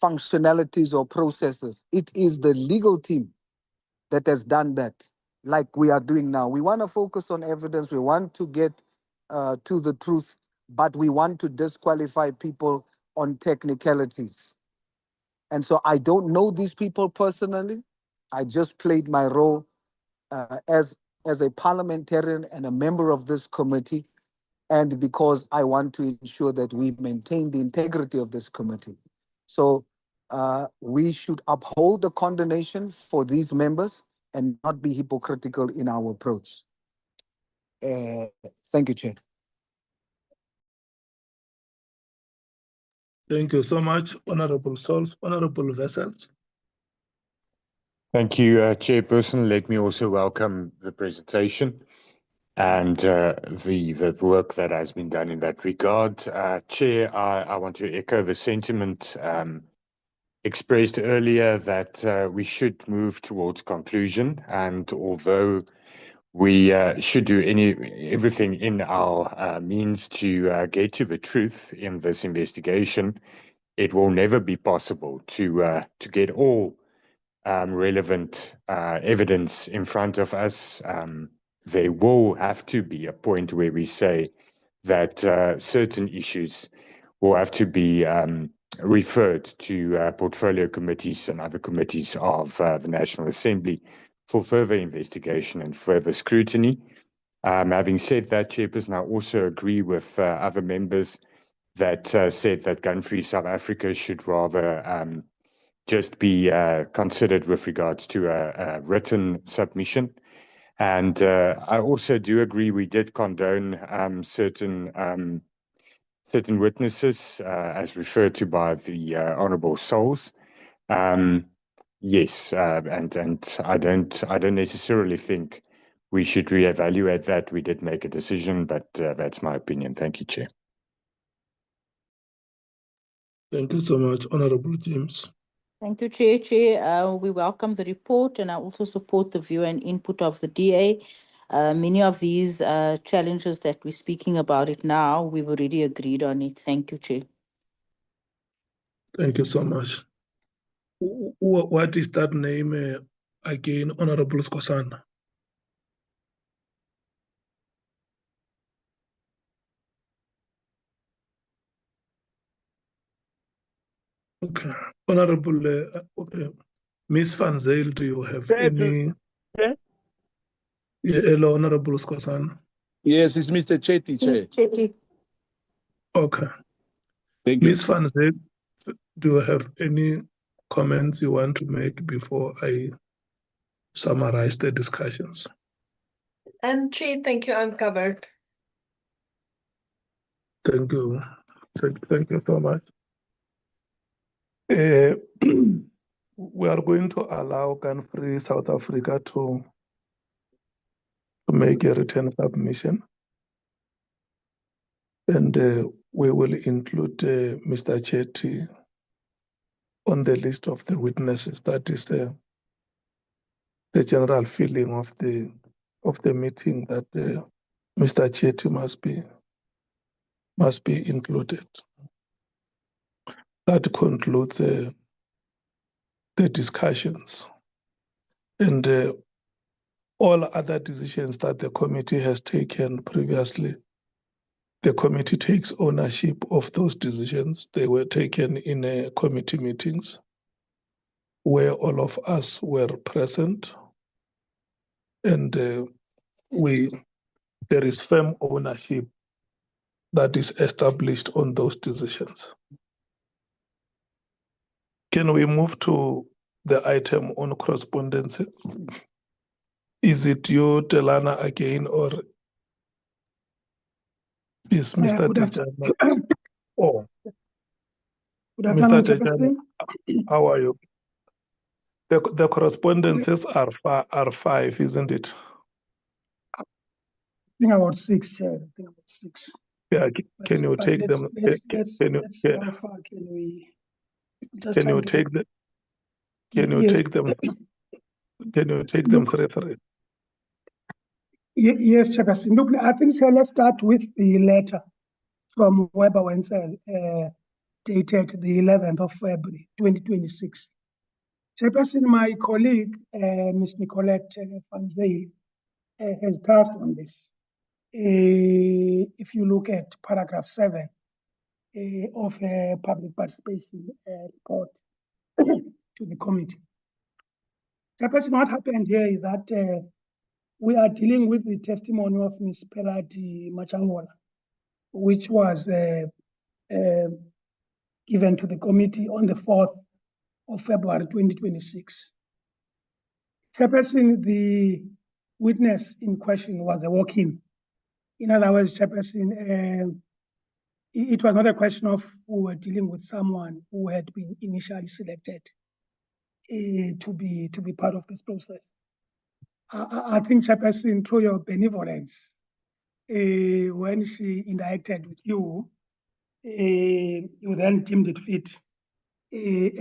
functionalities or processes. It is the legal team that has done that, like we are doing now. We want to focus on evidence. We want to get to the truth, but we want to disqualify people on technicalities. And so I don't know these people personally. I just played my role as a parliamentarian and a member of this committee, and because I want to ensure that we maintain the integrity of this committee. So we should uphold the condemnation for these members and not be hypocritical in our approach. Thank you, Chair. Thank you so much, Honorable Solf. Honorable Vessels. Thank you, Chairperson. Let me also welcome the presentation. and the work that has been done in that regard. Chair, I want to echo the sentiment expressed earlier that we should move towards conclusion, and although we should do everything in our means to get to the truth in this investigation, it will never be possible to get all relevant evidence in front of us. There will have to be a point where we say that certain issues will have to be referred to portfolio committees and other committees of the National Assembly for further investigation and further scrutiny. Having said that, Chairperson, I also agree with other members that said that Gun-Free South Africa should rather just be considered with regards to a written submission. And I also do agree we did condone certain witnesses, as referred to by the Honourable Souls. Yes, and I don't necessarily think we should reevaluate that. We did make a decision, but that's my opinion. Thank you, Chair. Thank you so much, Honourable James. Thank you, Chair. We welcome the report, and I also support the view and input of the DA. Many of these challenges that we're speaking about it now, we've already agreed on it. Thank you, Chair. Thank you so much. What is that name again, Honourable Skosana? Okay, Honourable, okay. Ms. Van Zyl, do you have any? Yeah. Yeah, hello, Honourable Skosana. Yes, it's Mr. Chetty, Chair. Chetty. Okay. Thank you. Ms. Van Zyl, do you have any comments you want to make before I summarize the discussions? Chair, thank you. I'm covered. Thank you. Thank you so much. We are going to allow Gun-Free South Africa to make a written submission. And we will include Mr. Chetty on the list of the witnesses. That is the general feeling of the meeting, that Mr. Chetty must be included. That concludes the discussions. And all other decisions that the committee has taken previously, the committee takes ownership of those decisions. They were taken in committee meetings where all of us were present, and there is firm ownership that is established on those decisions. Can we move to the item on correspondences? Is it you, Nhlanhla, again, or is Mr. Tejana? Oh, Good Mr. afternoon, Tejana, Chairperson. how are you? The correspondences are five, isn't it? I think about 6, Chair. I think about 6. Yeah, can you take them? Let's how far can we? Just Can you take them? Can you Yes. take them? Can you take them three? Yes, Chairperson. Look, I think let's start with the letter from Weber Wenzel, dated the 11th of February, 2026. Chairperson, my colleague, Ms. Nicolette Van Zyl, has touched on this. If you look at paragraph 7 of a public participation report to the committee. Chairperson, what happened here is that we are dealing with the testimony of Ms. Pelati Machangola, which was given to the committee on the 4th of February 2026. Chairperson, the witness in question was a walk-in. In other words, Chairperson, it was not a question of we were dealing with someone who had been initially selected to be part of this process. I think, Chairperson, through your benevolence, when she interacted with you, you then deemed it fit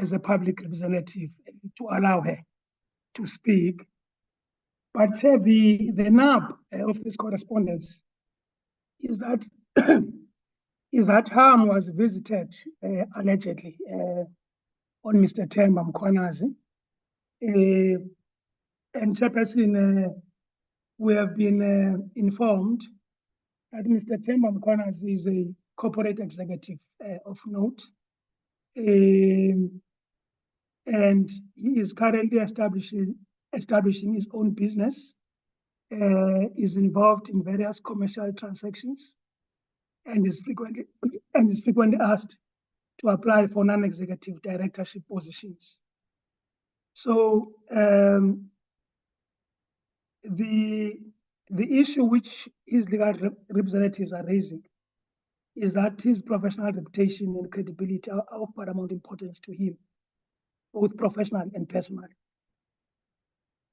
as a public representative to allow her to speak. But the nub of this correspondence is that harm was visited allegedly on Mr. Themba Mkhwanazi. And Chairperson, we have been informed that Mr. Themba Mkhwanazi is a corporate executive of note. And he is currently establishing his own business, is involved in various commercial transactions, and is frequently asked to apply for non-executive directorship positions. So the issue which his legal representatives are raising is that his professional reputation and credibility are of paramount importance to him, both professionally and personally.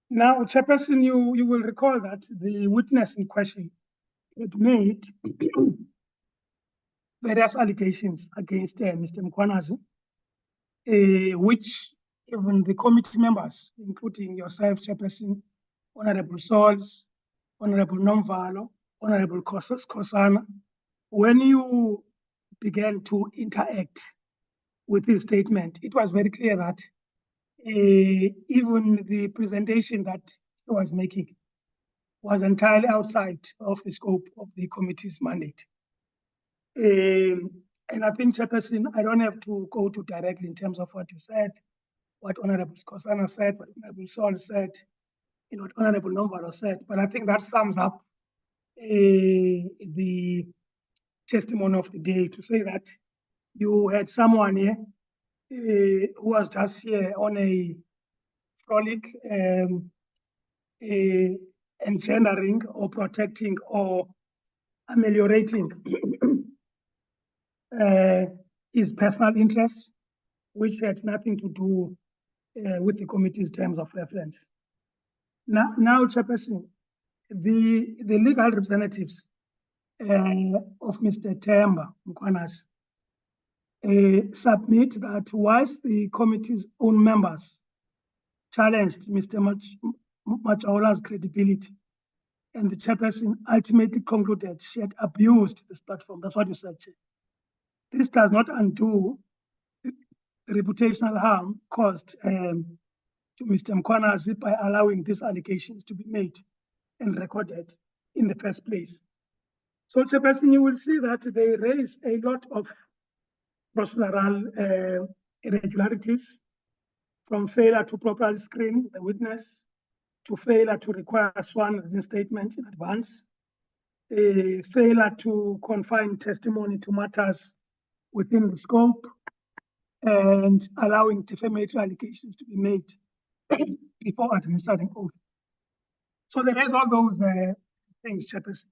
Now, Chairperson, you will recall that the witness in question had made various allegations against Mr. Mkhwanazi, which even the committee members, including yourself, Chairperson, Honorable Sols, Honorable Nomvalo, Honorable Kosana, when you began to interact with this statement, it was very clear that even the presentation that he was making was entirely outside of the scope of the committee's mandate. And I think, Chairperson, I don't have to go to directly in terms of what you said, what Honorable Kosana said, what Honorable Sol said, and what Honorable Nomvalo said, but I think that sums up the testimony of the day to say that you had someone here who was just here on a frolic, engendering or protecting or ameliorating his personal interests, which had nothing to do with the committee's terms of reference. Now, Chairperson, the legal representatives of Mr. Themba Mkhwanazi submit that whilst the committee's own members challenged Mr. Machola's credibility, and the Chairperson ultimately concluded she had abused this platform. That's what you said, Chair. This does not undo the reputational harm caused to Mr. Mkhwanazi by allowing these allegations to be made and recorded in the first place. So, Chairperson, you will see that they raise a lot of procedural irregularities, from failure to properly screen the witness, to failure to require a sworn written statement in advance, failure to confine testimony to matters within the scope, and allowing defamatory allegations to be made before administering oath. So there is all those things, Chairperson.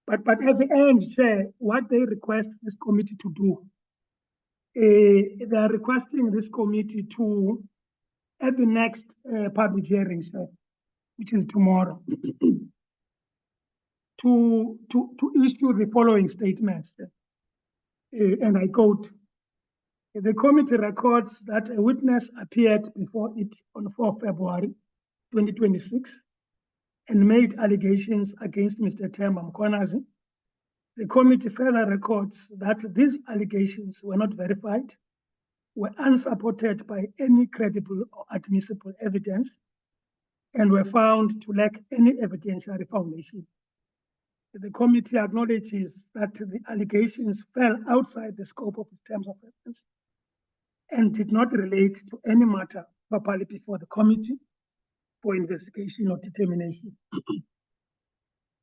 But at the end, Chair, what they request this committee to do, they are requesting this committee to, at the next public hearing, Chair, which is tomorrow, to issue the following statement. And I quote, the committee records that a witness appeared before it on 4 February 2026 and made allegations against Mr. Themba Mkhwanazi. The committee further records that these allegations were not verified, were unsupported by any credible or admissible evidence, and were found to lack any evidentiary foundation. The committee acknowledges that the allegations fell outside the scope of its terms of reference and did not relate to any matter properly before the committee for investigation or determination.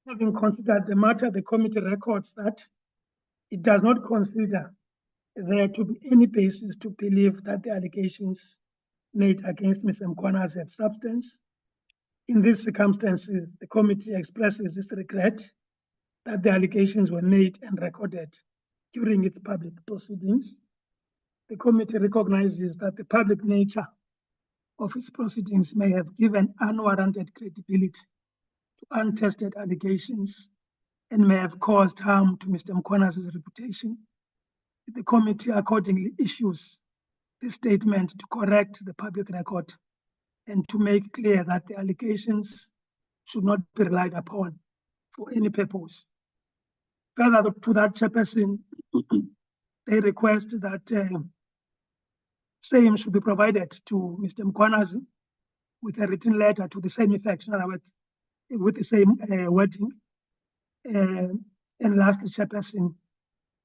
Having considered the matter, the committee records that it does not consider there to be any basis to believe that the allegations made against Mr. Mkhwanazi have substance. In these circumstances, the committee expresses its regret that the allegations were made and recorded during its public proceedings. The committee recognizes that the public nature of its proceedings may have given unwarranted credibility to untested allegations and may have caused harm to Mr. Mkhwanazi's reputation, the committee accordingly issues this statement to correct the public record and to make clear that the allegations should not be relied upon for any purpose. Further to that, Chairperson, they request that same should be provided to Mr. Mkhwanazi with a written letter to the same effect, in other words, with the same wording. And lastly, Chairperson,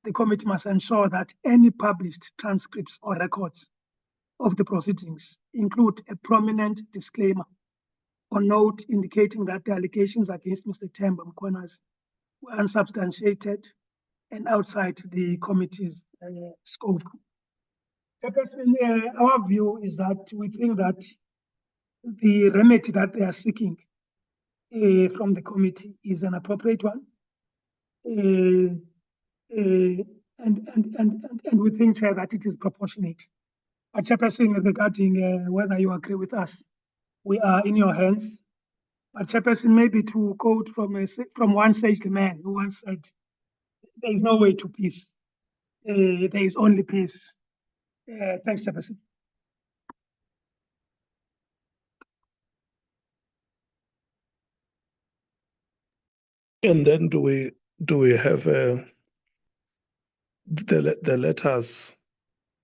the committee must ensure that any published transcripts or records of the proceedings include a prominent disclaimer or note indicating that the allegations against Mr. Themba Mkhwanazi were unsubstantiated and outside the committee's scope. Chairperson, our view is that we think that the remedy that they are seeking from the committee is an appropriate one. And we think, Chair, that it is proportionate. But Chairperson, regarding whether you agree with us, we are in your hands. But Chairperson, maybe to quote from one sagely man who once said, there is no way to peace. There is only peace. Thanks, Chairperson. And then do we have the letters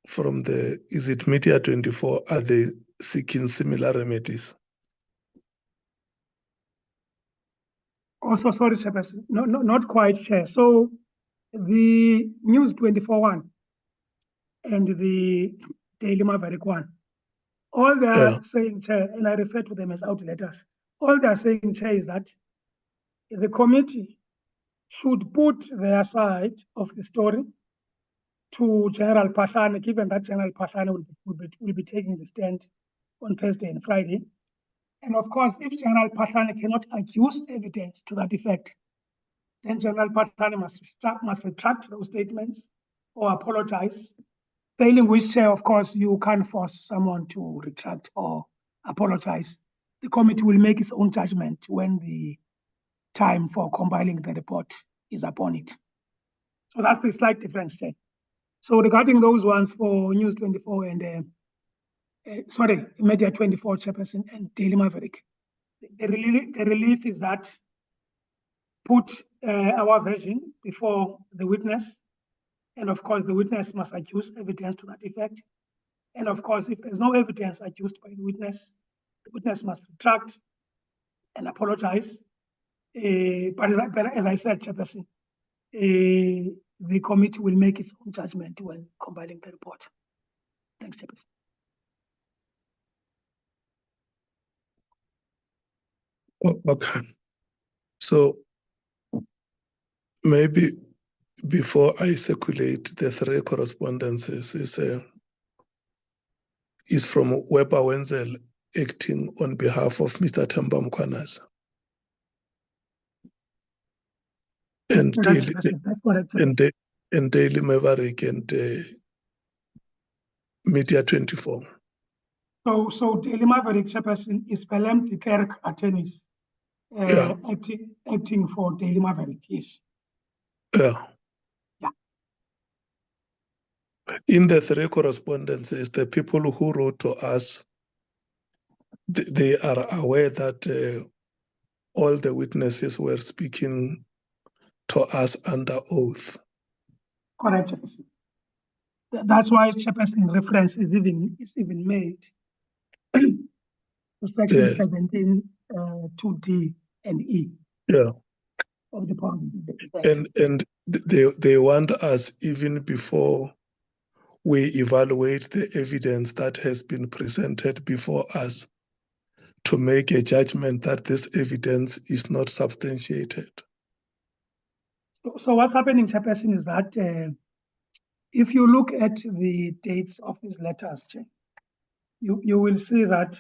from the, is it Media 24, are they seeking similar remedies? Also, sorry, Chairperson, not quite, Chair. So the News 24 one and the Daily Maverick one, all they are saying, Chair, and I refer to them as out letters, all they are saying, Chair, is that the committee should put their side of the story to General Pahlane, given that General Pahlane will be taking the stand on Thursday and Friday. And of course, if General Pahlane cannot adduce evidence to that effect, then General Pahlane must retract those statements or apologize. Failing which, of course, you can't force someone to retract or apologize. The committee will make its own judgment when the time for compiling the report is upon it. So that's the slight difference, Chair. So regarding those ones for News 24 and Media 24, Chairperson, and Daily Maverick, the relief is that put our version before the witness, and of course the witness must adduce evidence to that effect. And of course, if there's no evidence adduced by the witness must retract and apologize. But as I said, Chairperson, the committee will make its own judgment when compiling the report. Thanks, Chairperson. Okay. So maybe before I circulate the three correspondences is from Weber Wenzel acting on behalf of Mr. Themba Mkhwanazi. And Daily Maverick and Media 24. So Daily Maverick, Chairperson, is Pelem de Klerk attorneys acting for Daily Maverick, yes. Yeah. In the three correspondences, the people who wrote to us, they are aware that all the witnesses were speaking to us under oath. Correct, Chairperson. That's why Chairperson reference is even made to section 17, 2D and E. Yeah. Of the Parliament. And they want us, even before we evaluate the evidence that has been presented before us, to make a judgment that this evidence is not substantiated. So what's happening, Chairperson, is that if you look at the dates of these letters, you will see that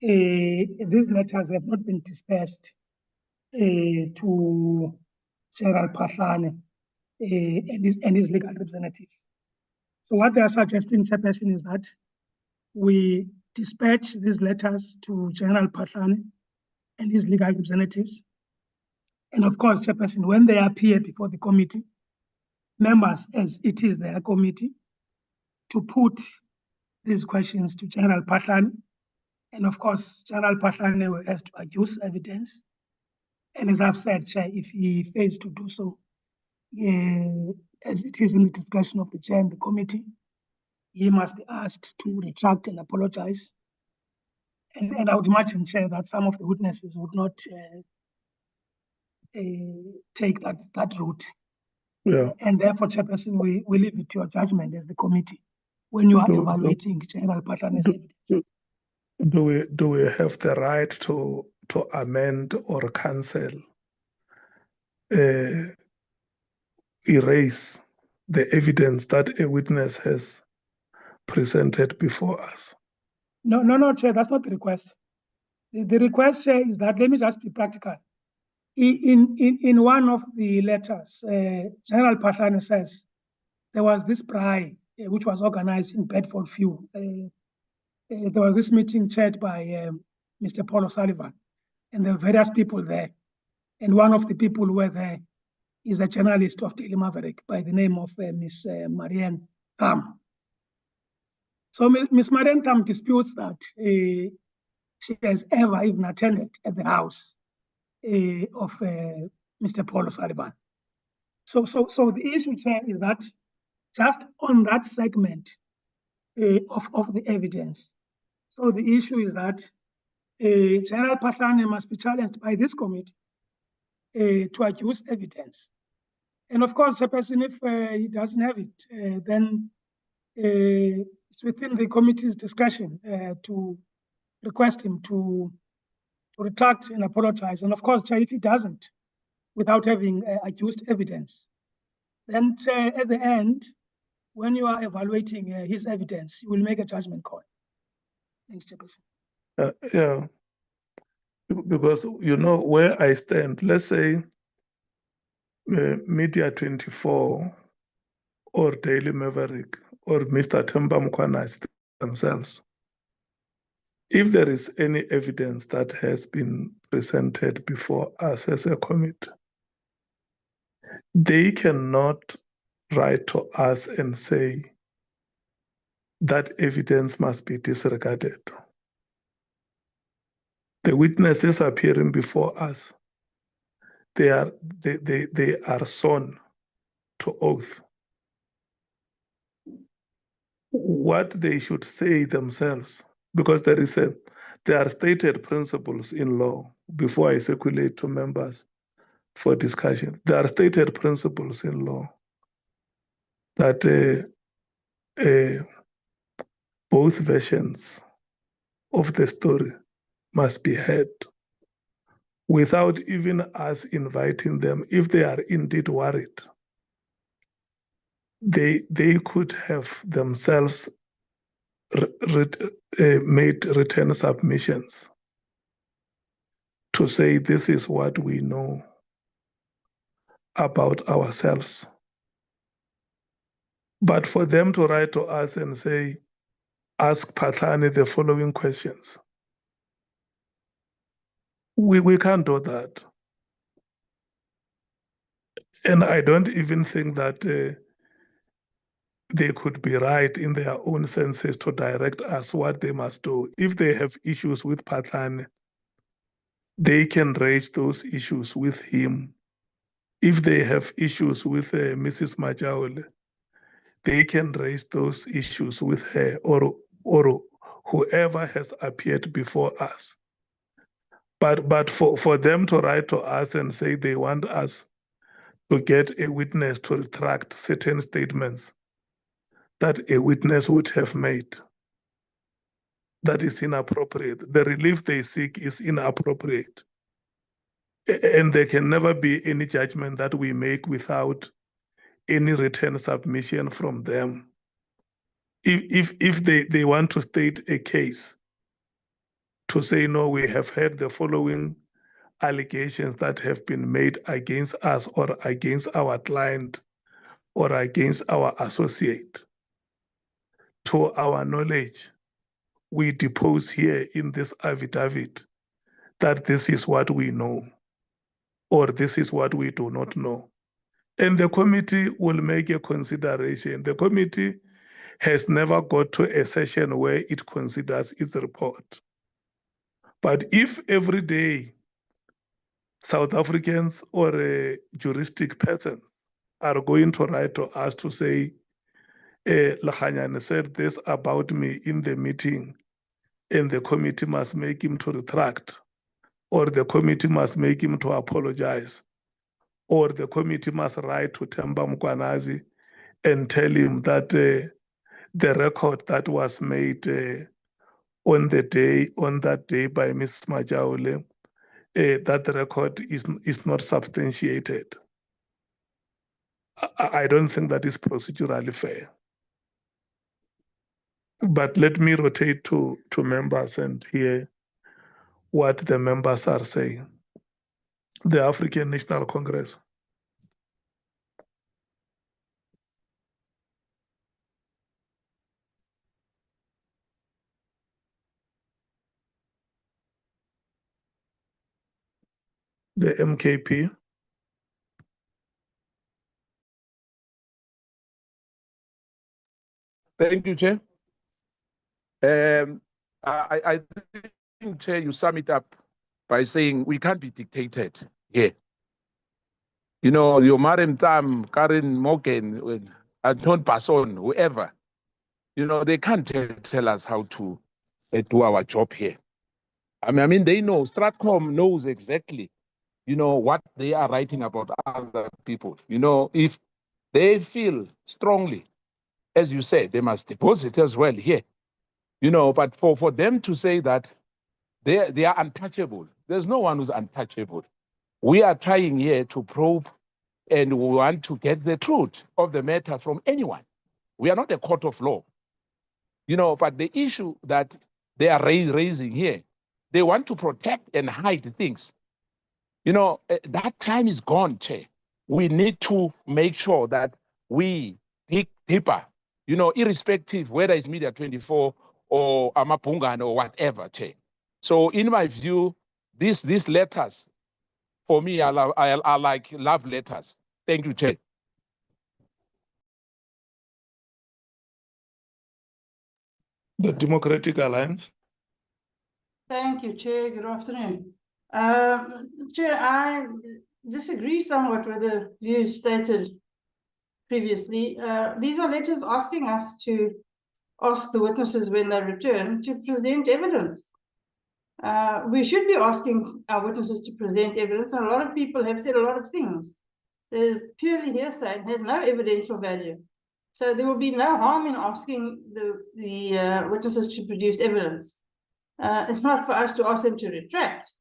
these letters have not been dispersed to General Pahlane and his legal representatives. So what they are suggesting, Chairperson, is that we dispatch these letters to General Pahlane and his legal representatives, And of course, Chairperson, when they appear before the committee, members, as it is their committee, to put these questions to General Pahlane. And of course, General Pahlane has to adduce evidence. And as I've said, Chair, if he fails to do so, as it is in the discretion of the chair and the committee, he must be asked to retract and apologize. And I would imagine, Chair, that some of the witnesses would not take that route. Yeah. And therefore, Chairperson, we leave it to your judgment as the committee when you are evaluating General Patlane's evidence. Do we have the right to amend or cancel, erase the evidence that a witness has presented before us? No, Chair, that's not the request. The request, Chair, is that, let me just be practical. In one of the letters, General Pahlane says there was this braai which was organized in Bedfordview. There was this meeting chaired by Mr. Paul O'Sullivan, and there were various people there. And one of the people who were there is a journalist of Daily Maverick by the name of Miss Marianne Tham. So Miss Marianne Tham disputes that she has ever even attended at the house of Mr. Paul O'Sullivan. So the issue, Chair, is that just on that segment of the evidence. So the issue is that General Pahlane must be challenged by this committee to adduce evidence. And of course, Chairperson, if he doesn't have it, then it's within the committee's discretion to request him to retract and apologize. And of course, Chair, if he doesn't, without having adduced evidence, then at the end, when you are evaluating his evidence, you will make a judgment call. Thanks, Chairperson. Yeah, because you know where I stand. Let's say Media 24 or Daily Maverick or Mr. Nhlanhla Mkhwanazi themselves. If there is any evidence that has been presented before us as a committee, they cannot write to us and say that evidence must be disregarded. The witnesses appearing before us, they are sworn to oath. What they should say themselves, because there are stated principles in law, before I circulate to members for discussion. There are stated principles in law that both versions of the story must be heard without even us inviting them. If they are indeed worried, they could have themselves made written submissions to say this is what we know about ourselves. But for them to write to us and say, ask Pahlane the following questions, we can't do that. And I don't even think that they could be right in their own senses to direct us what they must do. If they have issues with Pahlane, they can raise those issues with him. If they have issues with Mrs. Majaule, they can raise those issues with her or whoever has appeared before us. But for them to write to us and say they want us to get a witness to retract certain statements that a witness would have made, that is inappropriate. The relief they seek is inappropriate. And there can never be any judgment that we make without any written submission from them. If they want to state a case to say, no, we have heard the following allegations that have been made against us or against our client or against our associate. To our knowledge, we depose here in this affidavit that this is what we know. or this is what we do not know. And the committee will make a consideration. The committee has never got to a session where it considers its report. But if every day South Africans or juristic persons are going to write to us to say, Nhlanhla said this about me in the meeting, and the committee must make him to retract, or the committee must make him to apologize, or the committee must write to Nhlanhla Mkhwanazi and tell him that the record that was made on that day by Ms. Majaule, that record is not substantiated. I don't think that is procedurally fair. But let me rotate to members and hear what the members are saying. The African National Congress. The MKP. Thank you, Chair. I think, Chair, you sum it up by saying we can't be dictated here. You know, your Mariam Tam, Karen Morgan, Anton Passon, whoever, you know, they can't tell us how to do our job here. I mean, they know, Stratcom knows exactly, you know, what they are writing about other people. You know, if they feel strongly, as you said, they must deposit as well here. You know, but for them to say that they are untouchable, there's no one who's untouchable. We are trying here to probe, and we want to get the truth of the matter from anyone. We are not a court of law. You know, but the issue that they are raising here, they want to protect and hide things. You know, that time is gone, Chair. We need to make sure that we dig deeper, you know, irrespective whether it's Media 24 or Amapungan or whatever, Chair. So in my view, these letters, for me, are like love letters. Thank you, Chair. The Democratic Alliance. Thank you, Chair. Good afternoon. Chair, I disagree somewhat with the views stated previously. These are letters asking us to ask the witnesses when they return to present evidence. We should be asking our witnesses to present evidence, and a lot of people have said a lot of things. They're purely hearsay and has no evidential value. So there will be no harm in asking the witnesses to produce evidence. It's not for us to ask them to retract,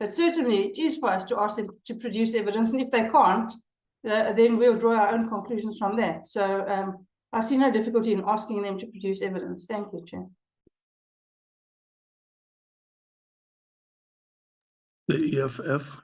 but certainly it is for us to ask them to produce evidence, and if they can't, then we'll draw our own conclusions from that. So I see no difficulty in asking them to produce evidence. Thank you, Chair. The EFF.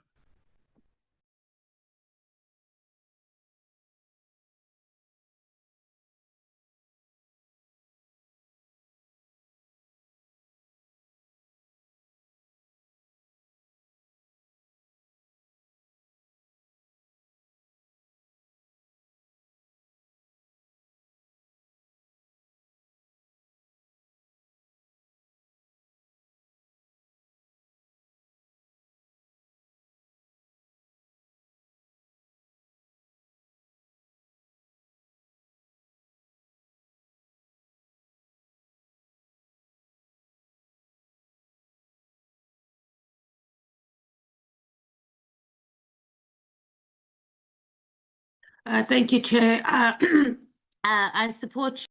Thank you, Chair. I support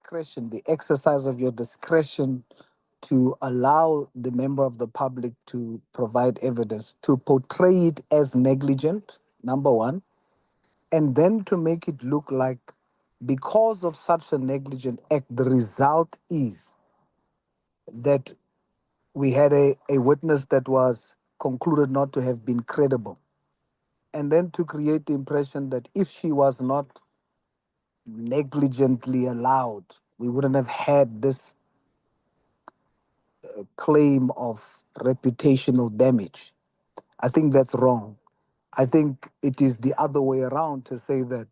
discretion, the exercise of your discretion to allow the member of the public to provide evidence, to portray it as negligent, number one, and then to make it look like because of such a negligent act, the result is that we had a witness that was concluded not to have been credible. And then to create the impression that if she was not negligently allowed, we wouldn't have had this claim of reputational damage. I think that's wrong. I think it is the other way around to say that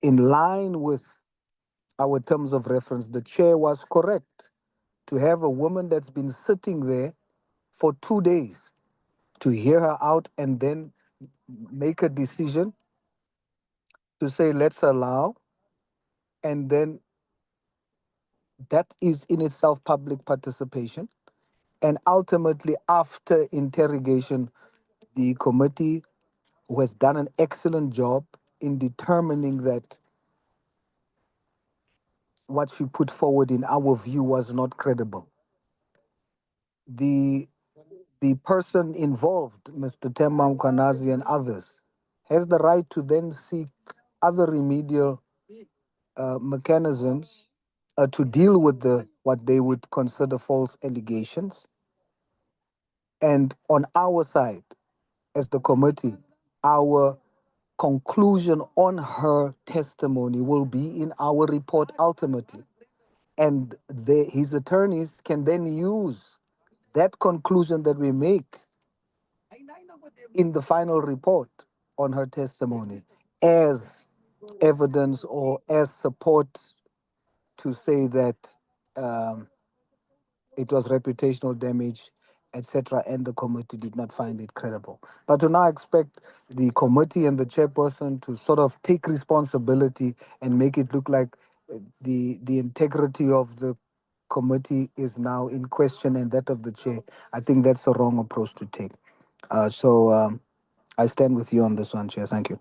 in line with our terms of reference, the chair was correct to have a woman that's been sitting there for 2 days to hear her out and then make a decision to say, let's allow, and then that is in itself public participation. And ultimately, after interrogation, the committee, who has done an excellent job in determining that what she put forward, in our view, was not credible. The person involved, Mr. Nhlanhla Mkhwanazi and others, has the right to then seek other remedial mechanisms to deal with what they would consider false allegations. And on our side, as the committee, our conclusion on her testimony will be in our report ultimately. And his attorneys can then use that conclusion that we make in the final report on her testimony as evidence or as support to say that um, it was reputational damage, etc., and the committee did not find it credible. But to now expect the committee and the chairperson to sort of take responsibility and make it look like the integrity of the committee is now in question and that of the chair, I think that's the wrong approach to take. So I stand with you on this one, Chair. Thank you.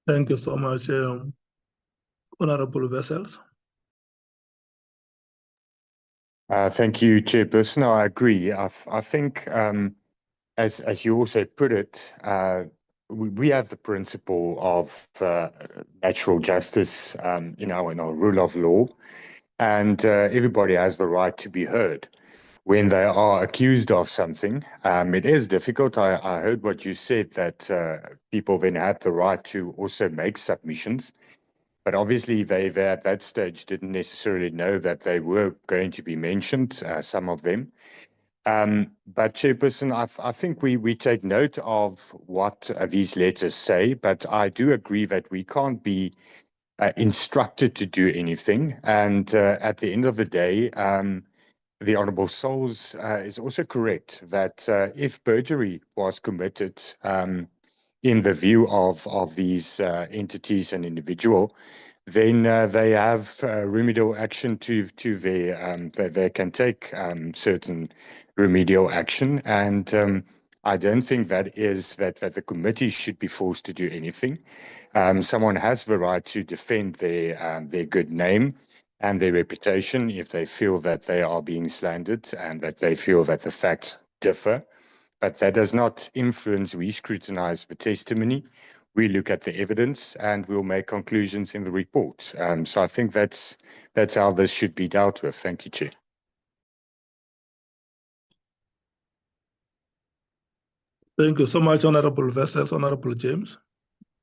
Thank you so much, Honorable Vessels. Thank you, Chairperson. I agree. I think, as you also put it, we have the principle of natural justice in our rule of law, and everybody has the right to be heard when they are accused of something. It is difficult. I heard what you said, that people then had the right to also make submissions. But obviously, they at that stage didn't necessarily know that they were going to be mentioned, some of them. But Chairperson, I think we take note of what these letters say, but I do agree that we can't be instructed to do anything. And at the end of the day, the Honourable Souls is also correct that if perjury was committed in the view of these entities and individual, then they have remedial action to their, they can take certain remedial action. And I don't think that the committee should be forced to do anything. Someone has the right to defend their good name and their reputation if they feel that they are being slandered and that they feel that the facts differ. But that does not influence. We scrutinize the testimony, we look at the evidence, and we'll make conclusions in the report. So I think that's how this should be dealt with. Thank you, Chair. Thank you so much, Honorable Vessels. Honorable James.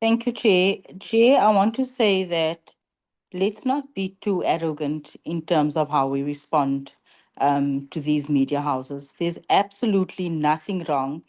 Thank you, Chair. Chair, I want to say that let's not be too arrogant in terms of how we respond to these media houses. There's absolutely nothing wrong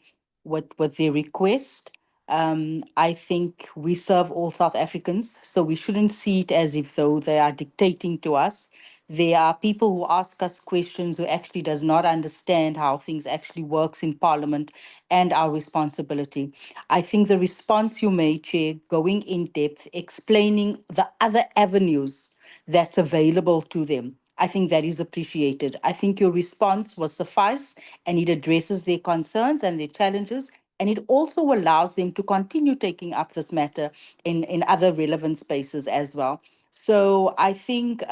with their request. I think we serve all South Africans, so we shouldn't see it as if though they are dictating to us. There are people who ask us questions who actually does not understand how things actually works in Parliament and our responsibility. I think the response you made, Chair, going in depth, explaining the other avenues that's available to them, I think that is appreciated. I think your response was suffice and it addresses their concerns and their challenges, And it also allows them to continue taking up this matter in other relevant spaces as well. So I think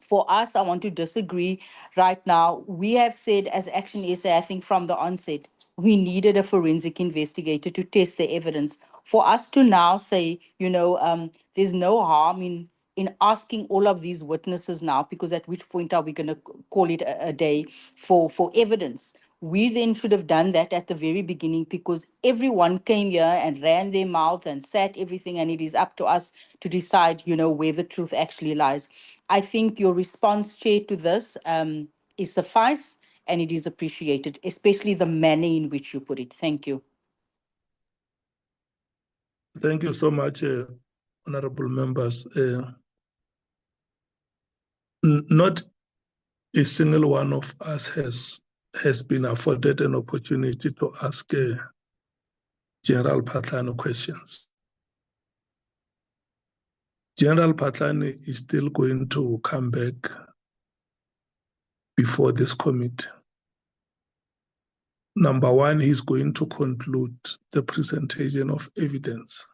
for us, I want to disagree right now. We have said as Action SA, I think from the onset, we needed a forensic investigator to test the evidence. For us to now say, there's no harm in asking all of these witnesses now, because at which point are we going to call it a day for evidence? We then should have done that at the very beginning, because everyone came here and ran their mouths and sat everything, and it is up to us to decide, where the truth actually lies. I think your response, Chair, to this is suffice, and it is appreciated, especially the manner in which you put it. Thank you. Thank you so much, honorable members. Not a single one of us has been afforded an opportunity to ask General Phahlane questions. General Phahlane is still going to come back before this committee. Number one, he's going to conclude the presentation of evidence.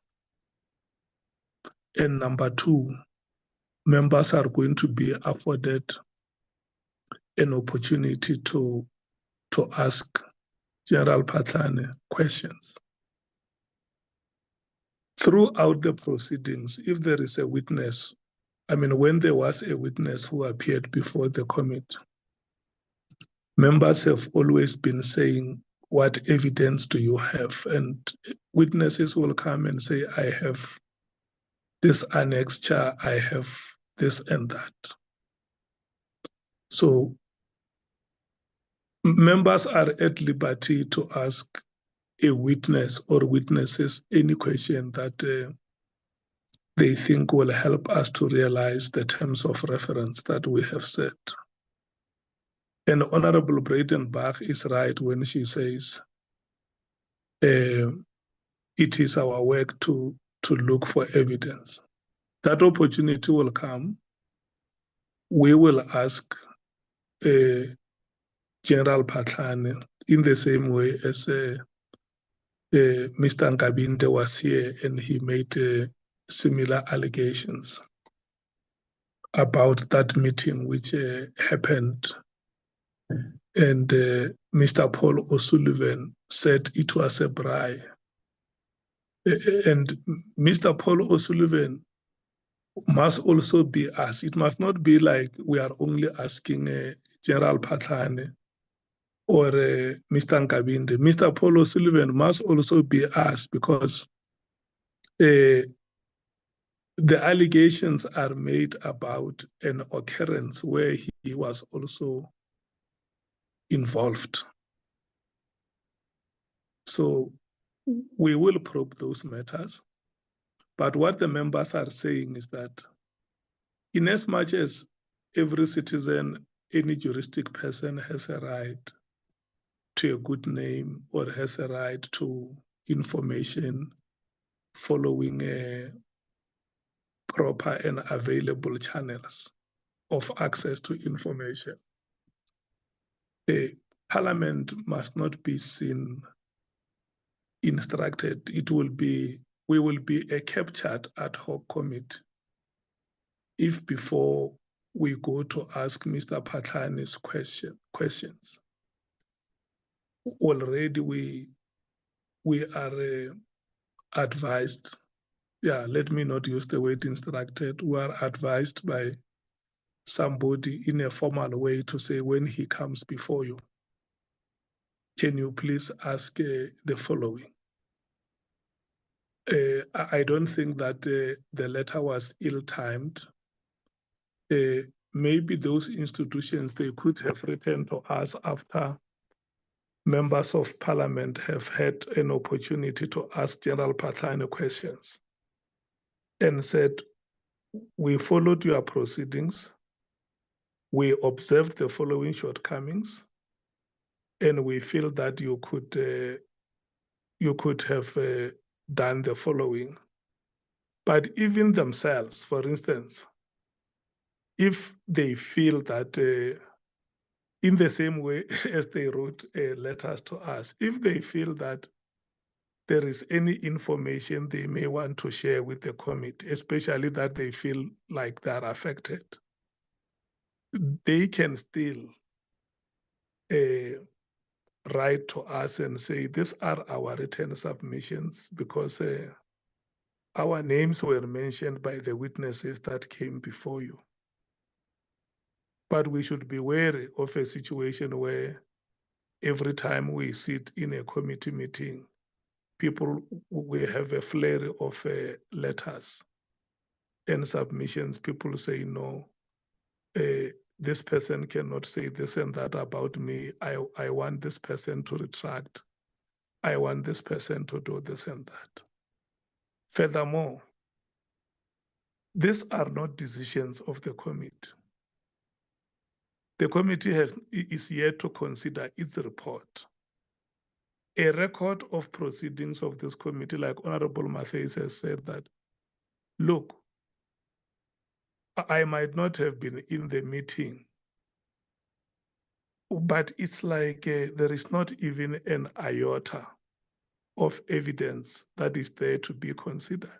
And number two, members are going to be afforded an opportunity to ask General Phahlane questions. Throughout the proceedings, if there is a witness, when there was a witness who appeared before the committee, members have always been saying, what evidence do you have? And witnesses will come and say, I have this annexure, I have this and that. So members are at liberty to ask a witness or witnesses any question that they think will help us to realize the terms of reference that we have set. And Honorable Breitenbach is right when she says it is our work to look for evidence. That opportunity will come. We will ask General Phahlane in the same way as Mr. Nkabinde was here and he made similar allegations about that meeting which happened. And Mr. Paul O'Sullivan said it was a bribe. And Mr. Paul O'Sullivan must also be asked. It must not be like we are only asking General Phahlane or Mr. Nkabinde. Mr. Paul O'Sullivan must also be asked, because the allegations are made about an occurrence where he was also involved. So we will probe those matters. But what the members are saying is that in as much as every citizen, any juristic person has a right to a good name or has a right to information following proper and available channels of access to information, the Parliament must not be seen instructed. We will be a captured ad hoc committee if before we go to ask Mr. Phatlane's questions, already we are advised, let me not use the word instructed, we are advised by somebody in a formal way to say, when he comes before you, can you please ask the following? I don't think that the letter was ill-timed. Maybe those institutions, they could have written to us after members of Parliament have had an opportunity to ask General Phahlane questions and said, we followed your proceedings, we observed the following shortcomings, and we feel that you could have done the following. But even themselves, for instance, if they feel that in the same way as they wrote letters to us, if they feel that there is any information they may want to share with the committee, especially that they feel like they are affected, they can still write to us and say, these are our written submissions, because our names were mentioned by the witnesses that came before you. But we should be wary of a situation where every time we sit in a committee meeting, we have a flurry of letters and submissions. People say, no, this person cannot say this and that about me. I want this person to retract. I want this person to do this and that. Furthermore, these are not decisions of the committee. The committee is yet to consider its report. A record of proceedings of this committee, like Honorable Mathais has said that, look, I might not have been in the meeting, but it's like there is not even an iota of evidence that is there to be considered.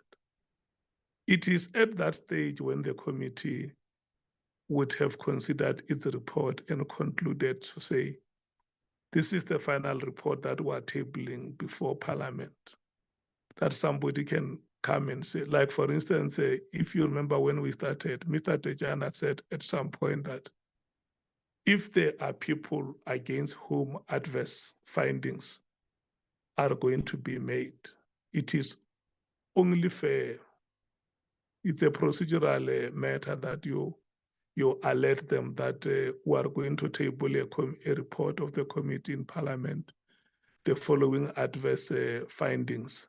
It is at that stage when the committee would have considered its report and concluded to say, this is the final report that we're tabling before Parliament, that somebody can come and say, like, for instance, if you remember when we started, Mr. Tejana said at some point that if there are people against whom adverse findings are going to be made, it is only fair. It's a procedural matter that you alert them that we are going to table a report of the committee in Parliament. The following adverse findings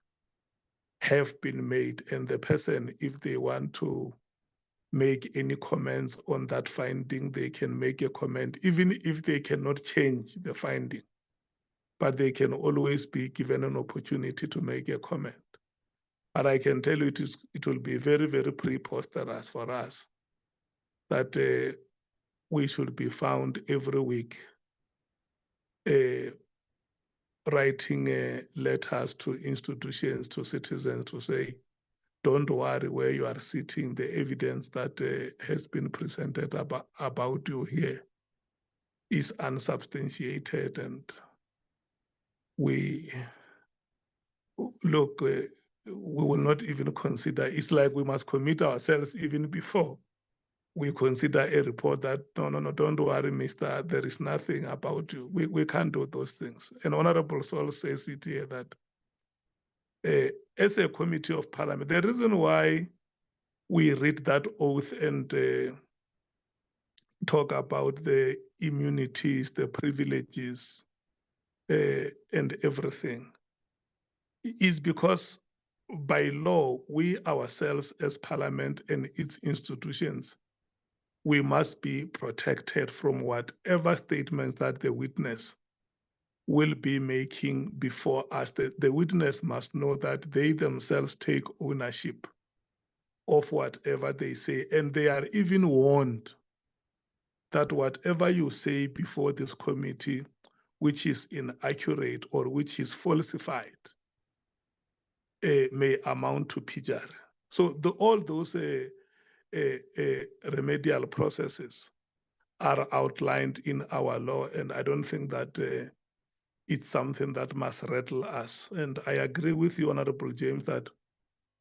have been made, and the person, if they want to make any comments on that finding, they can make a comment, even if they cannot change the finding, but they can always be given an opportunity to make a comment. But I can tell you it will be very, very preposterous for us that we should be found every week writing letters to institutions, to citizens to say, don't worry where you are sitting, the evidence that has been presented about you here is unsubstantiated, and we look, we will not even consider. It's like we must commit ourselves even before we consider a report that, no, don't worry, mister, there is nothing about you. We can't do those things. And Honorable Sol says it here that as a committee of Parliament, the reason why we read that oath and talk about the immunities, the privileges, and everything is because by law, we ourselves as Parliament and its institutions, we must be protected from whatever statements that the witness will be making before us. The witness must know that they themselves take ownership of whatever they say, and they are even warned that whatever you say before this committee, which is inaccurate or which is falsified, may amount to perjury. So all those remedial processes are outlined in our law, and I don't think that it's something that must rattle us. And I agree with you, Honorable James, that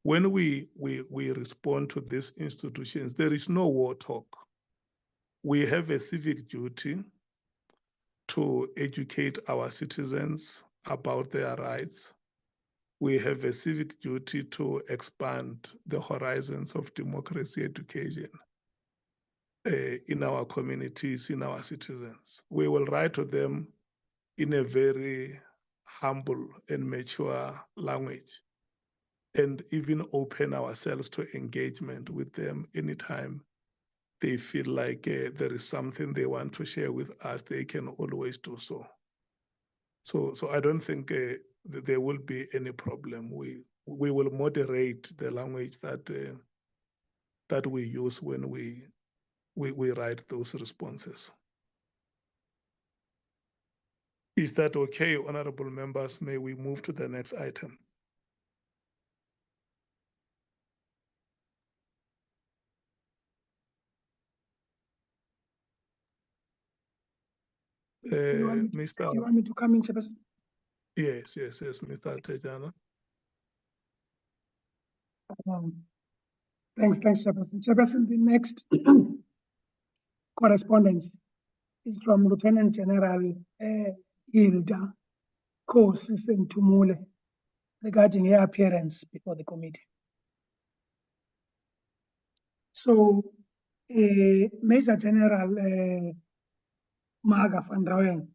when we respond to these institutions, there is no war talk. We have a civic duty to educate our citizens about their rights. We have a civic duty to expand the horizons of democracy education in our communities, in our citizens. We will write to them in a very humble and mature language, and even open ourselves to engagement with them anytime they feel like there is something they want to share with us. They can always do so. So I don't think there will be any problem. We will moderate the language that we use when we write those responses. Is that okay, honorable members? May we move to the next item? Do Mr. you want me to come in, Chairperson? Yes, Mr. Tejana. Thanks, Chairperson. Chairperson, the next correspondence is from Lieutenant General Hilda Kosi Sentumule regarding her appearance before the committee. So, Major General Maga van Rooyen,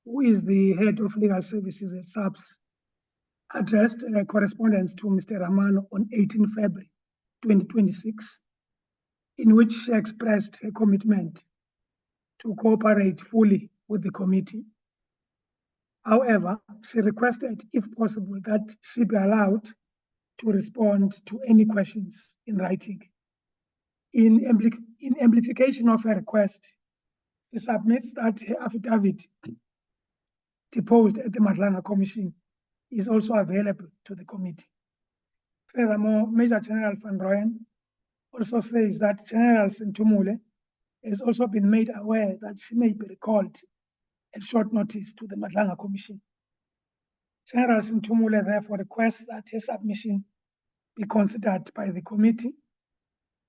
who is the head of legal services at SAPS, addressed a correspondence to Mr. Ramano on 18 February 2026, in which she expressed her commitment to cooperate fully with the committee. However, she requested, if possible, that she be allowed to respond to any questions in writing. In amplification of her request, she submits that her affidavit deposed at the Nhlanhla Commission is also available to the committee. Furthermore, Major General van Rooyen also says that General Sentumule has also been made aware that she may be recalled at short notice to the Nhlanhla Commission. General Sentumule therefore requests that her submission be considered by the committee.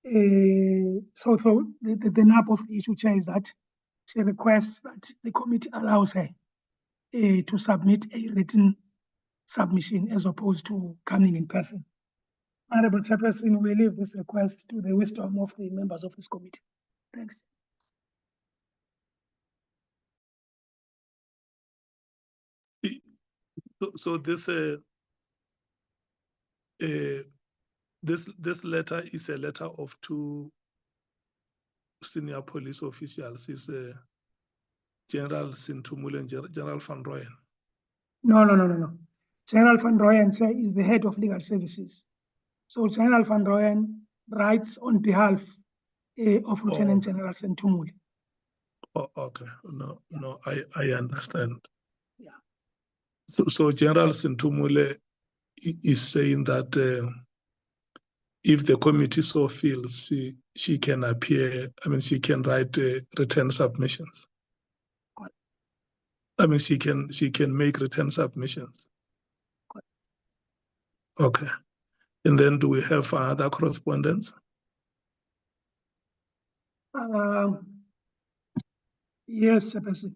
So the nub of the issue, Chair, is that she requests that the committee allows her to submit a written submission as opposed to coming in person. Honorable Chairperson, we leave this request to the wisdom of the members of this committee. Thanks. So this letter is a letter of two senior police officials. Is General Sentumule and General van Rooyen. No. General van Rooyen is the head of legal services. So General van Rooyen writes on behalf of Lieutenant General Sentumule. Oh, okay. No, I understand. Yeah. So General Sentumule is saying that if the committee so feels, she can appear. I mean, she can write written submissions. I mean, she can make written submissions. Okay. And then do we have other correspondence? Yes, Chairperson.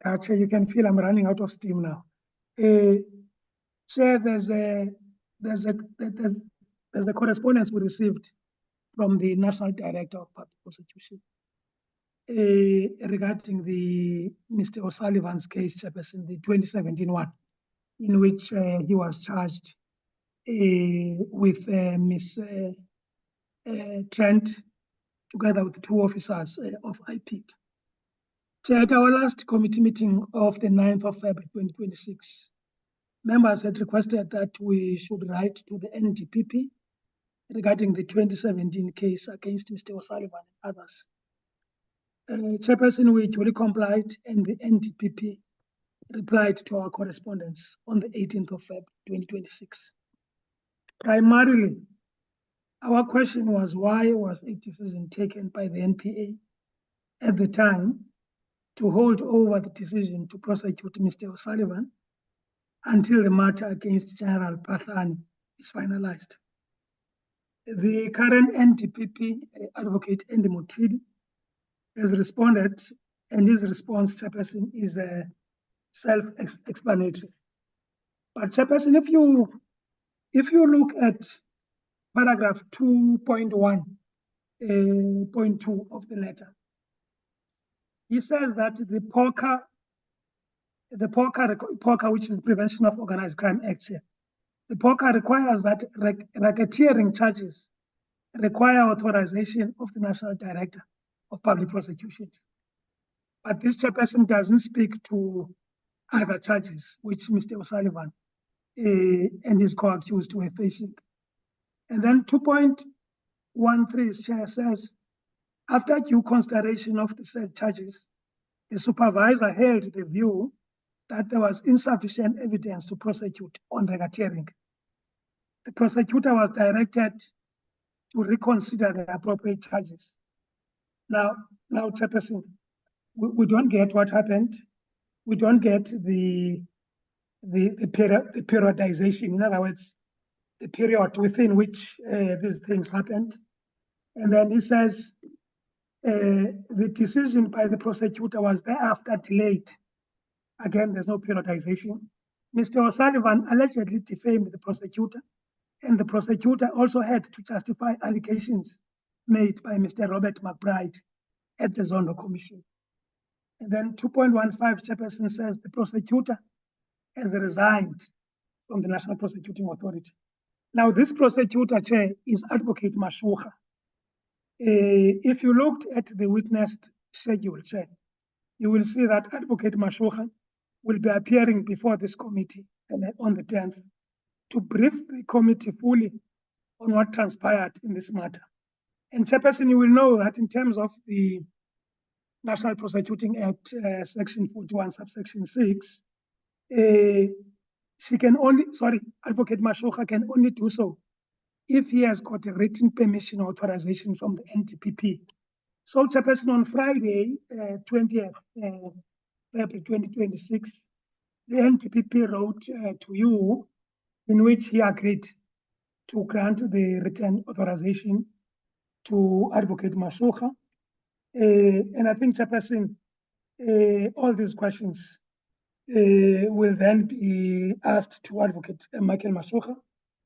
Actually, you can feel I'm running out of steam now. Chair, there's a correspondence we received from the National Director of Public Prosecution regarding the Mr. O'Sullivan's case, Chairperson, the 2017 one, in which he was charged with Miss Trent, together with two officers of IPIC. Chair, at our last committee meeting of the 9th of February 2026, members had requested that we should write to the NDPP regarding the 2017 case against Mr. O'Sullivan and others. Chairperson, we duly complied, and the NDPP replied to our correspondence on the 18th of February 2026. Primarily, our question was, why was a decision taken by the NPA at the time to hold over the decision to prosecute Mr. O'Sullivan until the matter against General Pahlani is finalized? The current NDPP advocate, Andy Motili, has responded, and his response, Chairperson, is self-explanatory. But Chairperson, if you look at paragraph 2.1.2 of the letter, he says that the POCA, which is Prevention of Organized Crime Act, the POCA requires that racketeering charges require authorization of the National Director of Public Prosecutions. But this Chairperson doesn't speak to other charges which Mr. O'Sullivan and his co-accused were facing. And then 2.13 Chair says, after due consideration of the said charges, the supervisor held the view that there was insufficient evidence to prosecute on racketeering. The prosecutor was directed to reconsider the appropriate charges. Now, Chairperson, we don't get what happened. We don't get the periodization. In other words, the period within which these things happened. And then he says the decision by the prosecutor was thereafter delayed. Again, there's no periodization. Mr. O'Sullivan allegedly defamed the prosecutor, and the prosecutor also had to justify allegations made by Mr. Robert McBride at the Zondo Commission. And then 2.15 Chairperson says the prosecutor has resigned from the National Prosecuting Authority. Now, this prosecutor, Chair, is Advocate Mashukha. If you looked at the witnessed schedule, Chair, you will see that Advocate Mashukha will be appearing before this committee on the 10th to brief the committee fully on what transpired in this matter. And Chairperson, you will know that in terms of the National Prosecuting Act, Section 41, subsection 6, she can only, Advocate Mashukha can only do so if he has got a written permission or authorization from the NTPP. So, Chairperson, on Friday, 20th February 2026, the NTPP wrote to you in which he agreed to grant the written authorization to Advocate Mashukha. And I think, Chairperson, all these questions will then be asked to Advocate Michael Mashukha.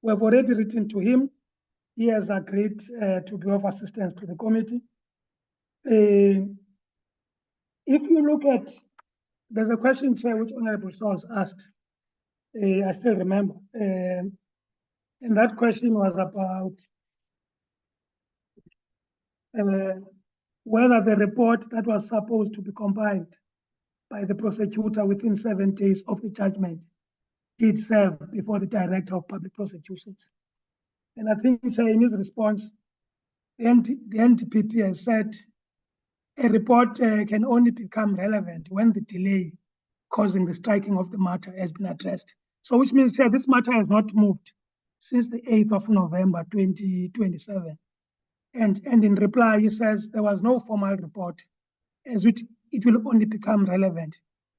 We have already written to him. He has agreed to be of assistance to the committee. If you look at, there's a question, Chair, which Honorable Sauls asked. I still remember. And that question was about whether the report that was supposed to be compiled by the prosecutor within 7 days of the judgment did serve before the Director of Public Prosecutions. And I think, Chair, in his response, the NTPP has said a report can only become relevant when the delay causing the striking of the matter has been addressed. So which means, Chair, this matter has not moved since the 8th of November 2027. And in reply, he says there was no formal report, as it will only become relevant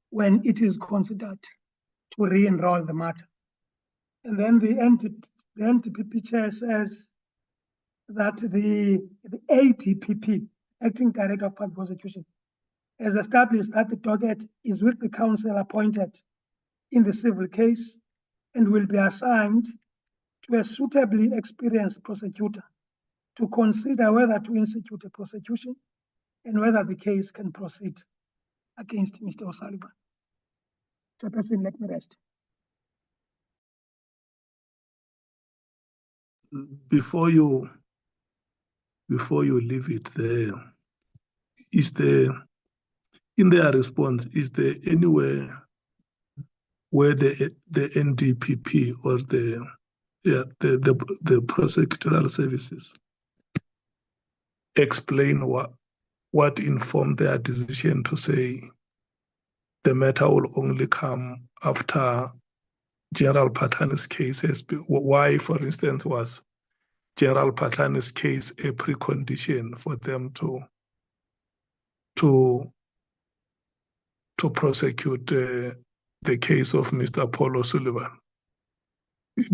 when it is considered to re-enroll the matter. And then the NTPP Chair says that the ADPP, Acting Director of Public Prosecution, has established that the docket is with the counsel appointed in the civil case and will be assigned to a suitably experienced prosecutor to consider whether to institute a prosecution and whether the case can proceed against Mr. O'Sullivan. Chairperson, let me rest. Before you leave it there, is there, in their response, is there anywhere where the NDPP or the prosecutorial services explain what informed their decision to say the matter will only come after General Phatlhane's case has been, why, for instance, was General Phatlhane's case a precondition for them to prosecute the case of Mr. Paul O'Sullivan?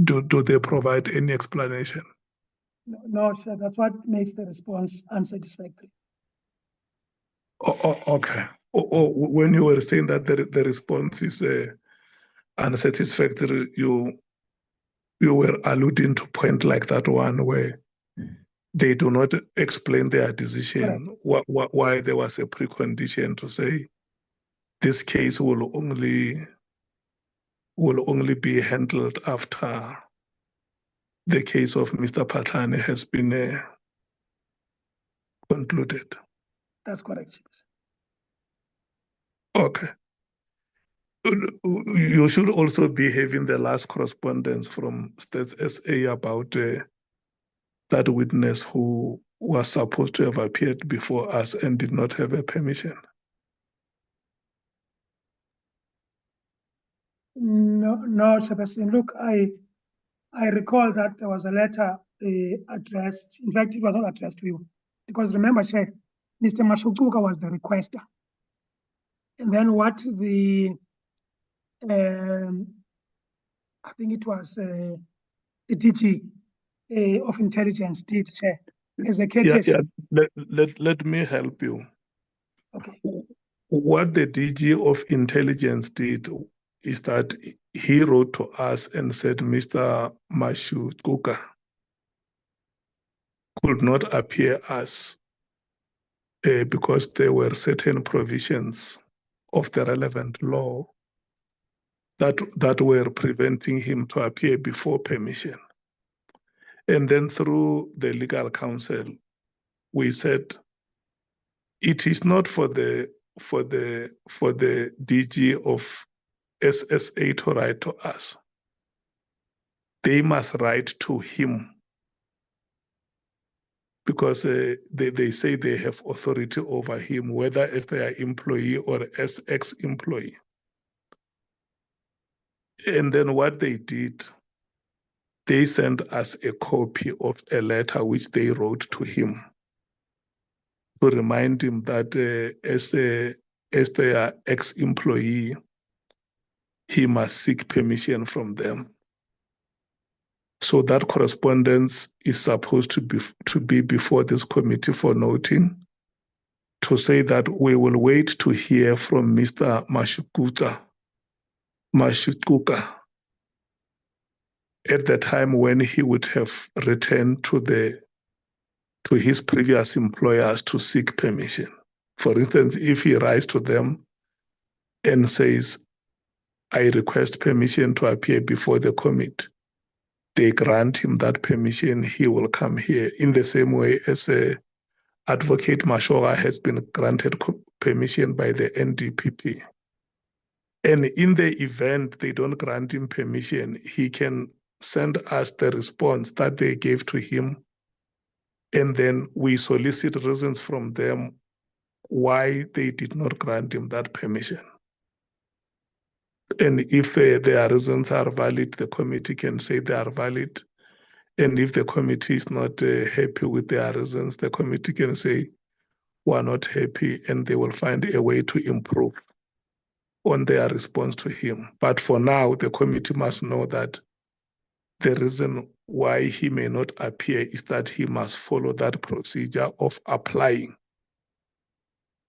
Do they provide any explanation? No, sir, that's what makes the response unsatisfactory. Okay. When you were saying that the response is unsatisfactory, you were alluding to point like that one where they do not explain their decision, why there was a precondition to say this case will only be handled after the case of Mr. Phatlhane has been concluded. That's correct. Okay. You should also be having the last correspondence from States SA about that witness who was supposed to have appeared before us and did not have a permission. No, Sebastian. Look, I recall that there was a letter addressed. In fact, it was not addressed to you, because remember, Chair, Mr. Mashukuka was the requester. And then what the, I think it was the DG of Intelligence did, Chair, as a courtesy. Let me help you. Okay. What the DG of Intelligence did is that he wrote to us and said Mr. Mkhwanazi could not appear us because there were certain provisions of the relevant law that were preventing him to appear before permission. And then through the legal counsel, we said it is not for the DG of SSA to write to us. They must write to him because they say they have authority over him, whether as their employee or as ex-employee. And then what they did, they sent us a copy of a letter which they wrote to him to remind him that as their ex-employee, he must seek permission from them. So that correspondence is supposed to be before this committee for noting, to say that we will wait to hear from Mr. Mkhwanazi at the time when he would have returned to his previous employers to seek permission. For instance, if he writes to them and says, I request permission to appear before the committee, they grant him that permission, he will come here in the same way as Advocate Mashoga has been granted permission by the NDPP. And in the event they don't grant him permission, he can send us the response that they gave to him, and then we solicit reasons from them why they did not grant him that permission. And if their reasons are valid, the committee can say they are valid. And if the committee is not happy with their reasons, the committee can say, we're not happy, and they will find a way to improve on their response to him. But for now, the committee must know that the reason why he may not appear is that he must follow that procedure of applying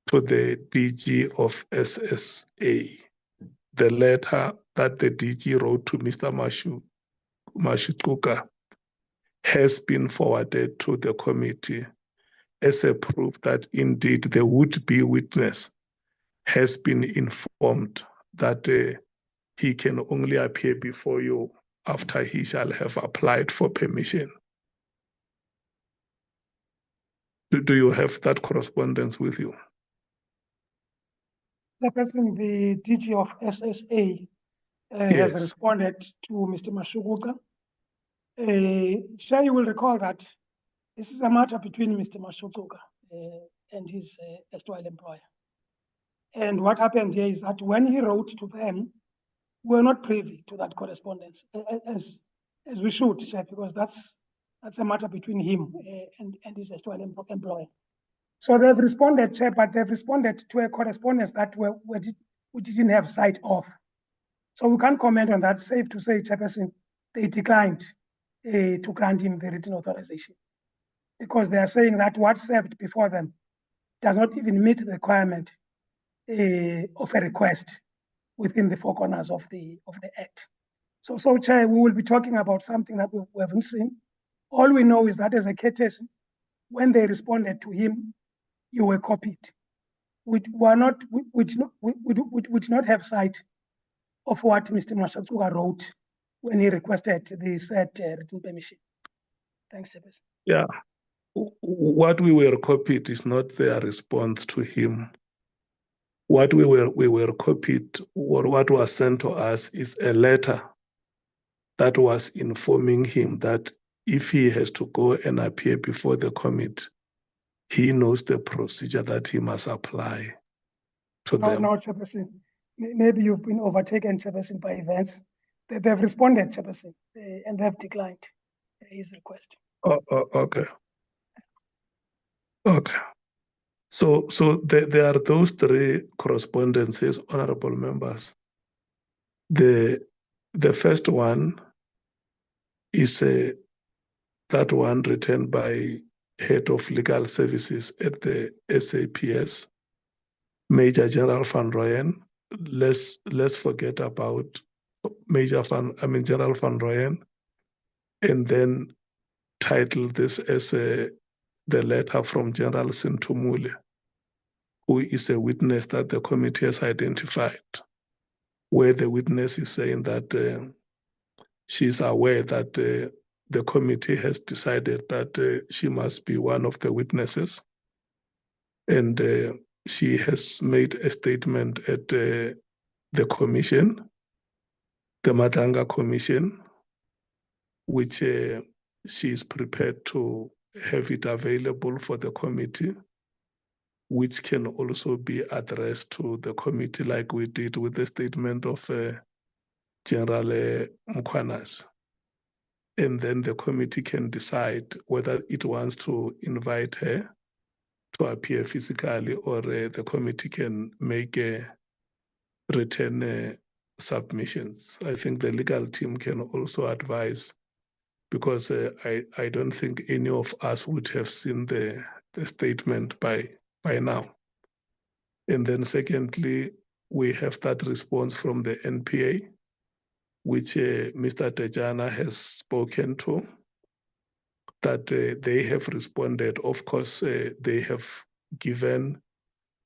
to the DG of SSA. The letter that the DG wrote to Mr. Mkhwanazi has been forwarded to the committee as a proof that indeed the would-be witness has been informed that he can only appear before you after he shall have applied for permission. Do you have that correspondence with you? The person, the DG of SSA, has responded to Mr. Mkhwanazi. Sure, you will recall that this is a matter between Mr. Mkhwanazi and his erstwhile employer. And what happened here is that when he wrote to them, we were not privy to that correspondence as we should, Chair, because that's a matter between him and his erstwhile employer. So they've responded, Chair, but they've responded to a correspondence that we didn't have sight of. So we can't comment on that. Safe to say, Chairperson, they declined to grant him the written authorization because they are saying that what served before them does not even meet the requirement of a request within the four corners of the Act. So, Chair, we will be talking about something that we haven't seen. All we know is that as a courtesy, when they responded to him, you were copied. We did not have sight of what Mr. Mkhwanazi wrote when he requested the said written permission. Thanks, Chairperson. Yeah. What we were copied is not their response to him. What we were copied, or what was sent to us, is a letter that was informing him that if he has to go and appear before the committee, he knows the procedure that he must apply to them. No, Chairperson. Maybe you've been overtaken, Chairperson, by events. They've responded, Chairperson, and they've declined his request. Okay. Okay. So there are those three correspondences, honorable members. The first one is that one written by Head of Legal Services at the SAPS, Major General Van Rooyen. Let's forget about General Van Rooyen, and then title this as the letter from General Sintumule, who is a witness that the committee has identified, where the witness is saying that she's aware that the committee has decided that she must be one of the witnesses, and she has made a statement at the commission, the Matanga Commission, which she is prepared to have it available for the committee, which can also be addressed to the committee like we did with the statement of General Mkhwanazi. And then the committee can decide whether it wants to invite her to appear physically, or the committee can make written submissions. I think the legal team can also advise, because I don't think any of us would have seen the statement by now. And then secondly, we have that response from the NPA, which Mr. Tejana has spoken to, that they have responded. Of course, they have given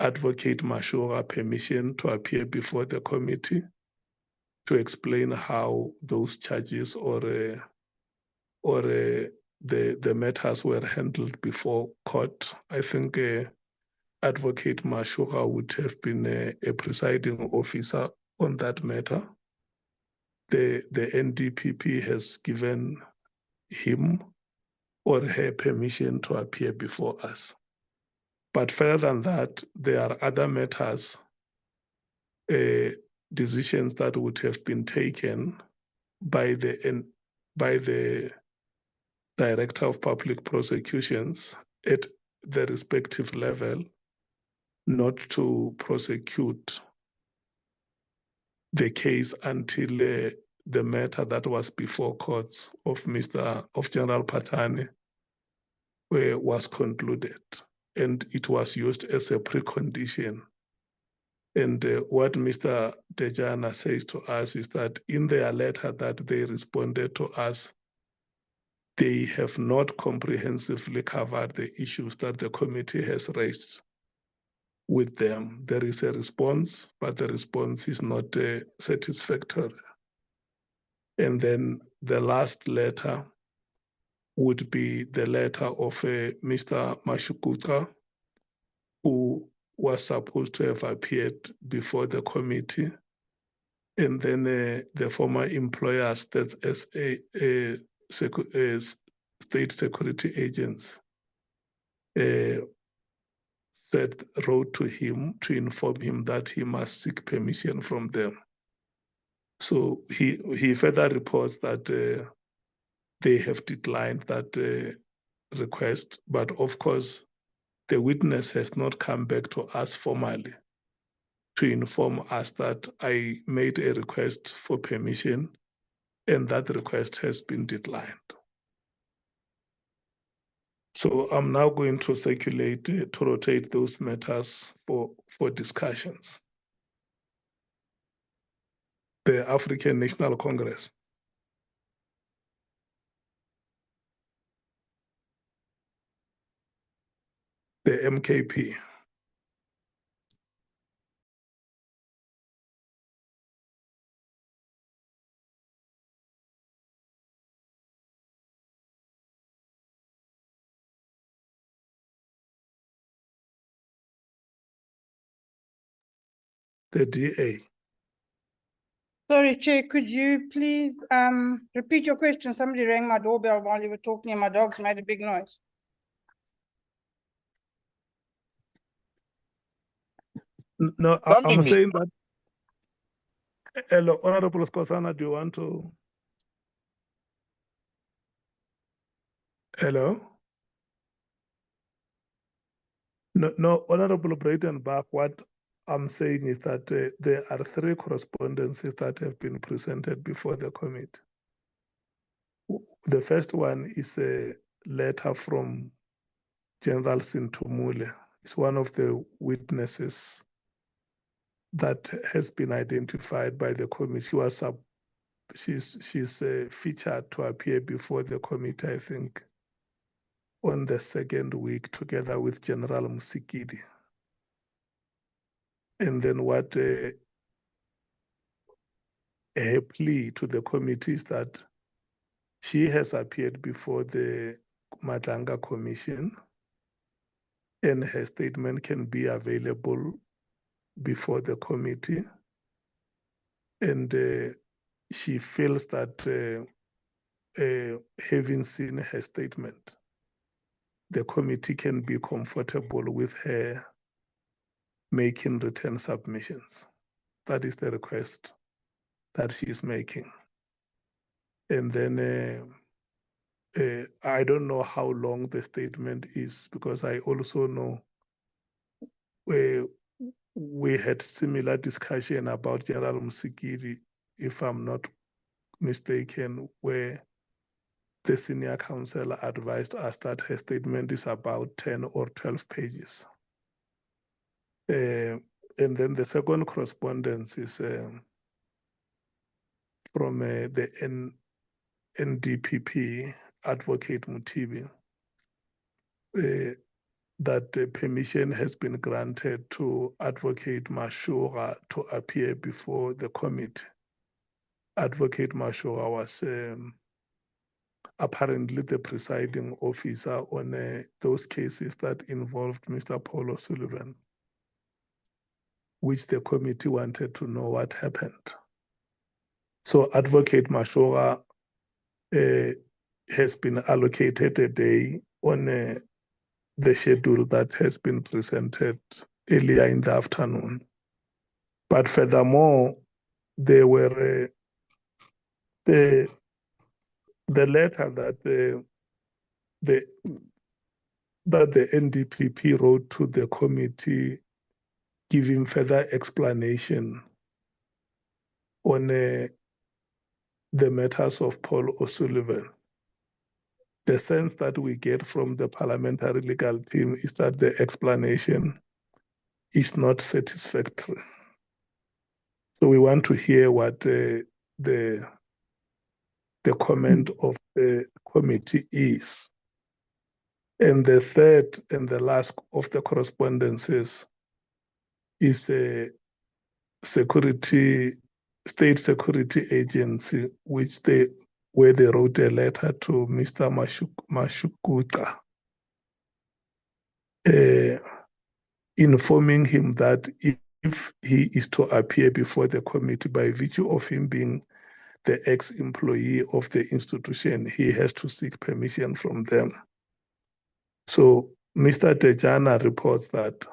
Advocate Mashura permission to appear before the committee to explain how those charges or the matters were handled before court. I think Advocate Mashura would have been a presiding officer on that matter. The NDPP has given him or her permission to appear before us. But further than that, there are other matters, decisions that would have been taken by the Director of Public Prosecutions at the respective level, not to prosecute the case until the matter that was before courts of General Patani was concluded, and it was used as a precondition. And what Mr. Tejana says to us is that in their letter that they responded to us, they have not comprehensively covered the issues that the committee has raised with them. There is a response, but the response is not satisfactory. And then the last letter would be the letter of Mr. Mashukuta, who was supposed to have appeared before the committee. And then the former employers, that's as a state security agents, wrote to him to inform him that he must seek permission from them. So he further reports that they have declined that request, but of course, the witness has not come back to us formally to inform us that I made a request for permission and that request has been declined. So I'm now going to circulate, to rotate those matters for discussions. The African National Congress. The MKP. The DA. Sorry, Chair, could you please repeat your question? Somebody rang my doorbell while you were talking and my dogs made a big noise. No, I'm saying that. Hello, Honorable Skosana, do you want to? Hello? No, Honorable Breitenbach, what I'm saying is that there are 3 correspondences that have been presented before the committee. The first one is a letter from General Sintumule. It's one of the witnesses that has been identified by the committee. She's featured to appear before the committee, I think, on the 2nd week, together with General Musikidi. And then what her plea to the committee is that she has appeared before the Nhlanhla Commission, and her statement can be available before the committee. And she feels that having seen her statement, the committee can be comfortable with her making written submissions. That is the request that she is making. And then I don't know how long the statement is, because I also know we had similar discussion about General Musikidi, if I'm not mistaken, where the senior counsel advised us that her statement is about 10 or 12 pages. And then the second correspondence is from the NDPP advocate Mutibi, that permission has been granted to Advocate Mashura to appear before the committee. Advocate Mashura was apparently the presiding officer on those cases that involved Mr. Paul O'Sullivan, which the committee wanted to know what happened. So Advocate Mashura has been allocated a day on the schedule that has been presented earlier in the afternoon. But furthermore, there were the letter that the NDPP wrote to the committee, giving further explanation on the matters of Paul O'Sullivan. The sense that we get from the parliamentary legal team is that the explanation is not satisfactory. So we want to hear what the comment of the committee is. And the third and the last of the correspondences is a state security agency, where they wrote a letter to Mr. Mashukuta, informing him that if he is to appear before the committee, by virtue of him being the ex-employee of the institution, he has to seek permission from them. So Mr. Tejana reports that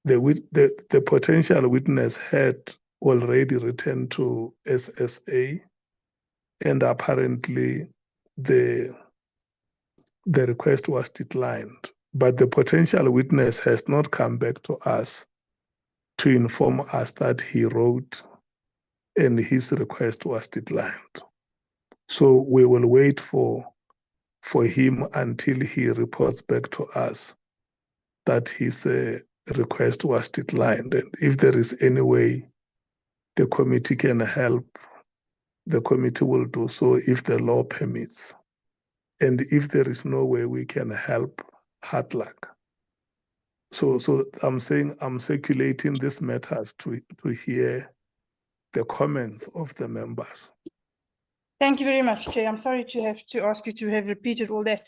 the potential witness had already returned to SSA, and apparently the request was declined. But the potential witness has not come back to us to inform us that he wrote and his request was declined. So we will wait for him until he reports back to us that his request was declined. And if there is any way the committee can help, the committee will do so if the law permits. And if there is no way we can help, hard luck. So I'm saying I'm circulating these matters to hear the comments of the members. Thank you very much, Chair. I'm sorry to have to ask you to have repeated all that.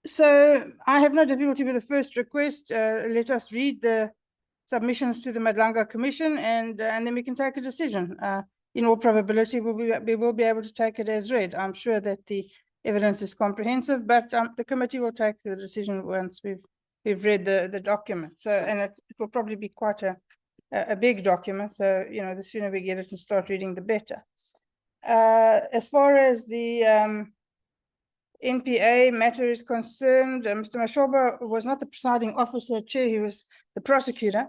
So I have no difficulty with the first request. Let us read the submissions to the Nhlanhla Commission, and then we can take a decision. In all probability, we will be able to take it as read. I'm sure that the evidence is comprehensive, but the committee will take the decision once we've read the document. So, and it will probably be quite a big document. So, you know, the sooner we get it and start reading, the better. As far as the NPA matter is concerned, Mr. Mashoba was not the presiding officer, Chair, he was the prosecutor.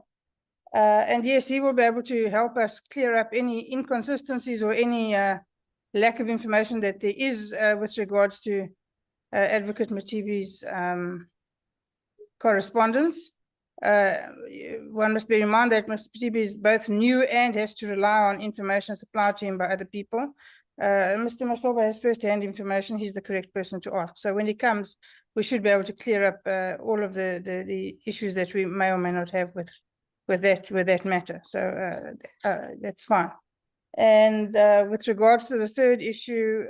And yes, he will be able to help us clear up any inconsistencies or any lack of information that there is with regards to Advocate Matibi's correspondence. One must bear in mind that Mr. Matibi is both new and has to rely on information supplied to him by other people. Mr. Mashoba has first-hand information. He's the correct person to ask. So when he comes, we should be able to clear up all of the issues that we may or may not have with that matter. So that's fine. And with regards to the third issue,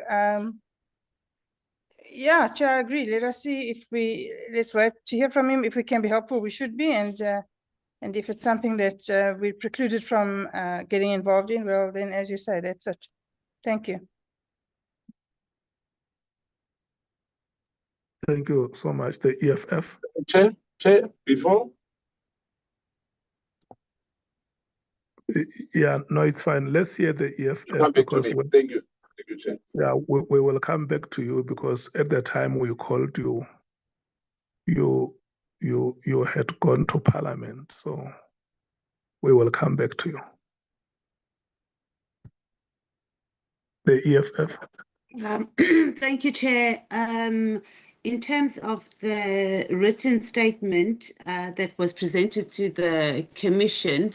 yeah, Chair, I agree. Let us see if let's wait to hear from him. If we can be helpful, we should be. And if it's something that we're precluded from getting involved in, well, then as you say, that's it. Thank you. Thank you so much. The EFF. Chair, before? Yeah, no, it's fine. Let's hear the EFF. Come back to me. Thank you. Thank you, Chair. Yeah, we will come back to you because at the time we called you, you had gone to Parliament. So we will come back to you. The EFF. Thank you, Chair. In terms of the written statement that was presented to the Commission,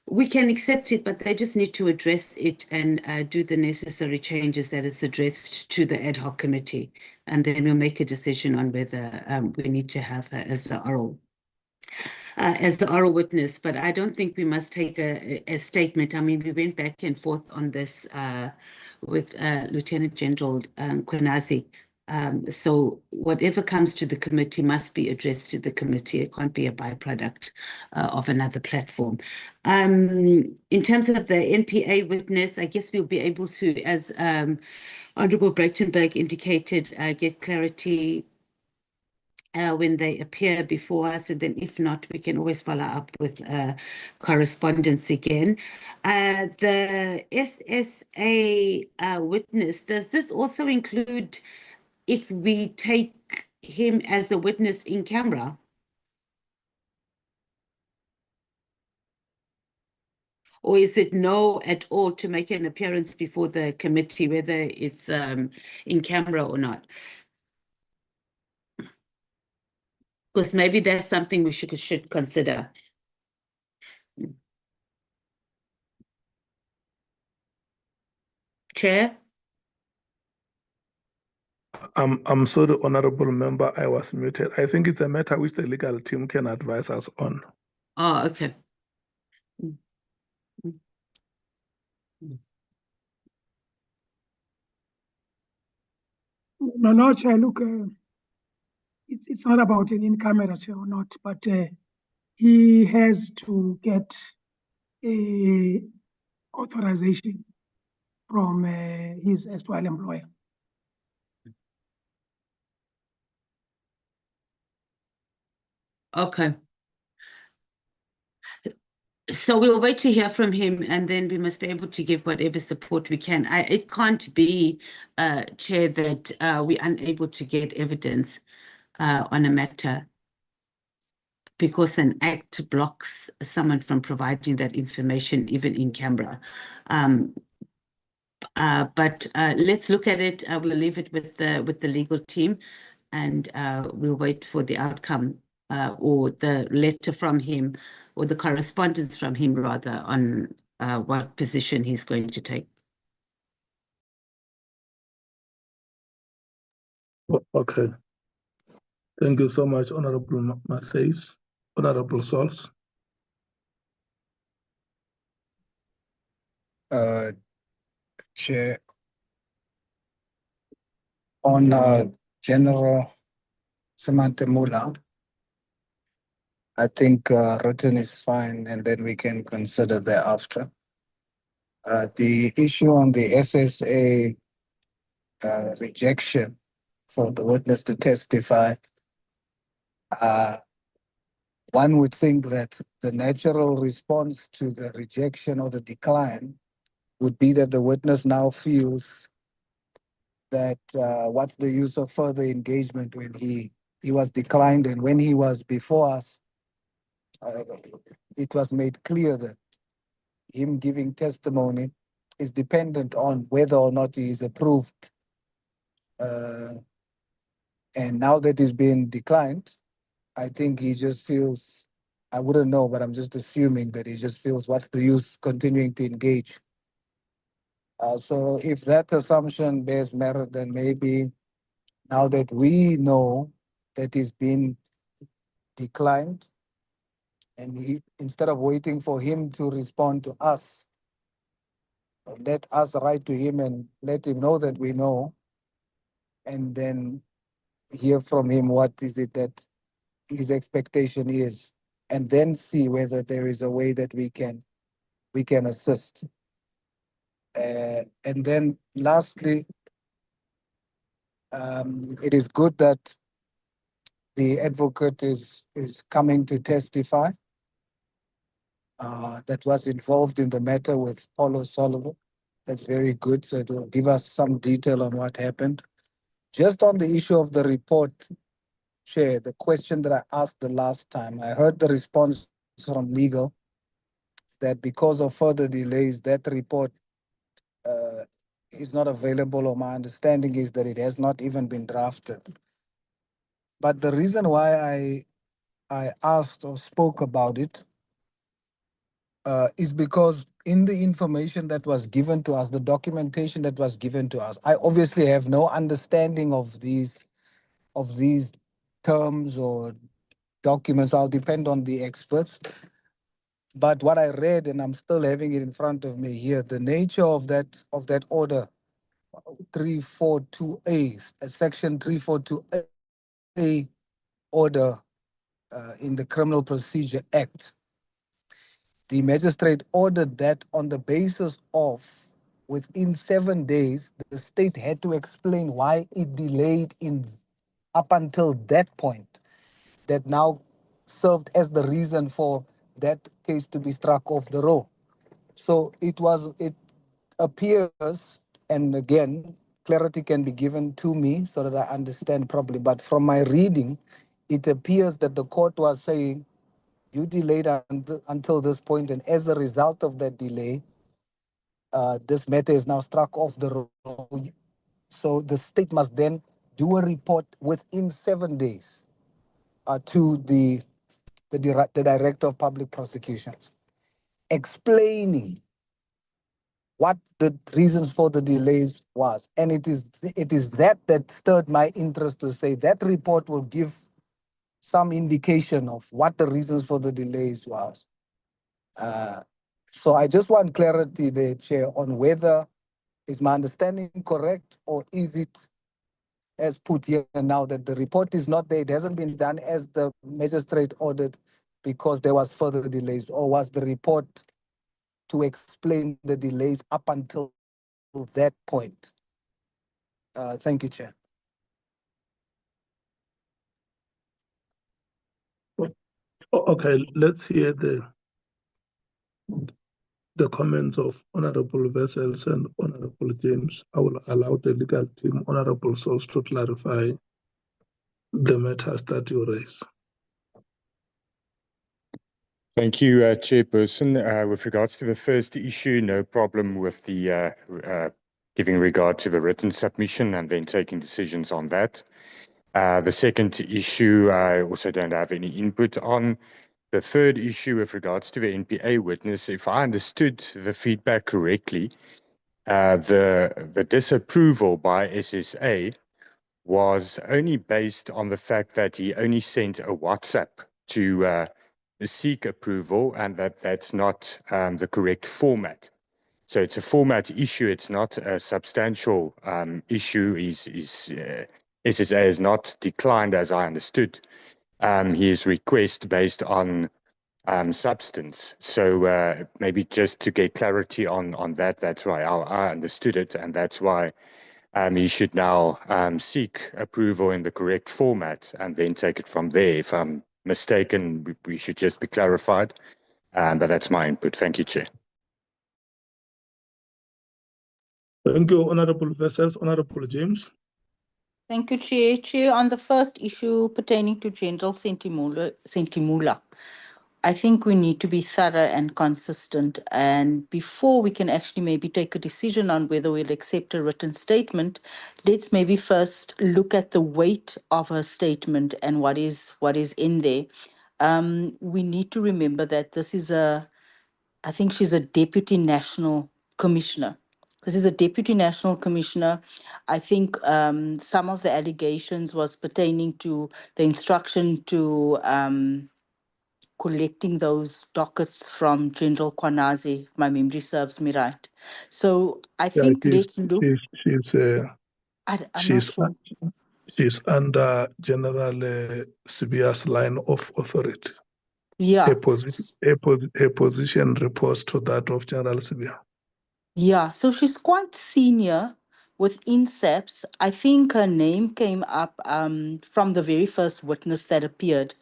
we can accept it, but they just need to address it and do the necessary changes that is addressed to the ad hoc committee. And then we'll make a decision on whether we need to have her as the oral witness. But I don't think we must take a statement. I mean, we went back and forth on this with Lieutenant General Mkhwanazi. So whatever comes to the committee must be addressed to the committee. It can't be a byproduct of another platform. In terms of the NPA witness, I guess we'll be able to, as Honorable Breitenberg indicated, get clarity when they appear before us, and then if not, we can always follow up with correspondence again. The SSA witness, does this also include if we take him as a witness in camera? Or is it no at all to make an appearance before the committee, whether it's in camera or not? Because maybe that's something we should consider. Chair? I'm sorry, Honorable Member, I was muted. I think it's a matter which the legal team can advise us on. Oh, okay. No, Chair, look, it's not about an in-camera chair or not, but he has to get a authorization from his erstwhile employer. Okay. So we'll wait to hear from him, and then we must be able to give whatever support we can. It can't be, Chair, that we're unable to get evidence on a matter because an act blocks someone from providing that information, even in camera. But let's look at it. We'll leave it with the legal team, and we'll wait for the outcome or the letter from him, or the correspondence from him, rather, on what position he's going to take. Okay. Thank you so much, Honorable Matthews. Honorable Sauls. Chair, on General Samantha Mula, I think written is fine, and then we can consider thereafter. The issue on the SSA rejection for the witness to testify, one would think that the natural response to the rejection or the decline would be that the witness now feels that what's the use of further engagement when he was declined, and when he was before us, it was made clear that him giving testimony is dependent on whether or not he is approved. And now that he's been declined, I think he just feels, I wouldn't know, but I'm just assuming that he just feels what's the use continuing to engage. So if that assumption bears merit, then maybe now that we know that he's been declined, and instead of waiting for him to respond to us, let us write to him and let him know that we know, and then hear from him what is it that his expectation is, and then see whether there is a way that we can assist. And then lastly, it is good that the advocate is coming to testify, that was involved in the matter with Paulo Sullivan. That's very good. So it will give us some detail on what happened. Just on the issue of the report, Chair, the question that I asked the last time, I heard the response from legal that because of further delays, that report is not available, or my understanding is that it has not even been drafted. But the reason why I asked or spoke about it is because in the information that was given to us, the documentation that was given to us, I obviously have no understanding of these terms or documents. I'll depend on the experts. But what I read, and I'm still having it in front of me here, the nature of that order 342A, section 342A order in the Criminal Procedure Act. The magistrate ordered that on the basis of within 7 days, the state had to explain why it delayed up until that point, that now served as the reason for that case to be struck off the roll. So it appears, and again, clarity can be given to me so that I understand properly, but from my reading, it appears that the court was saying, you delayed until this point, and as a result of that delay, this matter is now struck off the roll. So the state must then do a report within 7 days to the Director of Public Prosecutions, explaining what the reasons for the delays was. And it is that stirred my interest to say that report will give some indication of what the reasons for the delays was. So I just want clarity there, Chair, on whether is my understanding correct, or is it as put here now that the report is not there, it hasn't been done as the magistrate ordered because there was further delays, or was the report to explain the delays up until that point? Thank you, Chair. Okay, let's hear the comments of Honorable Vessels and Honorable James. I will allow the legal team, Honorable Souls, to clarify the matters that you raise. Thank you, Chairperson. With regards to the first issue, no problem with the giving regard to the written submission and then taking decisions on that. The second issue, I also don't have any input on. The third issue with regards to the NPA witness, if I understood the feedback correctly, the disapproval by SSA was only based on the fact that he only sent a WhatsApp to seek approval, and that's not the correct format. So it's a format issue. It's not a substantial issue. SSA has not declined, as I understood, his request based on substance. So maybe just to get clarity on that, that's why I understood it, and that's why he should now seek approval in the correct format and then take it from there. If I'm mistaken, we should just be clarified. But that's my input. Thank you, Chair. Thank you, Honorable Vessels. Honorable James. Thank you, Chair. Chair, on the first issue pertaining to General Sentimula, I think we need to be thorough and consistent. And before we can actually maybe take a decision on whether we'll accept a written statement, let's maybe first look at the weight of her statement and what is in there. We need to remember that I think she's a deputy national commissioner. This is a deputy national commissioner. I think some of the allegations was pertaining to the instruction to collecting those dockets from General Mkhwanazi, if my memory serves me right. So I think let's look. I'm not sure. She's under General Sibia's line of authority. Yeah. Her position reports to that of General Sibia. Yeah, so she's quite senior within SAPS. I think her name came up from the very first witness that appeared.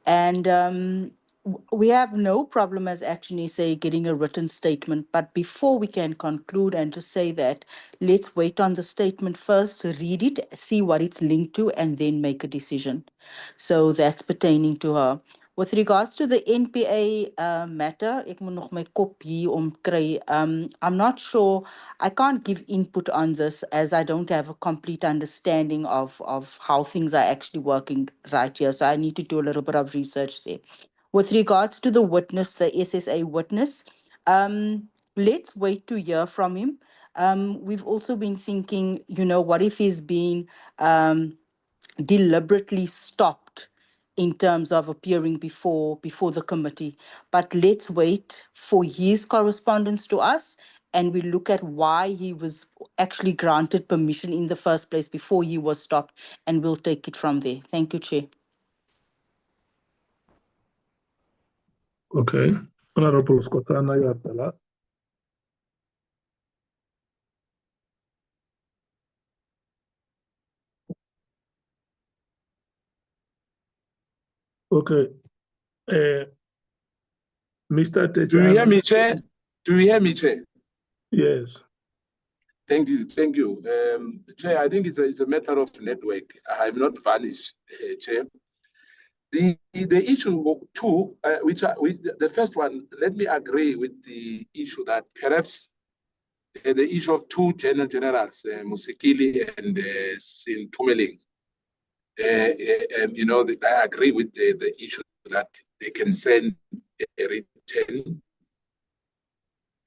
And we have no problem, as actually say, getting a written statement. But before we can conclude and to say that, let's wait on the statement first, read it, see what it's linked to, and then make a decision. So that's pertaining to her. With regards to the NPA matter, ek moet nog my kop hier omkry. I'm not sure. I can't give input on this as I don't have a complete understanding of how things are actually working right here. So I need to do a little bit of research there. With regards to the witness, the SSA witness, let's wait to hear from him. We've also been thinking, what if he's been deliberately stopped in terms of appearing before the committee. But let's wait for his correspondence to us and we look at why he was actually granted permission in the first place before he was stopped, and we'll take it from there. Thank you, Chair. Okay. Honorable Skotana Yatala. Okay. Mr. Techana. Do you hear me, Chair? Do you hear me, Chair? Yes. Thank you. Thank you. Chair, I think it's a matter of network. I have not vanished, Chair. The issue two, the first one, let me agree with the issue that perhaps the issue of two generals, Musikili and Sintumeling, I agree with the issue that they can send a written,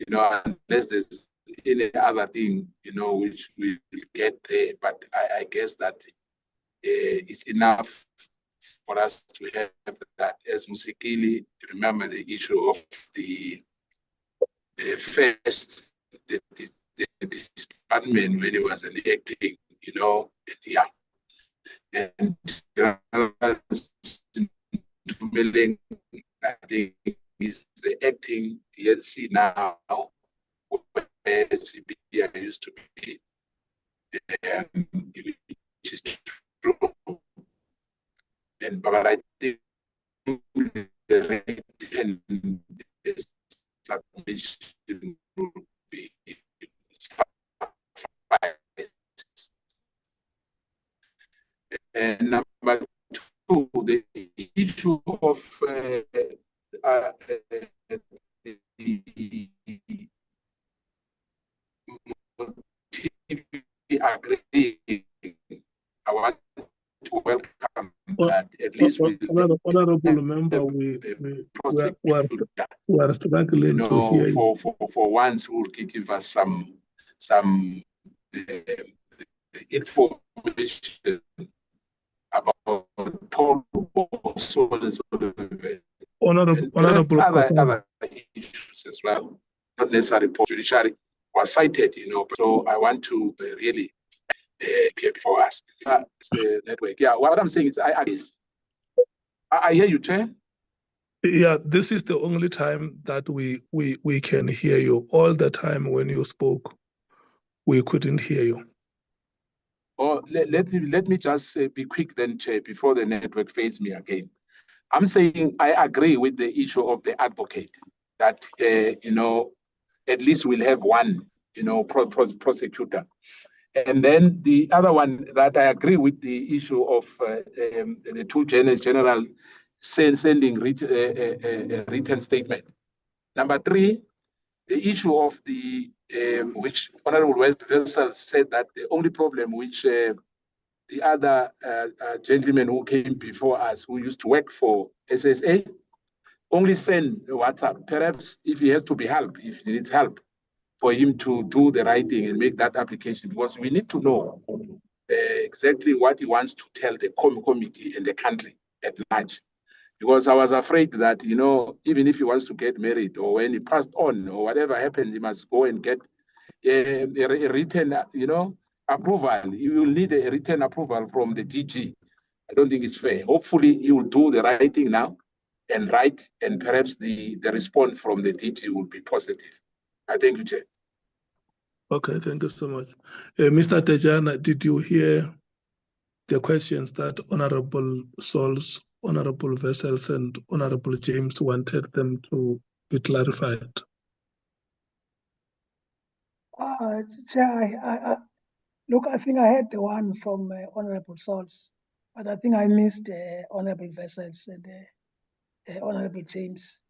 unless there's any other thing, which we will get there. But I guess that it's enough for us to have that. As Musikili, remember the issue of the first the department when he was an acting, yeah. And I think is the acting DNC now, where CBI used to be, which is true. But I think the written submission will be suffice. And number two, the issue of the agree. I want to welcome that at least honorable member, we are struggling to hear you. For once who will give us some information about total honorable other issues as well, not necessarily judiciary was cited, so I want to really appear before us. Network. Yeah, what I'm saying is I hear you, Chair. Yeah, this is the only time that we can hear you. All the time when you spoke, we couldn't hear you. Oh, let me just be quick then, Chair, before the network fades me again. I'm saying I agree with the issue of the advocate that at least we'll have one prosecutor. And then the other one that I agree with the issue of the two general sending a written statement. Number three, the issue of the which Honorable Wessel said that the only problem which the other gentleman who came before us, who used to work for SSA, only send WhatsApp. Perhaps if he has to be helped, if he needs help, for him to do the writing and make that application, because we need to know exactly what he wants to tell the committee and the country at large. Because I was afraid that, even if he wants to get married or when he passed on or whatever happened, he must go and get a written, approval. He will need a written approval from the DG. I don't think it's fair. Hopefully, he will do the right thing now and write, and perhaps the response from the DG will be positive. I thank you, Chair. Okay, thank you so much. Mr. Tejana, did you hear the questions that Honorable Souls, Honorable Vessels, and Honorable James wanted them to be clarified? Chair, look, I think I had the one from Honorable Souls, but I think I missed Honorable Vessels and Honorable James.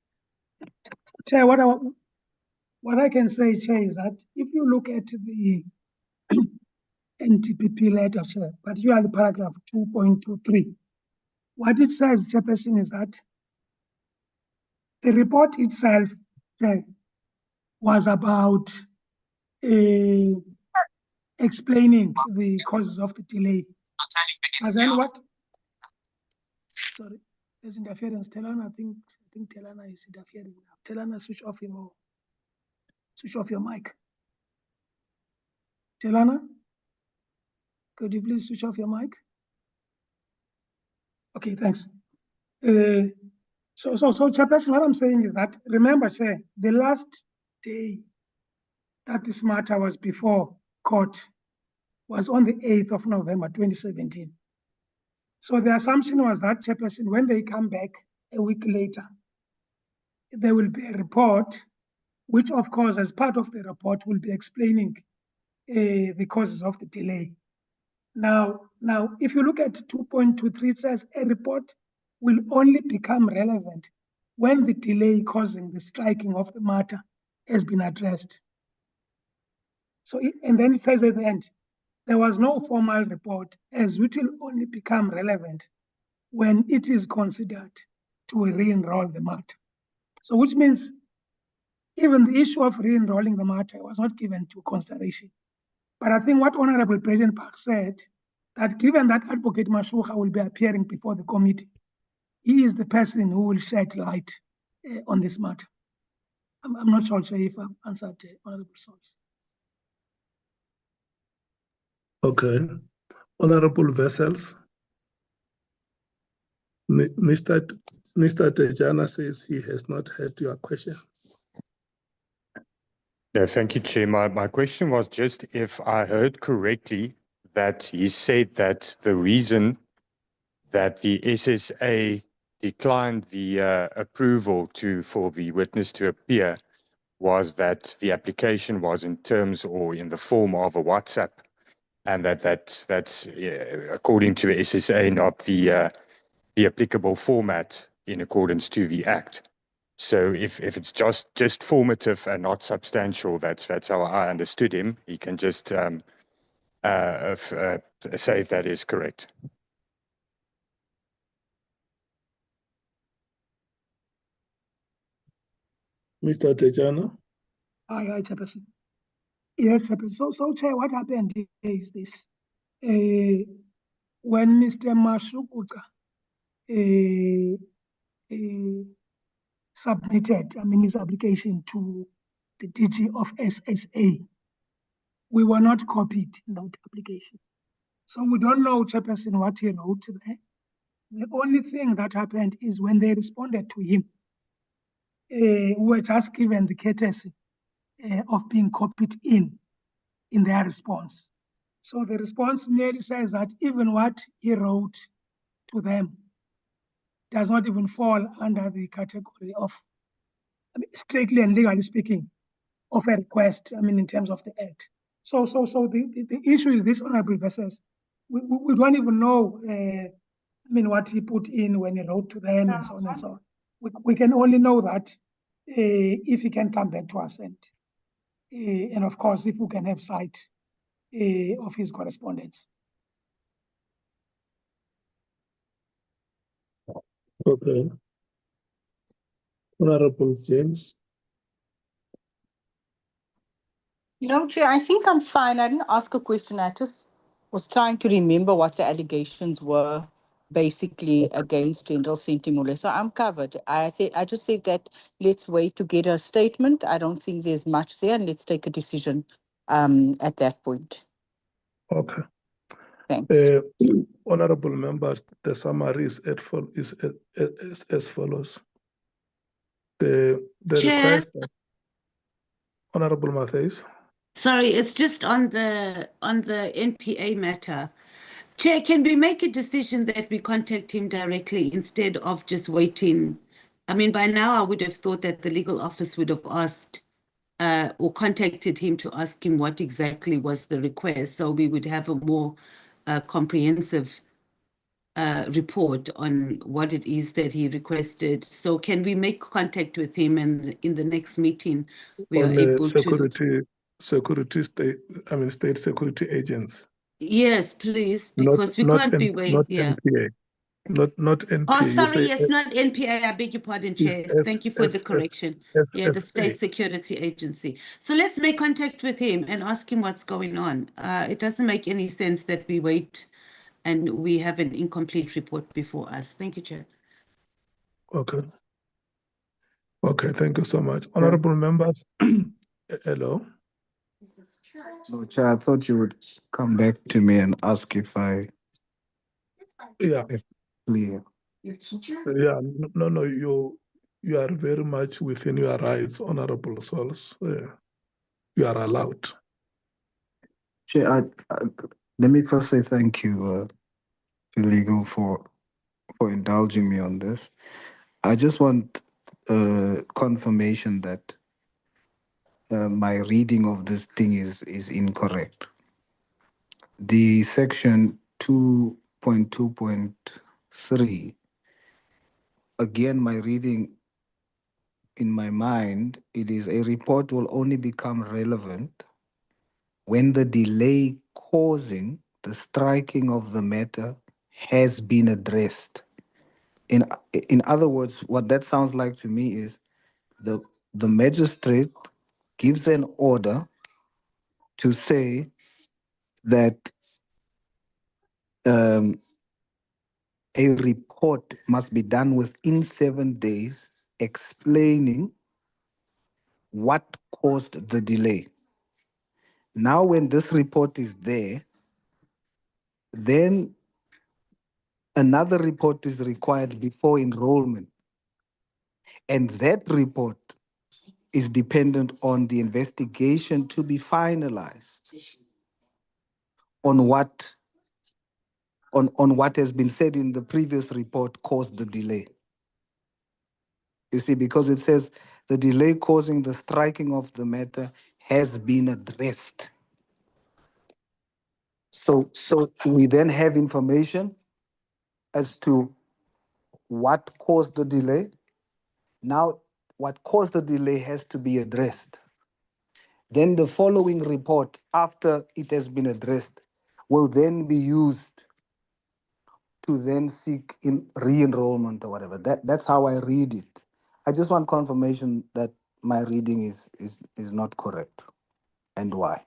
Chair, what I can say, Chair, is that if you look at the NTPP letter, Chair, particularly paragraph 2.23, what it says, Chairperson, is that the report itself, Chair, was about explaining the causes of the delay. But then what? Sorry, there's interference. Telana, I think Telana is interfering now. Telana, switch off your mic. Telana, could you please switch off your mic? Okay, thanks. So, Chairperson, what I'm saying is that, remember, Chair, the last day that this matter was before court was on the 8th of November, 2017. So the assumption was that, Chairperson, when they come back a week later, there will be a report, which of course, as part of the report, will be explaining the causes of the delay. Now, if you look at 2.23, it says a report will only become relevant when the delay causing the striking of the matter has been addressed. So, and then it says at the end, there was no formal report, as it will only become relevant when it is considered to re-enroll the matter. So, which means even the issue of re-enrolling the matter was not given to consideration. But I think what Honorable President Park said, that given that Advocate Mashuha will be appearing before the committee, he is the person who will shed light on this matter. I'm not sure if I've answered Honorable Souls. Okay. Honorable Vessels. Mr. Tejana says he has not heard your question. No, thank you, Chair. My question was just if I heard correctly that he said that the reason that the SSA declined the approval for the witness to appear was that the application was in terms or in the form of a WhatsApp, and that's according to SSA not the applicable format in accordance to the Act. So if it's just formative and not substantial, that's how I understood him. He can just say if that is correct. Mr. Tejana? Hi, Chairperson. Yes, Chairperson. So, Chair, what happened is this. When Mr. Mashukuka submitted, his application to the DG of SSA, we were not copied in that application. So we don't know, Chairperson, what he wrote there. The only thing that happened is when they responded to him, we were just given the courtesy of being copied in their response. So the response merely says that even what he wrote to them does not even fall under the category of, strictly and legally speaking, of a request, I mean, in terms of the act. So the issue is this, Honorable Vessels. We don't even know, I mean, what he put in when he wrote to them and so on and so on. We can only know that if he can come back to us and of course, if we can have sight of his correspondence. Okay. Honorable James. No, Chair, I think I'm fine. I didn't ask a question. I just was trying to remember what the allegations were basically against General Sentimule. So I'm covered. I just think that let's wait to get a statement. I don't think there's much there, and let's take a decision at that point. Okay. Thanks. Honorable members, the summary is as follows. The Chair? request, Honorable Matthews. Sorry, it's just on the NPA matter. Chair, can we make a decision that we contact him directly instead of just waiting? I mean, by now I would have thought that the legal office would have asked or contacted him to ask him what exactly was the request, so we would have a more comprehensive report on what it is that he requested. So can we make contact with him, and in the next meeting we are able to state security agents. Yes, please, because we can't be waiting. Not Yeah. NPA. Not NPA. Oh, You sorry, say yes, not NPA. I beg your pardon, Chair. Thank you for the correction. Yeah, the State Security Agency. So let's make contact with him and ask him what's going on. It doesn't make any sense that we wait and we have an incomplete report before us. Thank you, Chair. Okay. Okay, thank you so much. Honorable members, hello. No, Chair, I thought you would come back to me and ask if I. Yeah. Clear. Yeah, no, you are very much within your rights, Honorable Souls. You are allowed. Chair, let me first say thank you to legal for indulging me on this. I just want confirmation that my reading of this thing is incorrect. The section 2.2.3, again, my reading in my mind, it is a report will only become relevant when the delay causing the striking of the matter has been addressed. In other words, what that sounds like to me is the magistrate gives an order to say that a report must be done within 7 days explaining what caused the delay. Now, when this report is there, then another report is required before enrollment. And that report is dependent on the investigation to be finalized on what has been said in the previous report caused the delay. You see, because it says the delay causing the striking of the matter has been addressed. So we then have information as to what caused the delay. Now, what caused the delay has to be addressed. Then the following report, after it has been addressed, will then be used to then seek in re-enrollment or whatever. That's how I read it. I just want confirmation that my reading is not correct, and why.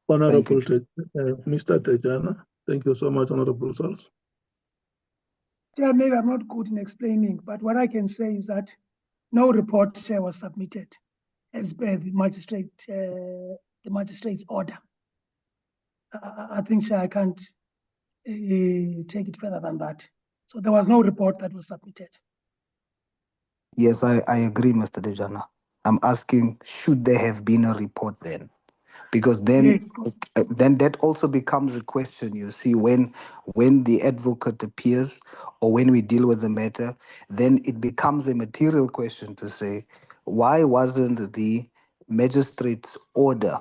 Honorable Mr. Tejana, thank you so much, Honorable Souls. Yeah, maybe I'm not good in explaining, but what I can say is that no report was submitted as per the magistrate's order. I think I can't take it further than that. So there was no report that was submitted. Yes, I agree, Mr. Dejana. I'm asking, should there have been a report then? Because then, then that also becomes a question, you see, when the advocate appears or when we deal with the matter, then it becomes a material question to say, why wasn't the magistrate's order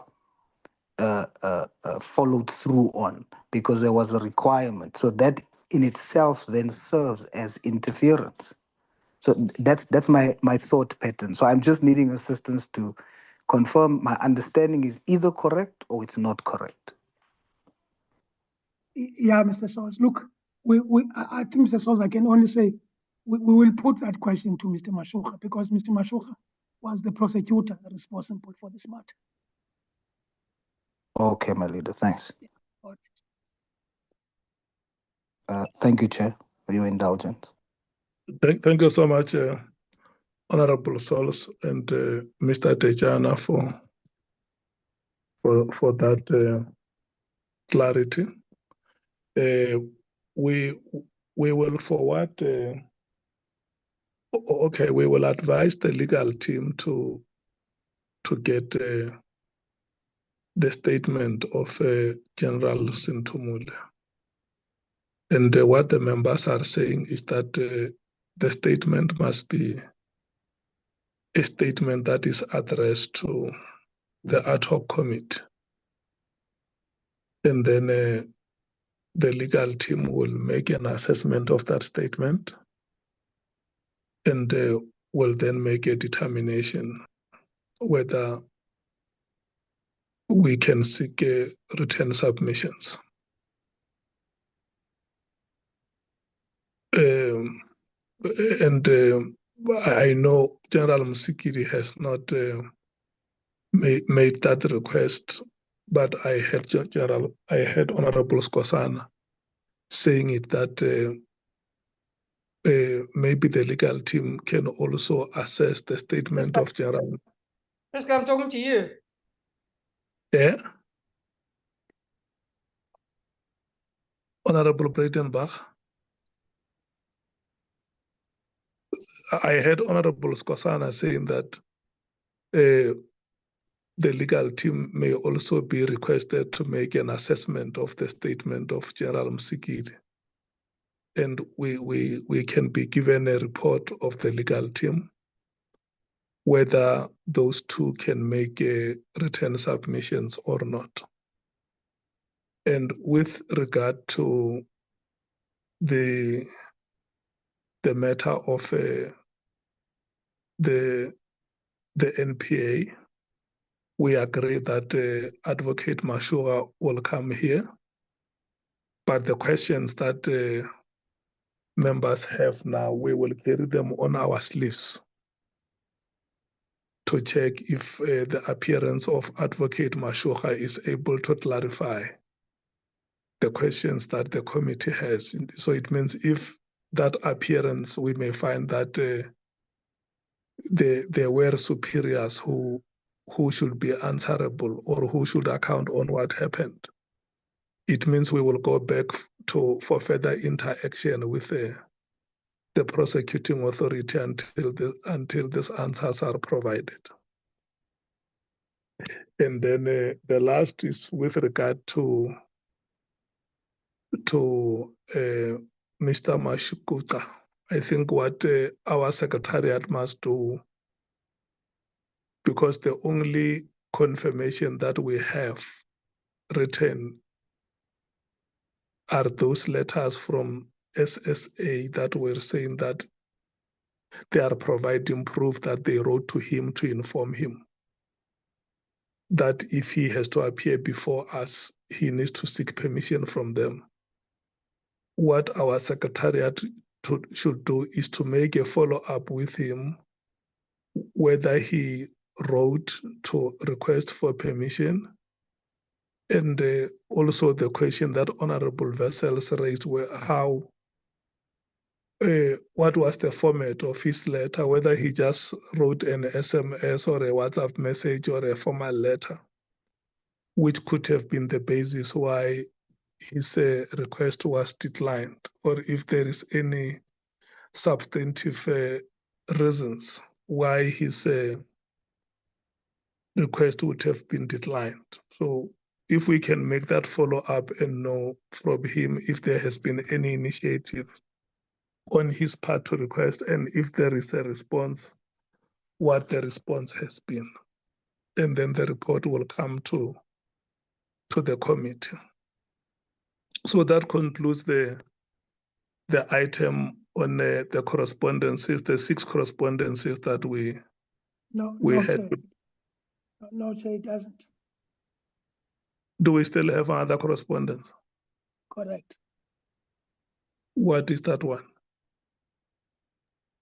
followed through on, because there was a requirement. So that in itself then serves as interference. So that's my thought pattern. So I'm just needing assistance to confirm my understanding is either correct or it's not correct. Yeah, Mr. Sols. Look, I think, Mr. Sols, I can only say we will put that question to Mr. Mashukha, because Mr. Mashukha was the prosecutor responsible for this matter. Okay, my leader. Thanks. Thank you, Chair, for your indulgence. Thank you so much, Honorable Sols and Mr. Tejana for that clarity. We will forward. Okay, we will advise the legal team to get the statement of General Sintumule. And what the members are saying is that the statement must be a statement that is addressed to the ad hoc committee. And then the legal team will make an assessment of that statement and will then make a determination whether we can seek return submissions. And I know General Msikiri has not made that request, but I heard Honorable Skosana saying it that maybe the legal team can also assess the statement of General. Priska, I'm talking to you. Yeah. Honorable Breitenbach. I heard Honorable Skosana saying that the legal team may also be requested to make an assessment of the statement of General Msikiri. And we can be given a report of the legal team, whether those two can make return submissions or not. And with regard to the matter of the NPA, we agree that Advocate Mashura will come here, but the questions that members have now, we will carry them on our sleeves to check if the appearance of Advocate Mashura is able to clarify the questions that the committee has. So it means if that appearance, we may find that there were superiors who should be answerable or who should account on what happened. It means we will go back for further interaction with the prosecuting authority until these answers are provided. And then the last is with regard to Mr. Mashukuta. I think what our secretariat must do, because the only confirmation that we have written are those letters from SSA that were saying that they are providing proof that they wrote to him to inform him that if he has to appear before us, he needs to seek permission from them. What our secretariat should do is to make a follow-up with him, whether he wrote to request for permission, and also the question that Honorable Vessels raised were how, what was the format of his letter, whether he just wrote an SMS or a WhatsApp message or a formal letter, which could have been the basis why his request was declined, or if there is any substantive reasons why his request would have been declined. So if we can make that follow-up and know from him if there has been any initiative on his part to request, and if there is a response, what the response has been. and then the report will come to the committee. So that concludes the item on the correspondences, the 6 correspondences that we had. Chair. No, Chair, it doesn't. Do we still have other correspondence? Correct. What is that one?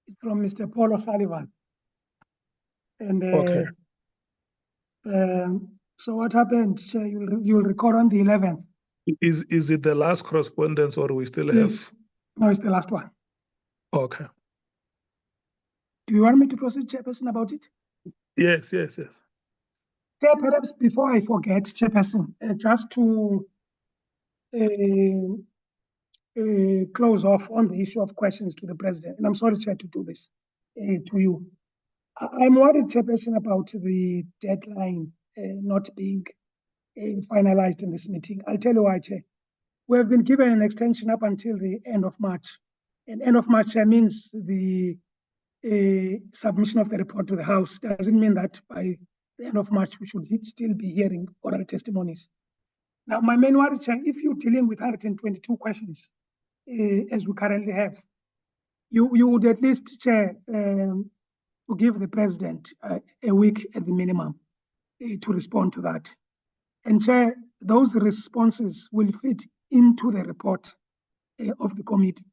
It's from Mr. Paul O'Sullivan. And Okay. so what happened, Chair, you'll record on the 11th. Is it the last correspondence, or we still have? No, it's the last one. Okay. Do you want me to proceed, Chairperson, about it? Yes. Chair, perhaps before I forget, Chairperson, just to close off on the issue of questions to the President, and I'm sorry, Chair, to do this to you. I'm worried, Chairperson, about the deadline not being finalized in this meeting. I'll tell you why, Chair. We have been given an extension up until the end of March. And end of March, Chair, means the submission of the report to the House. Doesn't mean that by the end of March, we should still be hearing oral testimonies. Now, my main worry, Chair, if you're dealing with 122 questions, as we currently have, you would at least, Chair, to give the President a week at the minimum to respond to that. And Chair, those responses will fit into the report of the committee.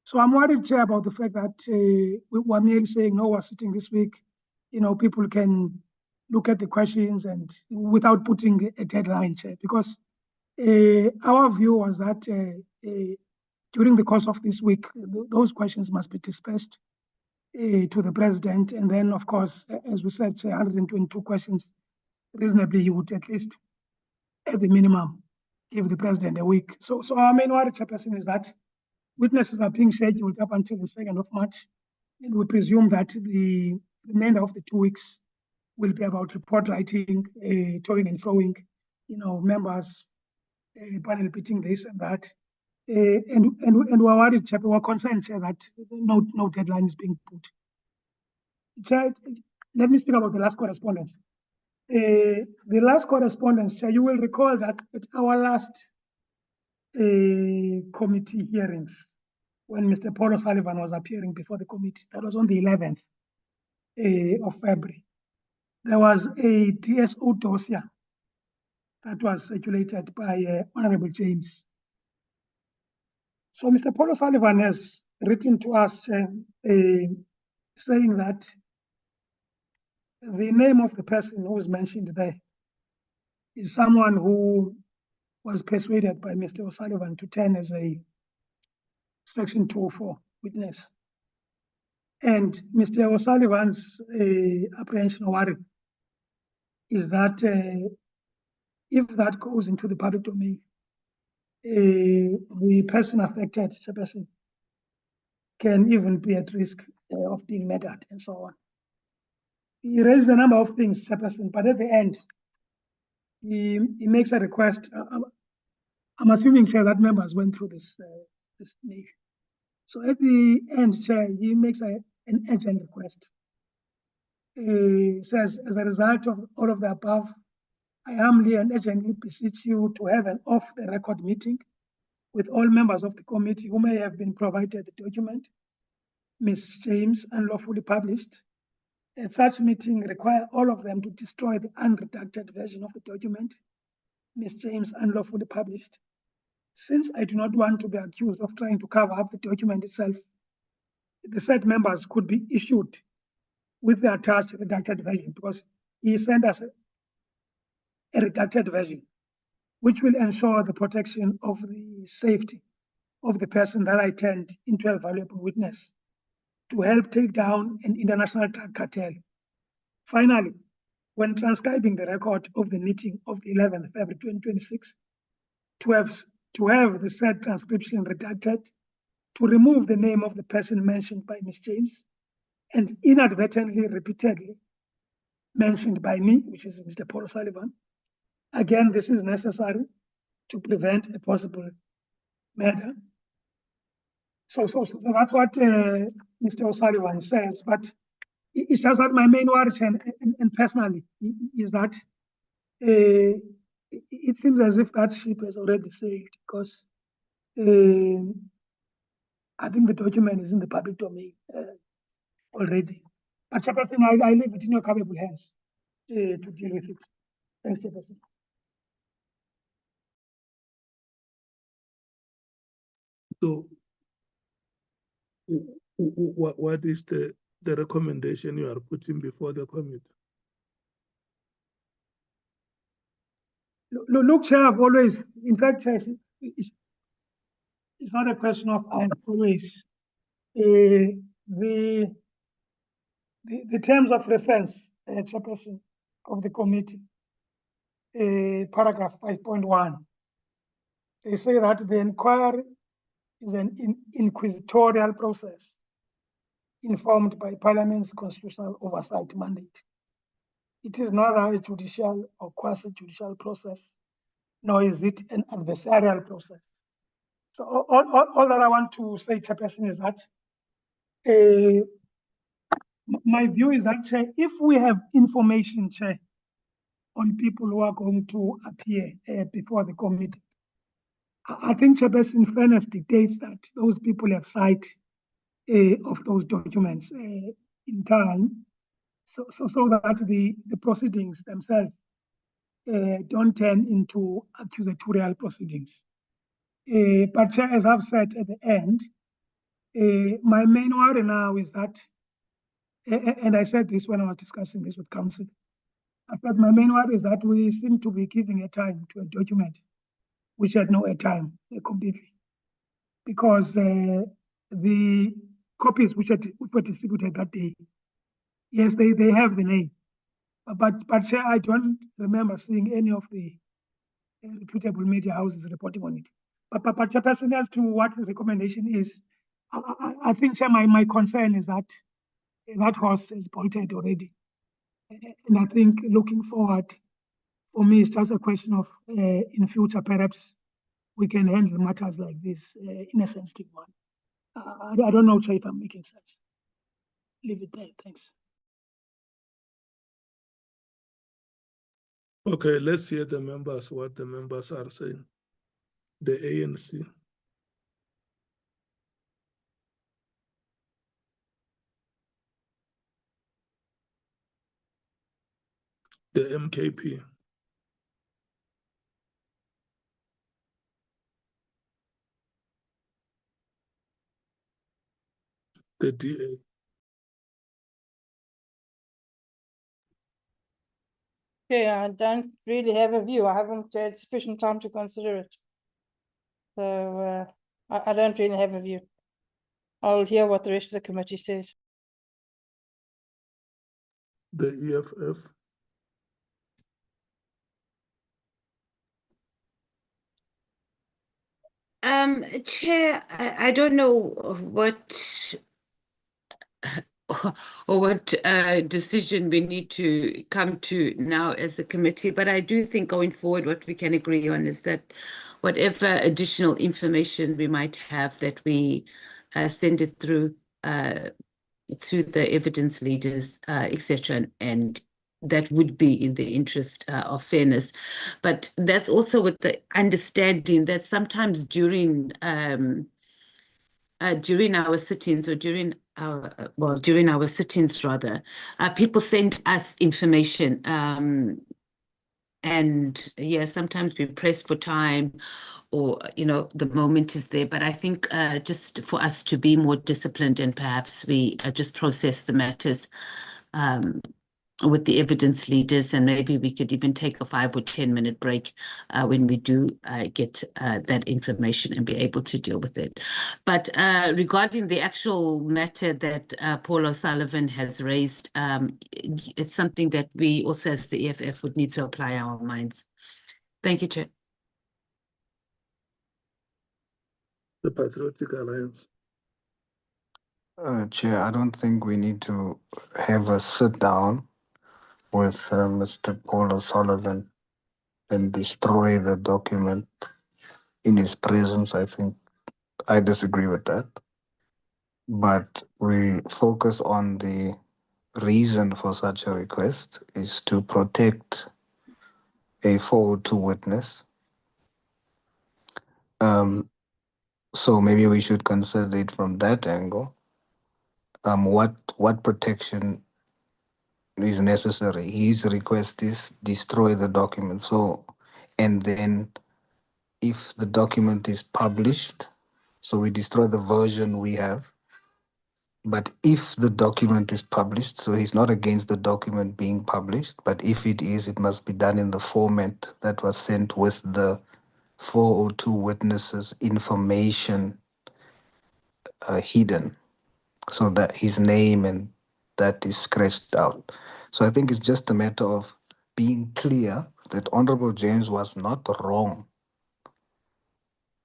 So I'm worried, Chair, about the fact that we're merely saying, no, we're sitting this week. People can look at the questions and without putting a deadline, Chair, because our view was that during the course of this week, those questions must be dispersed to the President. And then, of course, as we said, 122 questions, reasonably, you would at least, at the minimum, give the President a week. So our main worry, Chairperson, is that witnesses are being scheduled up until the 2nd of March. And we presume that the remainder of the 2 weeks will be about report writing, toing and froing, members panel repeating this and that. And we're worried, Chair, we're concerned, Chair, that no deadline is being put. Chair, let me speak about the last correspondence. The last correspondence, Chair, you will recall that at our last committee hearings, when Mr. Paul O'Sullivan was appearing before the committee, that was on the 11th of February. There was a DSO dossier that was circulated by Honorable James. So Mr. Paul O'Sullivan has written to us saying that the name of the person who is mentioned there is someone who was persuaded by Mr. O'Sullivan to turn as a Section 204 witness. And Mr. O'Sullivan's apprehension or worry is that if that goes into the public domain, the person affected, the person, can even be at risk of being murdered and so on. He raises a number of things, Chairperson, but at the end, he makes a request. I'm assuming, Chair, that members went through this meeting. So at the end, Chair, he makes an urgent request. He says, as a result of all of the above, I humbly and urgently beseech you to have an off-the-record meeting with all members of the committee who may have been provided the document, Ms. James, unlawfully published. At such meeting, require all of them to destroy the unredacted version of the document, Ms. James, unlawfully published. Since I do not want to be accused of trying to cover up the document itself, the said members could be issued with the attached redacted version, because he sent us a redacted version, which will ensure the protection of the safety of the person that I turned into a valuable witness to help take down an international drug cartel. Finally, when transcribing the record of the meeting of the 11th of February 2026, to have the said transcription redacted, to remove the name of the person mentioned by Ms. James and inadvertently, repeatedly mentioned by me, which is Mr. Paul O'Sullivan. Again, this is necessary to prevent a possible murder. So that's what Mr. O'Sullivan says. But it's just that my main worry, and personally, is that it seems as if that ship has already sailed, because I think the document is in the public domain already. But Chairperson, I leave it in your capable hands to deal with it. Thanks, Chairperson. So, what is the recommendation you are putting before the committee? Look, Chair, I've always, in fact, Chair, it's not a question of I've always. The terms of reference, Chairperson of the committee, paragraph 5.1, they say that the inquiry is an inquisitorial process informed by Parliament's constitutional oversight mandate. It is neither a judicial or quasi-judicial process, nor is it an adversarial process. So all that I want to say, Chairperson, is that my view is that, Chair, if we have information, Chair, on people who are going to appear before the committee, I think, Chairperson, fairness dictates that those people have sight of those documents in time, so that the proceedings themselves don't turn into accusatorial proceedings. But, Chair, as I've said at the end, my main worry now is that, and I said this when I was discussing this with Council, I said my main worry is that we seem to be giving airtime to a document which had no airtime completely, because the copies which were distributed that day, yes, they have the name, but Chair, I don't remember seeing any of the reputable media houses reporting on it. But Chairperson, as to what the recommendation is, I think, Chair, my concern is that that horse is bolted already. And I think looking forward, for me, it's just a question of in future, perhaps we can handle matters like this in a sensitive manner. I don't know, Chair, if I'm making sense. Leave it there. Thanks. Okay, let's hear the members, what the members are saying. The ANC. The MKP. The DA. Yeah, I don't really have a view. I haven't had sufficient time to consider it. So I don't really have a view. I'll hear what the rest of the committee says. The EFF. Chair, I don't know what or what decision we need to come to now as a committee, but I do think going forward, what we can agree on is that whatever additional information we might have, that we send it through the evidence leaders, etc., and that would be in the interest of fairness. But that's also with the understanding that sometimes during our sit-ins, or during our sit-ins rather, people send us information, and yeah, sometimes we press for time, or the moment is there. But I think just for us to be more disciplined, and perhaps we just process the matters with the evidence leaders, and maybe we could even take a 5 or 10-minute break when we do get that information and be able to deal with it. But regarding the actual matter that Paul O'Sullivan has raised, it's something that we also as the EFF would need to apply our minds. Thank you, Chair. The Patriotic Alliance. Chair, I don't think we need to have a sit down with Mr. Paul O'Sullivan and destroy the document in his presence. I think I disagree with that. But we focus on the reason for such a request is to protect a 402 witness. So maybe we should consider it from that angle. What protection is necessary? His request is destroy the document. So, and then if the document is published, so we destroy the version we have. But if the document is published, so he's not against the document being published, but if it is, it must be done in the format that was sent with the 402 witnesses information hidden, so that his name and that is scratched out. So I think it's just a matter of being clear that Honorable James was not wrong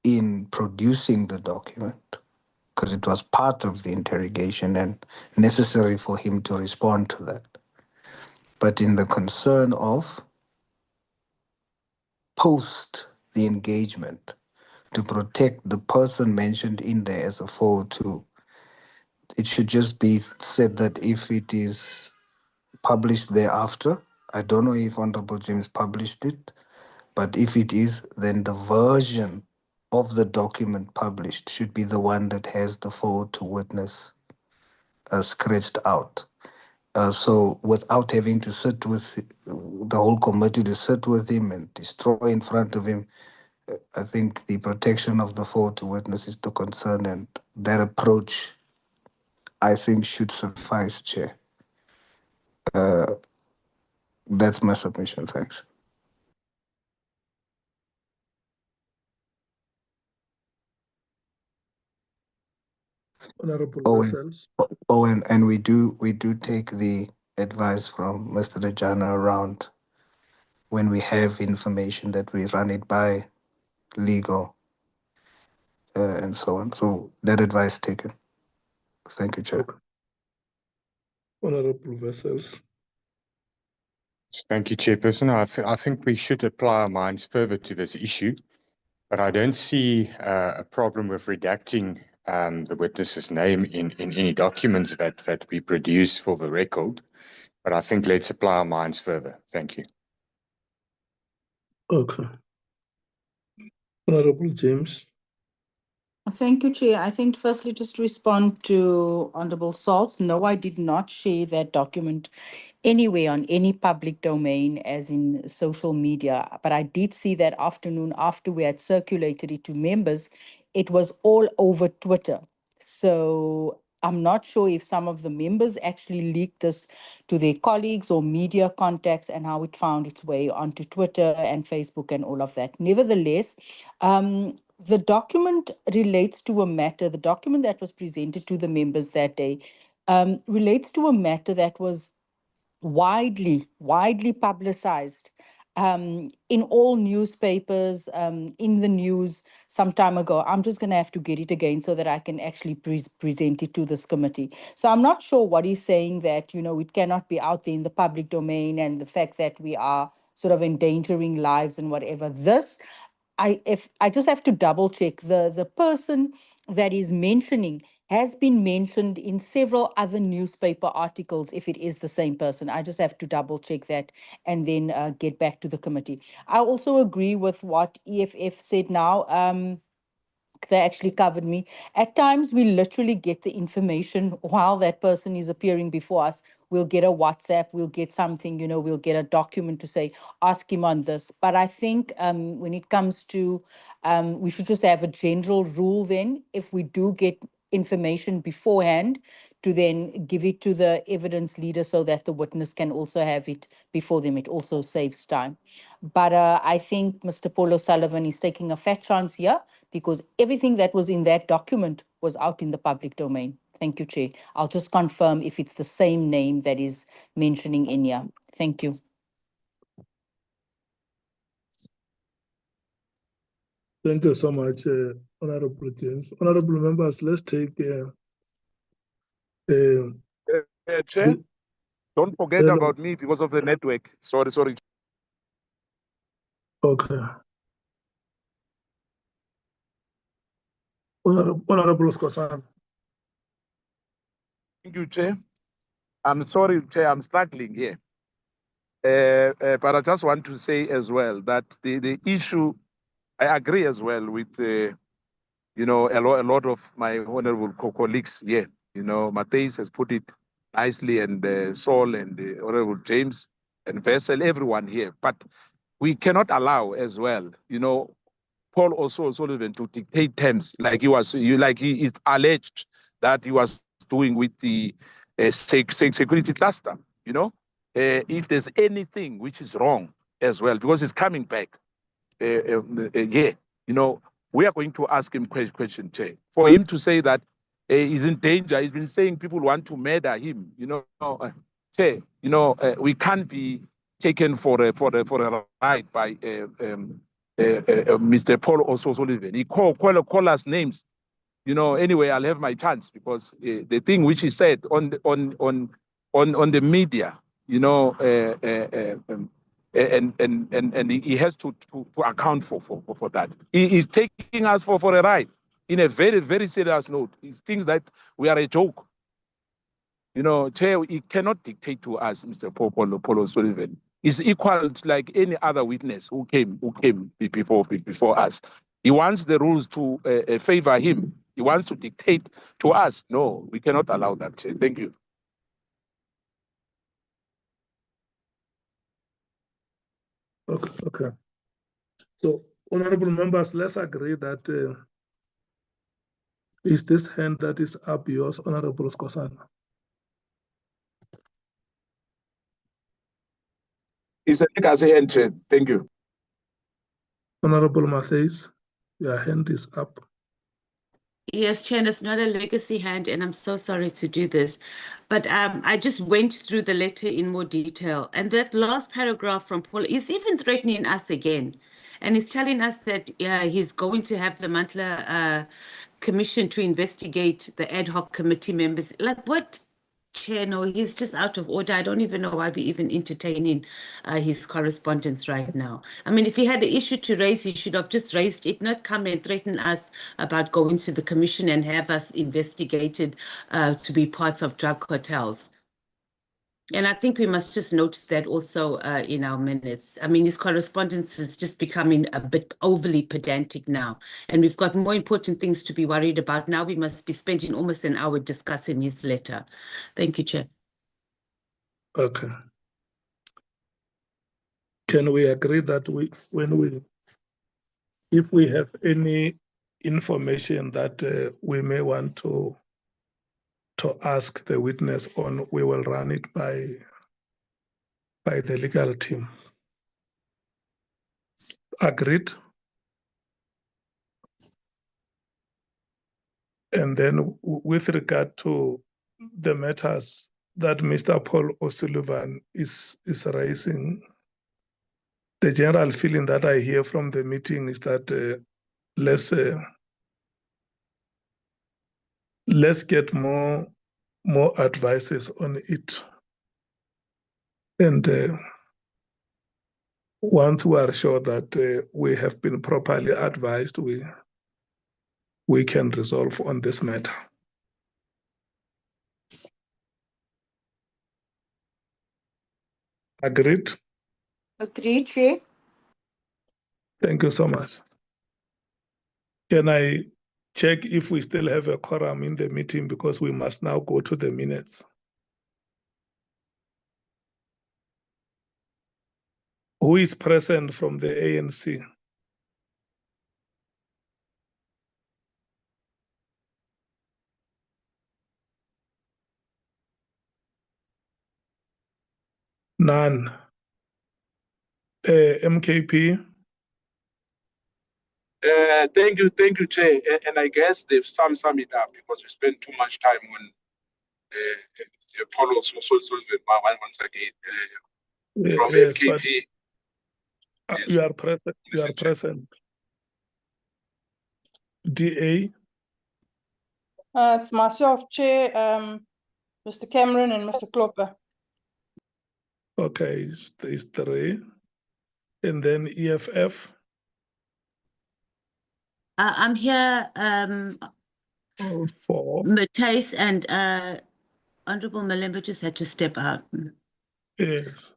in producing the document, because it was part of the interrogation and necessary for him to respond to that. But in the concern of post the engagement, to protect the person mentioned in there as a 402, it should just be said that if it is published thereafter, I don't know if Honorable James published it, but if it is, then the version of the document published should be the one that has the 402 witness scratched out. So without having to sit with the whole committee to sit with him and destroy in front of him, I think the protection of the 402 witness is the concern, and that approach, I think, should suffice, Chair. That's my submission. Thanks. Honorable Owen, Wessels. Owen, and we do take the advice from Mr. Dejana around when we have information that we run it by legal and so on. So that advice taken. Thank you, Chair. Okay. Honorable Wessels. Thank you, Chairperson. I think we should apply our minds further to this issue, but I don't see a problem with redacting the witness's name in any documents that we produce for the record. But I think let's apply our minds further. Thank you. Okay. Honorable James. Thank you, Chair. I think firstly, just to respond to Honorable Salts. No, I did not share that document anywhere on any public domain, as in social media. But I did see that afternoon after we had circulated it to members, it was all over Twitter. So I'm not sure if some of the members actually leaked this to their colleagues or media contacts and how it found its way onto Twitter and Facebook and all of that. Nevertheless, the document relates to a matter, the document that was presented to the members that day relates to a matter that was widely publicized in all newspapers, in the news some time ago. I'm just going to have to get it again so that I can actually present it to this committee. So I'm not sure what he's saying, that, it cannot be out there in the public domain, and the fact that we are sort of endangering lives and whatever. This, I just have to double check. The person that is mentioning has been mentioned in several other newspaper articles, if it is the same person. I just have to double check that and then get back to the committee. I also agree with what EFF said now. They actually covered me. At times, we literally get the information while that person is appearing before us. We'll get a WhatsApp, we'll get something, we'll get a document to say, ask him on this. But I think when it comes to, we should just have a general rule then, if we do get information beforehand, to then give it to the evidence leader so that the witness can also have it before them. It also saves time. But I think Mr. Paul O'Sullivan is taking a fat chance here, because everything that was in that document was out in the public domain. Thank you, Chair. I'll just confirm if it's the same name that is mentioning in here. Thank you. Thank you so much, Honorable James. Honorable members, let's take Chair, don't forget about me because of the network. Sorry. Okay. Honorable Scosan. Thank you, Chair. I'm sorry, Chair, I'm struggling here. But I just want to say as well that the issue, I agree as well with, you know, a lot of my honorable colleagues here. You know, Matthias has put it nicely, and Saul and Honorable James and Vessel, everyone here. But we cannot allow as well, you know, Paul also Sullivan to dictate terms like he is alleged that he was doing with the security cluster. You know, if there's anything which is wrong as well, because he's coming back, yeah, you know, we are going to ask him question, Chair. For him to say that he's in danger, he's been saying people want to murder him. You know, Chair, you know, we can't be taken for a ride by Mr. Paul also Sullivan. He call us names. You know, anyway, I'll have my chance because the thing which he said on the media, you know, and he has to account for that. He is taking us for a ride in a very, very serious note. He thinks that we are a joke. You know, Chair, he cannot dictate to us, Mr. Paul O'Sullivan. He's equal to like any other witness who came before us. He wants the rules to favor him. He wants to dictate to us. No, we cannot allow that, Chair. Thank you. Okay. So, honorable members, let's agree that is this hand that is up yours, Honorable Skosana? It's a legacy hand, Chair. Thank you. Honorable Matthias, your hand is up. Yes, Chair, it's not a legacy hand, and I'm so sorry to do this. But I just went through the letter in more detail. And that last paragraph from Paul is even threatening us again. And he's telling us that he's going to have the Nhlanhla commission to investigate the ad hoc committee members. Like, what? Chair, no, he's just out of order. I don't even know why we're even entertaining his correspondence right now. I mean, if he had an issue to raise, he should have just raised it, not come and threaten us about going to the commission and have us investigated to be parts of drug cartels. And I think we must just note that also in our minutes. I mean, his correspondence is just becoming a bit overly pedantic now. And we've got more important things to be worried about. Now we must be spending almost an hour discussing his letter. Thank you, Chair. Okay. Can we agree that if we have any information that we may want to ask the witness on, we will run it by the legal team? Agreed? And then with regard to the matters that Mr. Paul O'Sullivan is raising, the general feeling that I hear from the meeting is that let's get more advices on it. And once we are sure that we have been properly advised, we can resolve on this matter. Agreed? Agreed, Chair. Thank you so much. Can I check if we still have a quorum in the meeting, because we must now go to the minutes? Who is present from the ANC? None. MKP? Thank you, Chair. And I guess they've sum it up because we spent too much time on Paul Sullivan once again. From Yes, MKP. but Yes. you are present. You are present. DA? It's myself, Chair, Mr. Cameron and Mr. Klopper. Okay, it's 3. And then EFF? I'm here, 4. Matthias and Honorable Malemba just had to step out. Yes.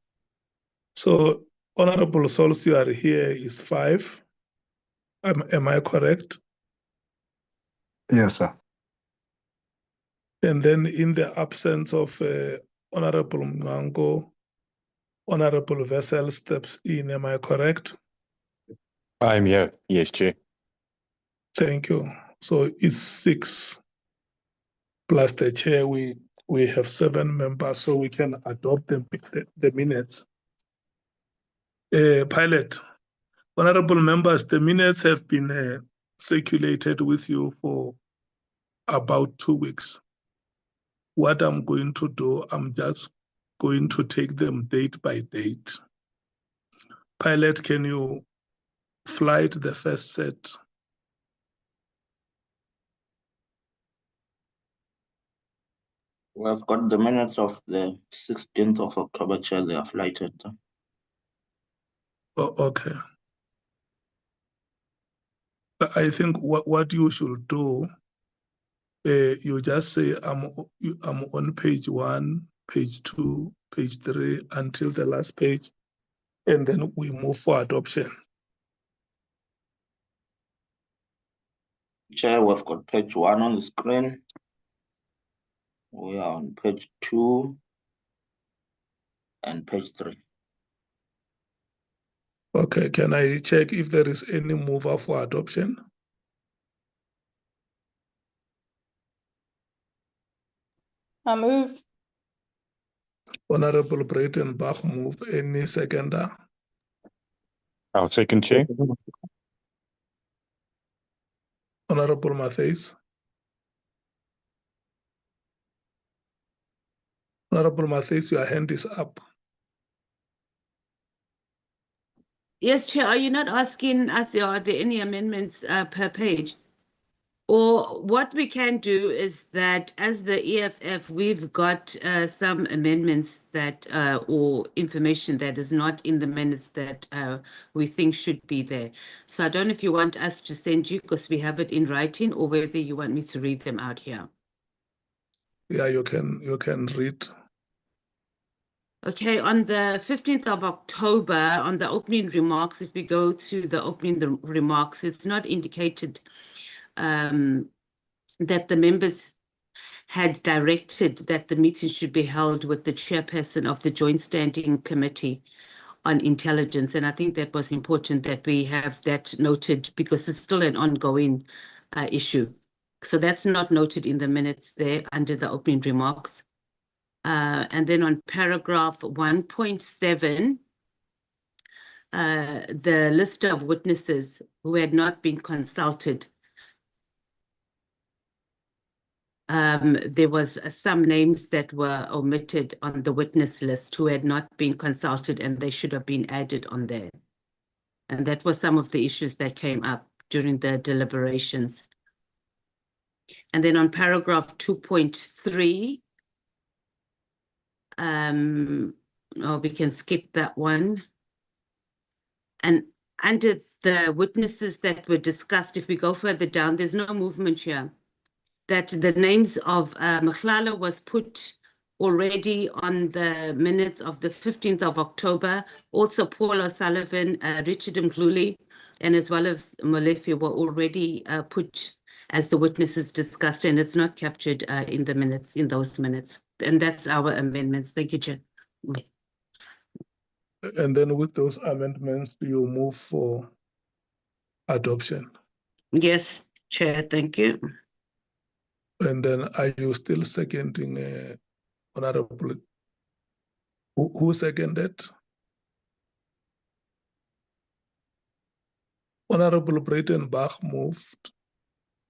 So, Honorable Souls, you are here is 5. Am I correct? Yes, sir. And then in the absence of Honorable Mngango, Honorable Vessel steps in. Am I correct? I'm here. Yes, Chair. Thank you. So it's 6 plus the chair. We have 7 members, so we can adopt the minutes. Pilot, honorable members, the minutes have been circulated with you for about 2 weeks. What I'm going to do, I'm just going to take them date by date. Pilot, can you flight the first set? We've got the minutes of the 16th of October, Chair. They are flighted. Oh, okay. I think what you should do, you just say I'm on page 1, page 2, page 3 until the last page, and then we move for adoption. Chair, we've got page 1 on the screen. We are on page 2 and page 3. Okay, can I check if there is any mover for adoption? I move. Honorable Breitenbach move. Any seconder? I'll second, Chair. Honorable Matthys. Honorable Matthys, your hand is up. Yes, Chair, are you not asking us, are there any amendments per page? Or what we can do is that as the EFF, we've got some amendments that, or information that is not in the minutes that we think should be there. So I don't know if you want us to send you, because we have it in writing, or whether you want me to read them out here. Yeah, you can read. Okay, on the 15th of October, on the opening remarks, if we go to the opening remarks, it's not indicated that the members had directed that the meeting should be held with the chairperson of the Joint Standing Committee on Intelligence. And I think that was important that we have that noted, because it's still an ongoing issue. So that's not noted in the minutes there under the opening remarks. And then on paragraph 1.7, the list of witnesses who had not been consulted. There was some names that were omitted on the witness list who had not been consulted, and they should have been added on there. And that was some of the issues that came up during the deliberations. And then on paragraph 2.3, we can skip that one. And under the witnesses that were discussed, if we go further down, there's no movement here. That the names of Nhlanhla was put already on the minutes of the 15th of October. Also, Paul O'Sullivan, Richard Mkhwanazi, and as well as Molefe were already put as the witnesses discussed, and it's not captured in the minutes, in those minutes. And that's our amendments. Thank you, Chair. And then with those amendments, you move for adoption. Yes, Chair, thank you. And then are you still seconding Honorable? Who seconded? Honorable Breitenbach moved,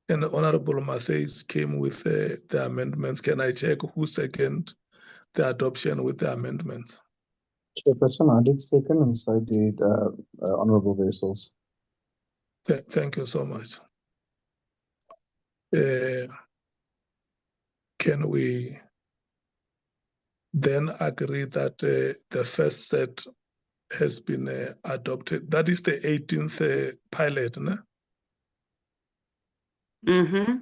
and Honorable Matthys came with the amendments. Can I check who seconded the adoption with the amendments? Chairperson, I did second, and so did Honorable Vessels. Thank you so much. Can we then agree that the first set has been adopted? That is the 18th pilot, no? Mm-hmm.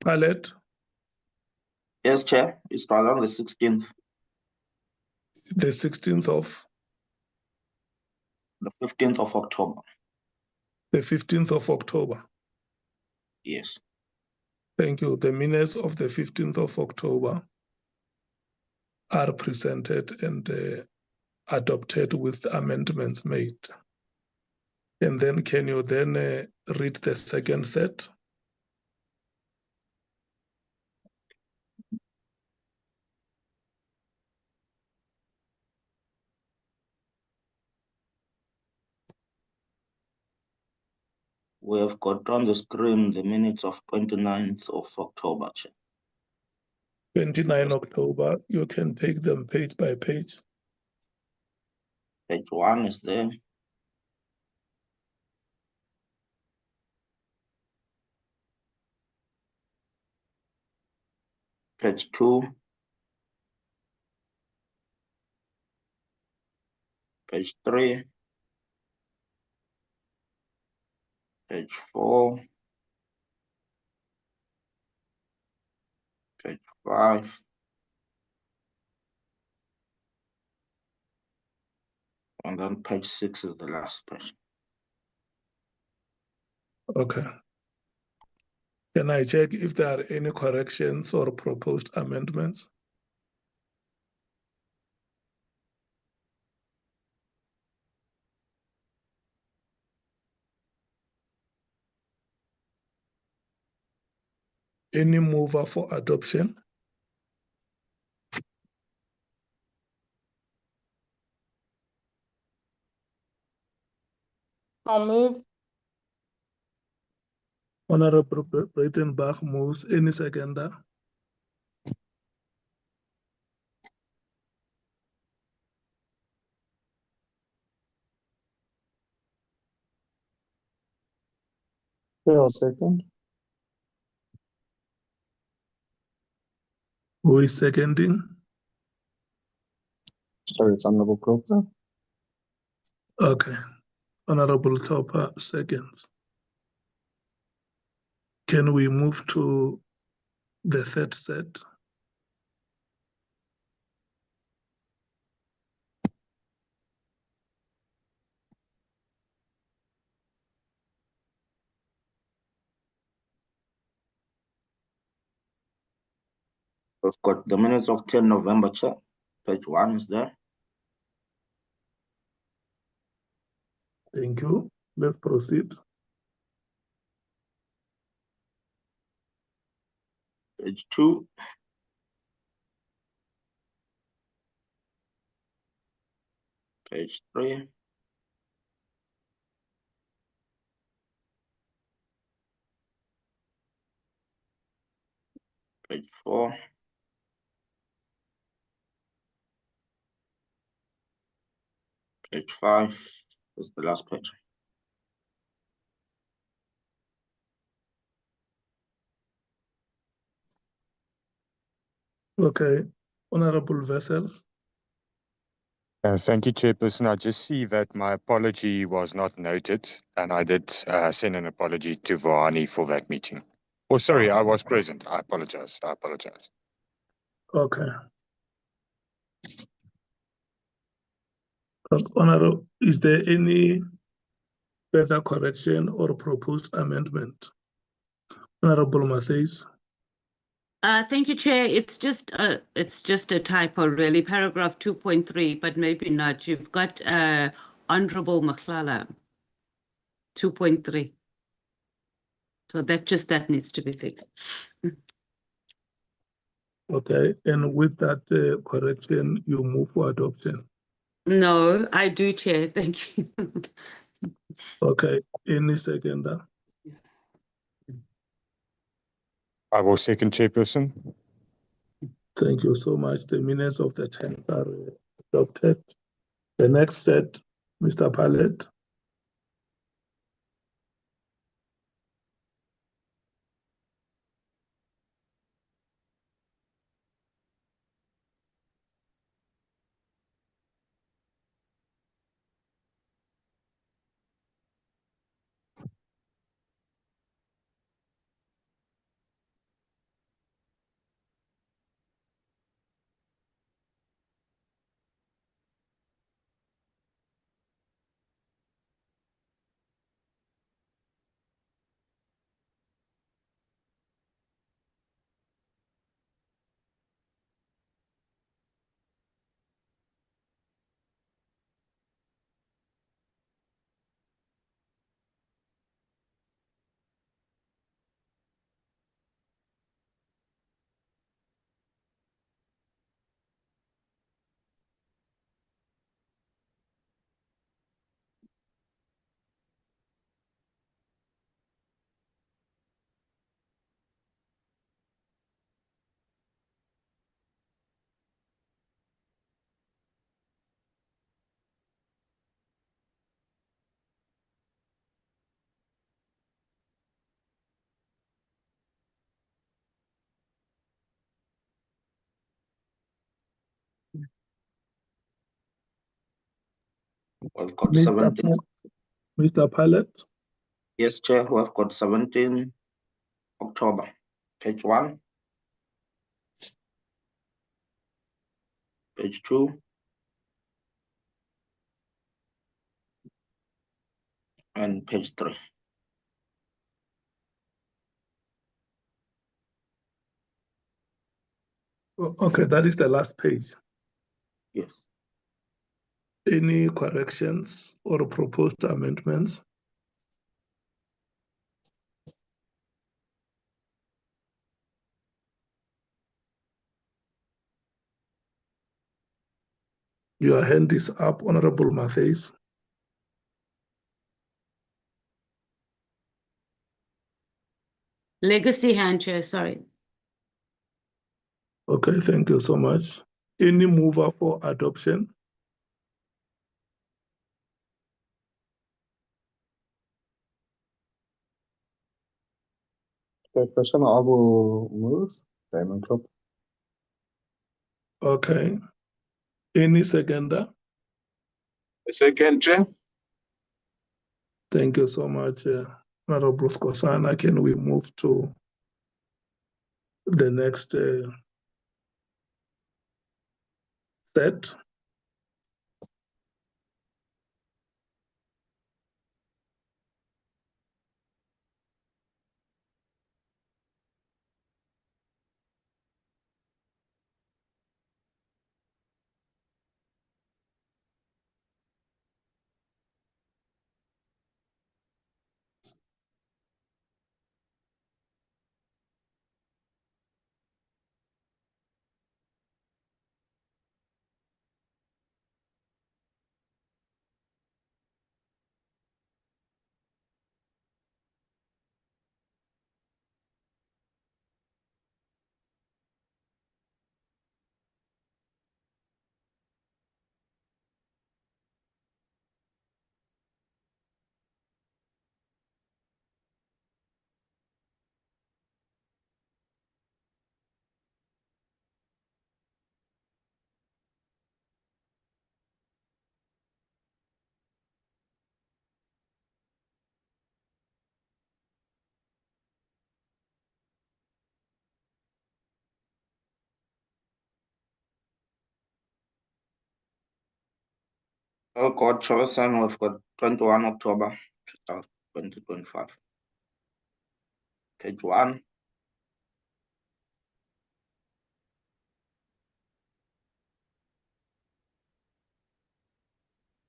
Pilot? Yes, Chair. It's on the 16th. The 16th of? The 15th of October. The 15th of October. Yes. Thank you. The minutes of the 15th of October are presented and adopted with amendments made. And then can you then read the second set? We have got on the screen the minutes of 29th of October, Chair. 29 October, you can take them page by page. Page 1 is there. Page 2. Page 3. Page 4. Page 5. And then page 6 is the last page. Okay. Can I check if there are any corrections or proposed amendments? Any mover for adoption? I'll move. Honorable Breitenbach moves. Any seconder? Chair, second. Who is seconding? Sorry, it's Honorable Croker. Okay. Honorable Topper seconds. Can we move to the third set? We've got the minutes of 10 November, Chair. Page 1 is there. Thank you. Let's proceed. Page 2. Page 3. Page 4. Page 5 is the last page. Okay. Honorable Vessels. Thank you, Chairperson. I just see that my apology was not noted, and I did send an apology to Vahani for that meeting. Oh, sorry, I was present. I apologize. I apologize. Okay. Honorable, is there any further correction or proposed amendment? Honorable Matthews. Thank you, Chair. It's just a typo, really. Paragraph 2.3, but maybe not. You've got Honorable Nhlanhla 2.3. So that needs to be fixed. Okay, and with that correction, you move for adoption. No, I do, Chair. Thank you. Okay, any seconder? I will second, Chairperson. Thank you so much. The minutes of the 10th are adopted. The next set, Mr. Pallet. We've got Mr. 17. Mr. Pilot? Yes, Chair, we've got 17 October, page 1, page 2, and page 3. Okay, that is the last page. Yes. Any corrections or proposed amendments? Your hand is up, Honorable Matthews. Legacy hand, Chair, sorry. Okay, thank you so much. Any mover for adoption? Chairperson, I will move. Diamond Club. Okay. Any seconder? Second, Chair. Thank you so much, Honorable Skosana. Can we move to the next set? Oh, God, Chairperson, we've got 21 October 2025. Page 1,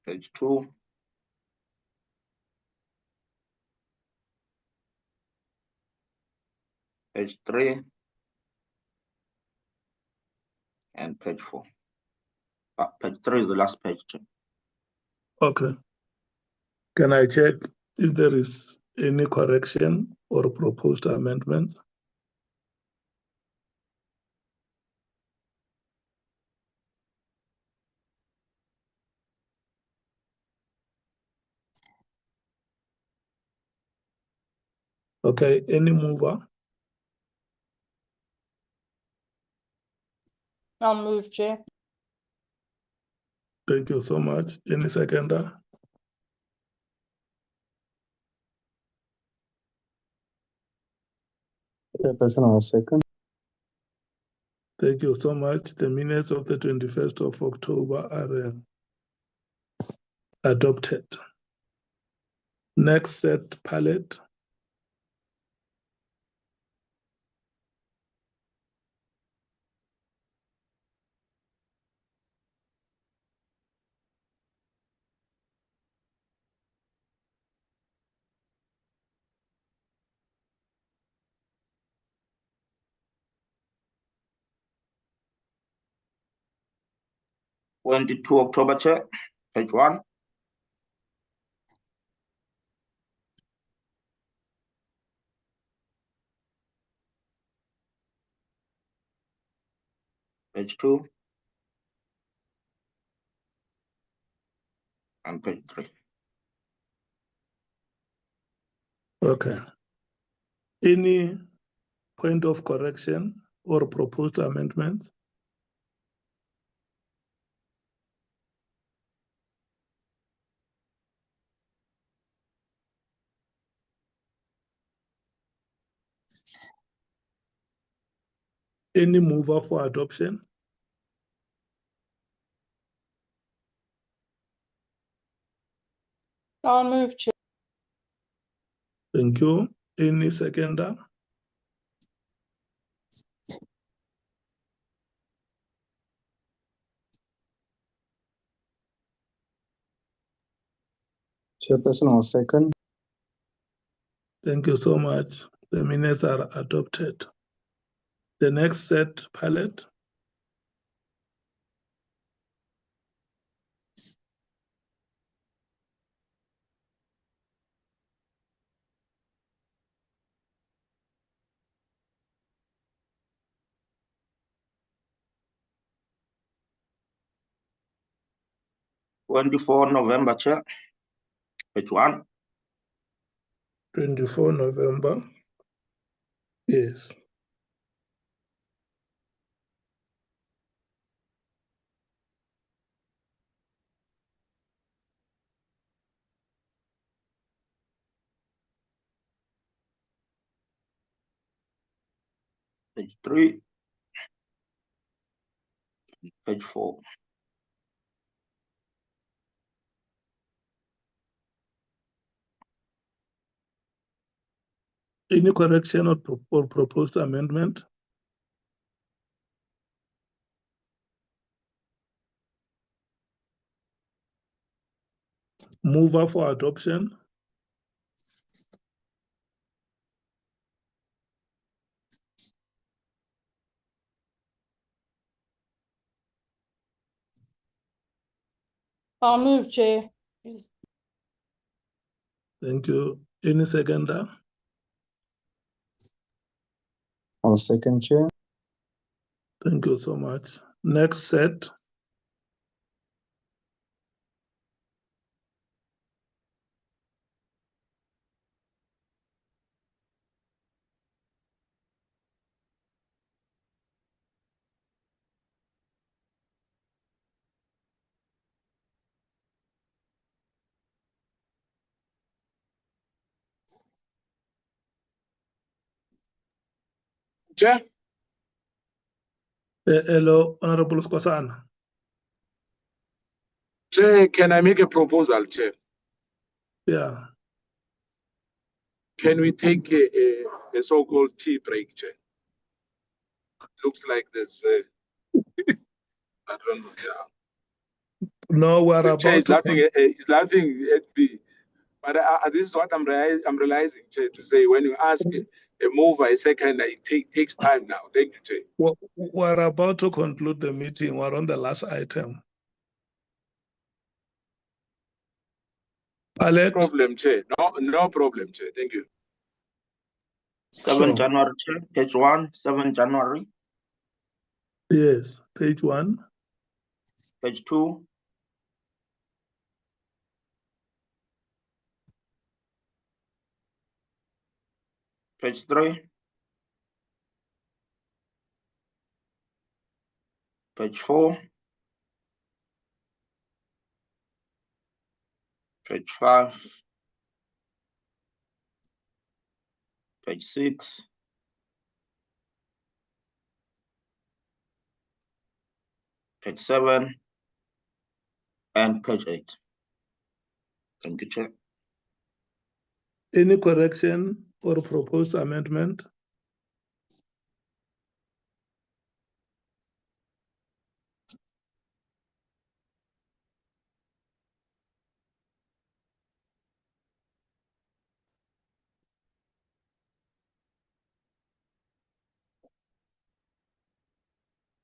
page 2, page 3, and page 4. Page 3 is the last page, Chair. Okay. Can I check if there is any correction or proposed amendment? Okay, any mover? I'll move, Chair. Thank you so much. Any seconder? Chairperson, I'll second. Thank you so much. The minutes of the 21st of October are adopted. Next set, palette. October, Chair, page 1. Page 2, and page 3. Okay. Any point of correction or proposed amendments? Any mover for adoption? I'll move, Chair. Thank you. Any seconder? Chairperson, I'll second. Thank you so much. The minutes are adopted. The next set palette. November, Chair. Page 1. 24 November. Yes. Page 3. Page 4. Any correction or proposed amendment? Mover for adoption? I'll move, Chair. Thank you. Any seconder? I'll second, Chair. Thank you so much. Next set. Chair, Hello, Honorable Skosana. Chair, can I make a proposal, Chair? Yeah. Can we take a so-called tea break, Chair? Looks like there's, I don't know, yeah. No, we're The Chair about is to. laughing at me. But this is what I'm realizing, Chair, to say when you ask a mover a second, it takes time now. Thank you, Chair. We're about to conclude the meeting. We're on the last item. Palette? Problem, Chair. No problem, Chair. Thank you. 7 January, Chair. Page 1, 7 January. Yes, page 1. Page 2. Page 3. Page 4. Page 5. Page 6. Page 7. And page 8. Thank you, Chair. Any correction or proposed amendment?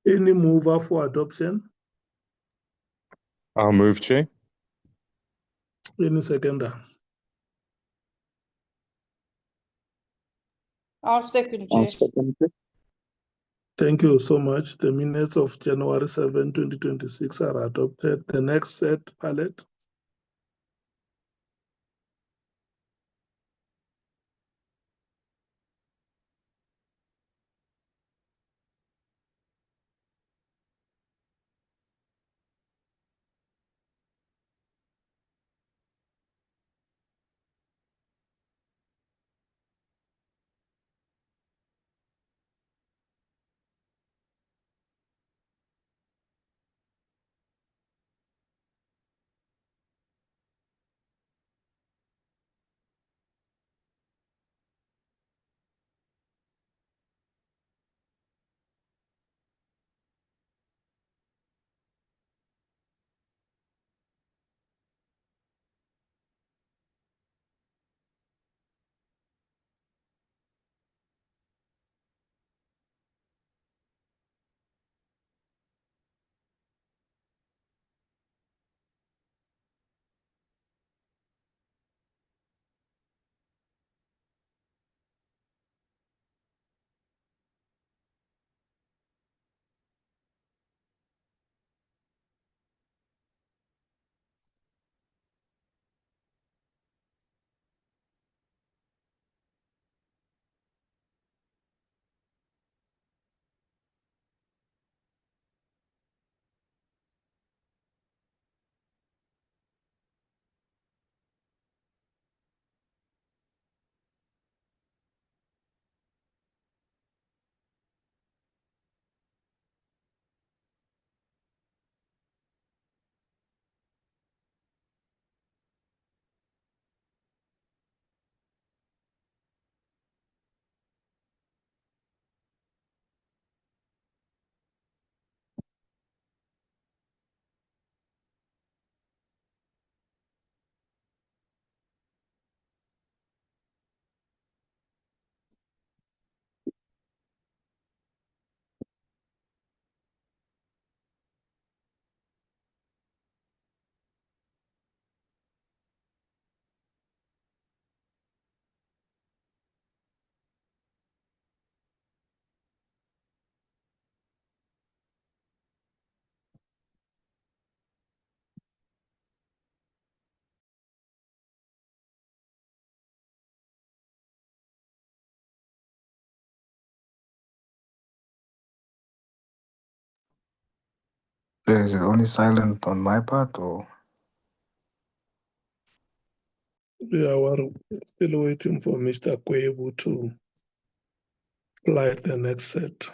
Any mover for adoption? I'll move, Chair. Any seconder? I'll second, I'll Chair. second, Chair. Thank you so much. The minutes of January 7, 2026 are adopted. The next set palette. Is it only silent on my part or? Yeah, we're still waiting for Mr. Kwebu to light the next set.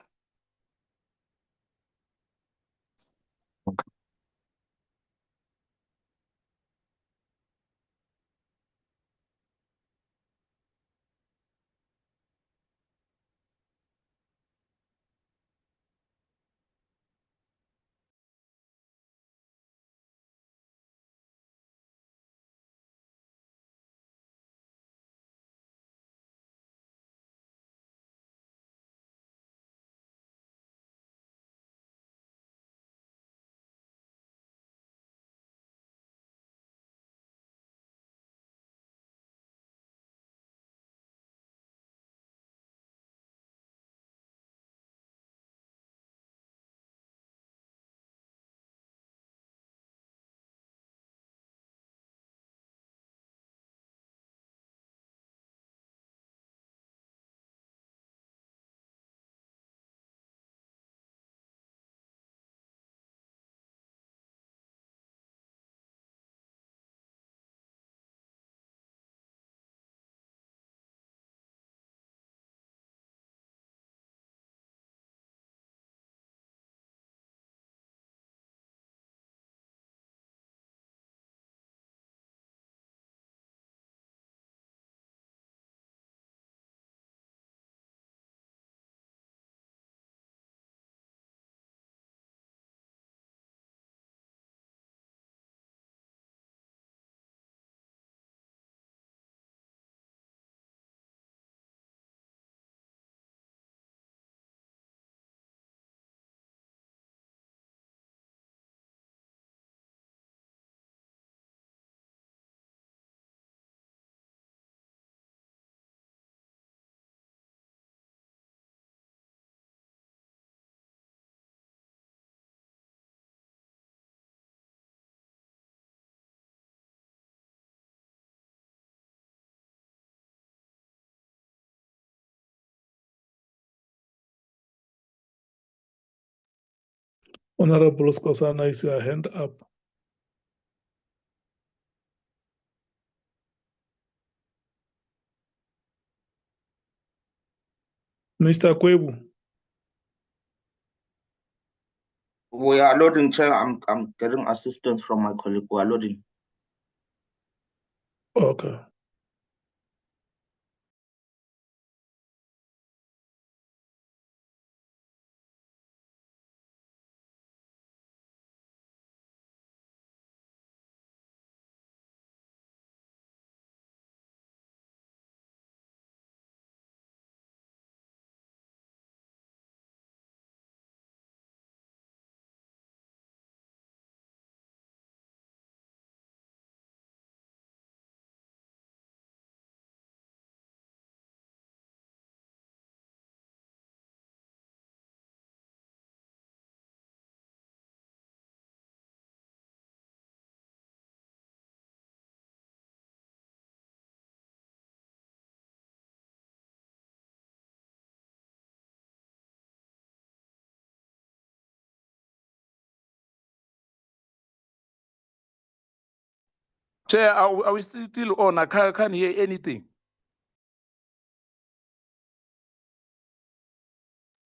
Honorable Skosana, is your hand up? Mr. Kwebu. We are loading, Chair. I'm getting assistance from my colleague. We are loading. Okay. Chair, are we still on? I can't hear anything.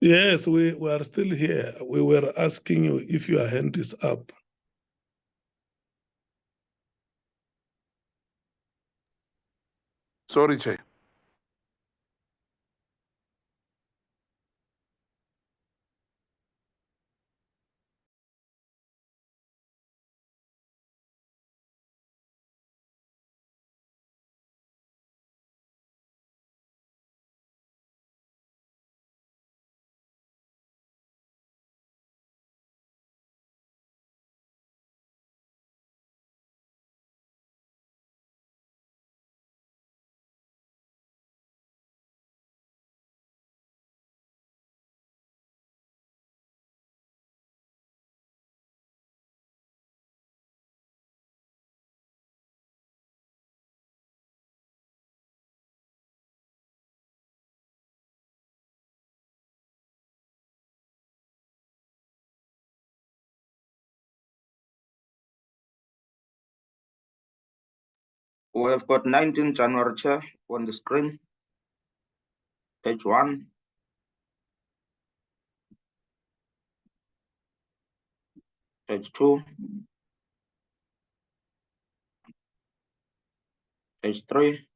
Yes, we are still here. We were asking you if your hand is up. Sorry, Chair. We have got 19 January, Chair, on the screen. Page 1. Page 2. Page 3.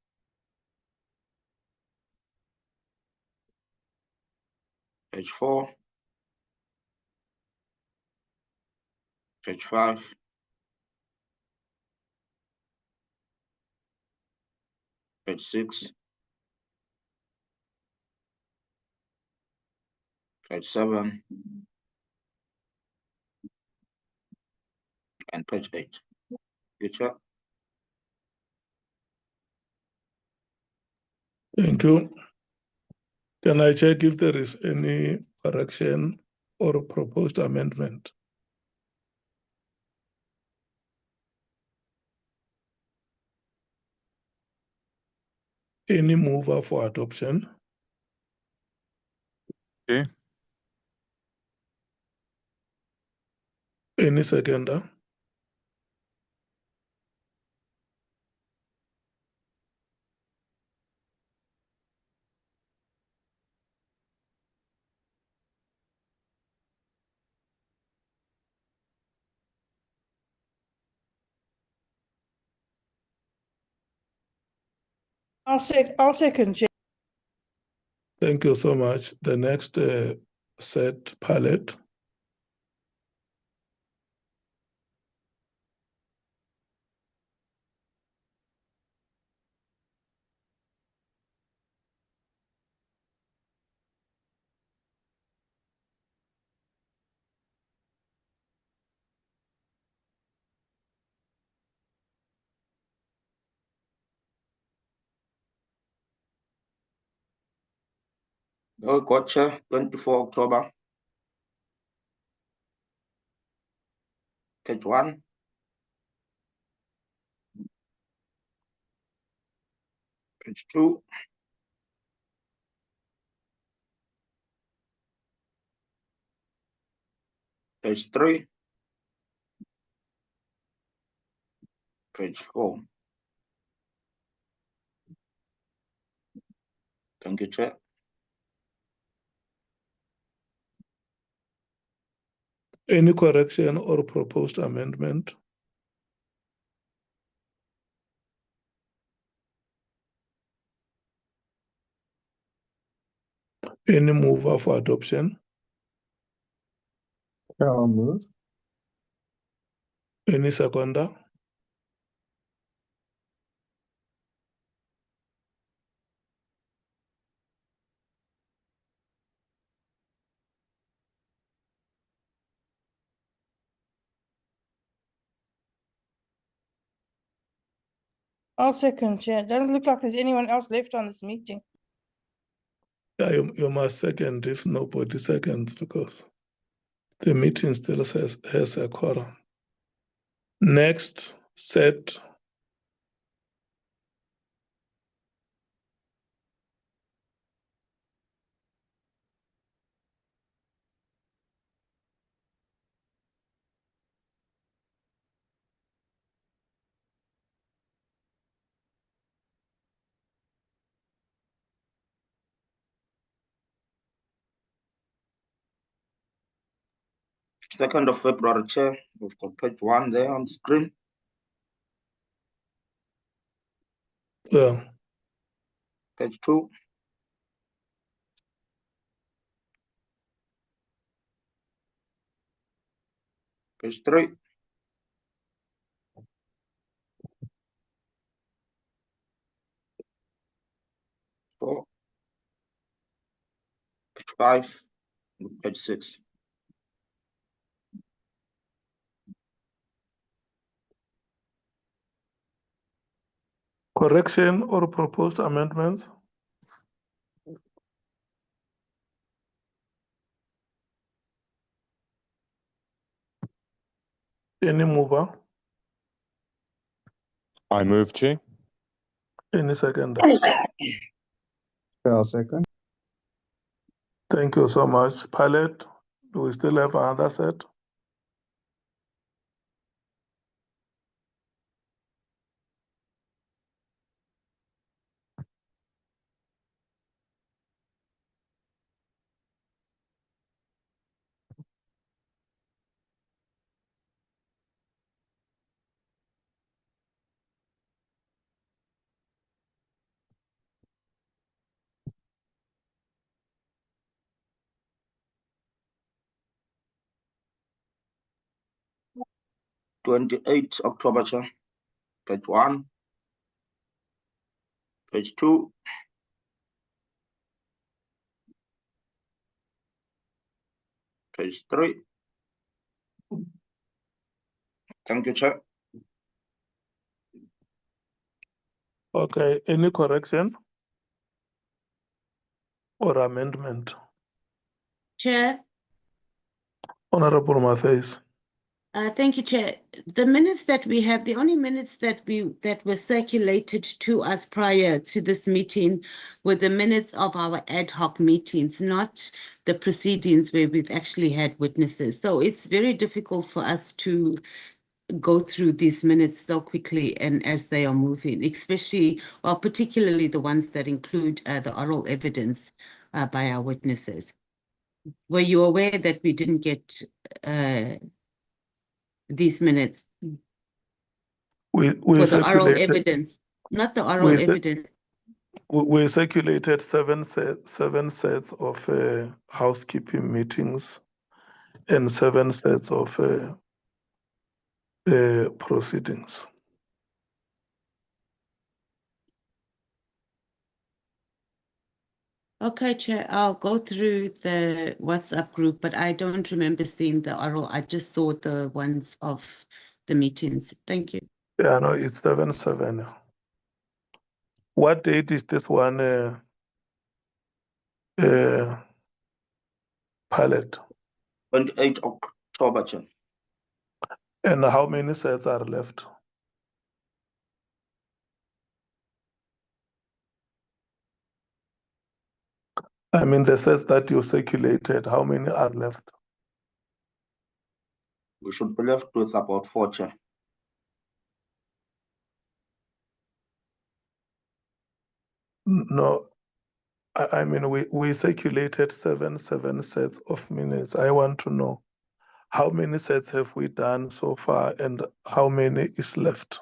Page 4. Page 5. Page 6. Page 7. And page 8. Good, Chair. Thank you. Can I check if there is any correction or proposed amendment? Any mover for adoption? Okay. Any seconder? I'll second, Chair. Thank you so much. The next set palette. Oh, gotcha. 24 October. Page 1. Page 2. Page 3. Page 4. Thank you, Chair. Any correction or proposed amendment? Any mover for adoption? I'll move. Any seconder? I'll second, Chair. Doesn't look like there's anyone else left on this meeting. Yeah, you must second if nobody seconds because the meeting still has a quorum. Next set. Second of February, Chair. We've got page 1 there on the screen. Yeah. Page 2. Page 3. Four. Page 5. Page 6. Correction or proposed amendments? Any mover? I move, Chair. Any seconder? I'll second. Thank you so much. Pilot, do we still have another set? 28 October, Chair. Page 1, page 2, page 3. Thank you, Chair. Okay, any correction or amendment? Chair, Honorable Matthys. thank you, Chair. The minutes that we have, the only minutes that were circulated to us prior to this meeting were the minutes of our ad hoc meetings, not the proceedings where we've actually had witnesses. So it's very difficult for us to go through these minutes so quickly and as they are moving, especially, well, particularly the ones that include the oral evidence by our witnesses. Were you aware that we didn't get these minutes We for the oral circulated, evidence, not the oral evidence? we circulated seven sets of housekeeping meetings and 7 sets of proceedings. Okay, Chair, I'll go through the WhatsApp group, but I don't remember seeing the oral. I just saw the ones of the meetings. Thank you. Yeah, no, it's 7. What date is this one pilot? 28 October, Chair. And how many sets are left? I mean, the sets that you circulated, how many are left? We should be left with about 4, Chair. No, I mean, we circulated seven sets of minutes. I want to know how many sets have we done so far and how many is left?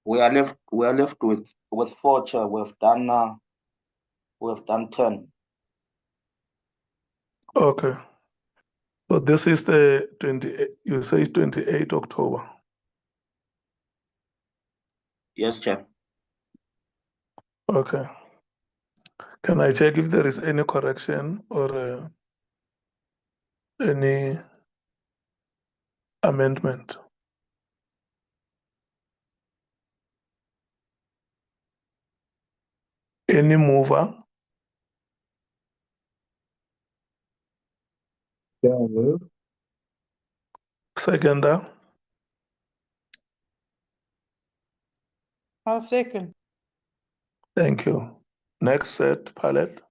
We are left with 4, Chair. We've done 10. Okay. So this is the 28, you say 28 October. Yes, Chair. Okay. Can I check if there is any correction or any amendment? Any mover? Yeah, move. Seconder? I'll second. Thank you. Next set, palette.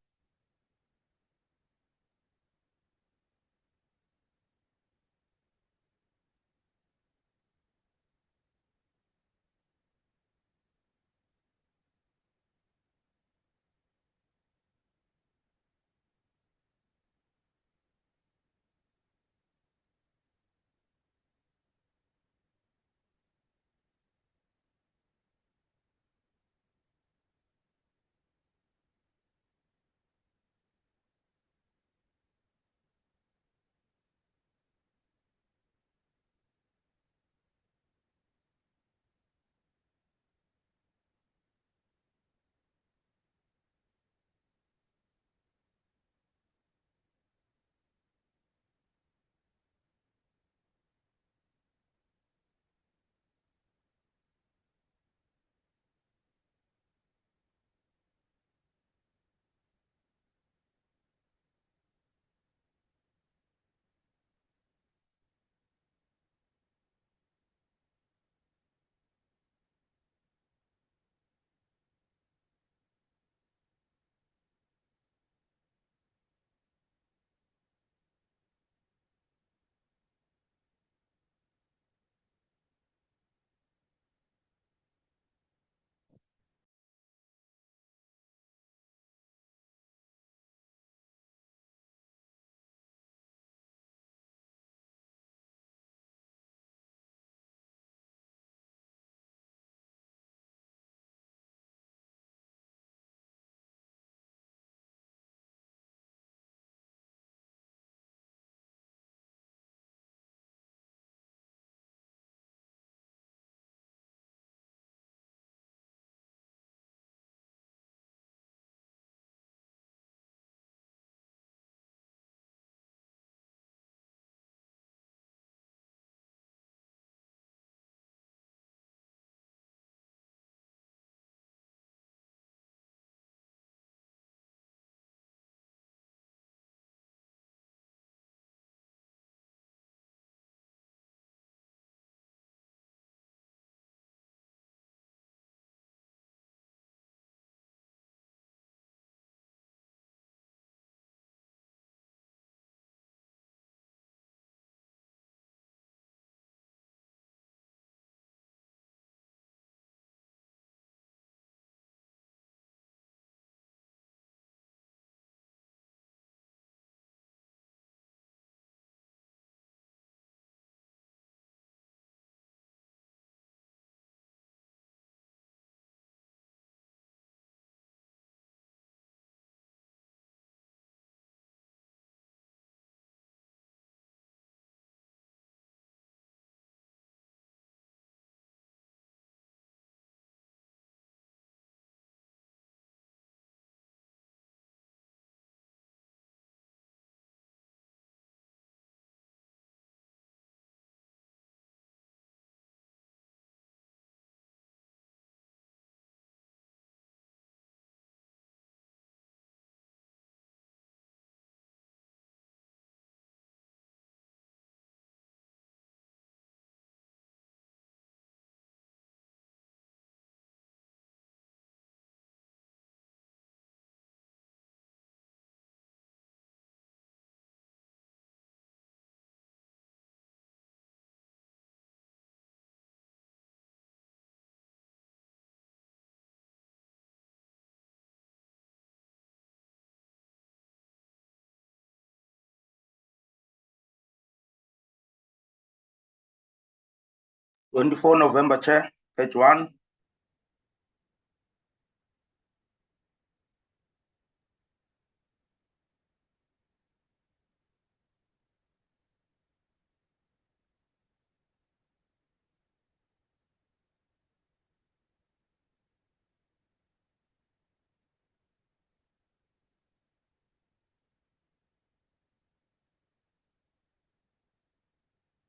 24 November, Chair, page 1.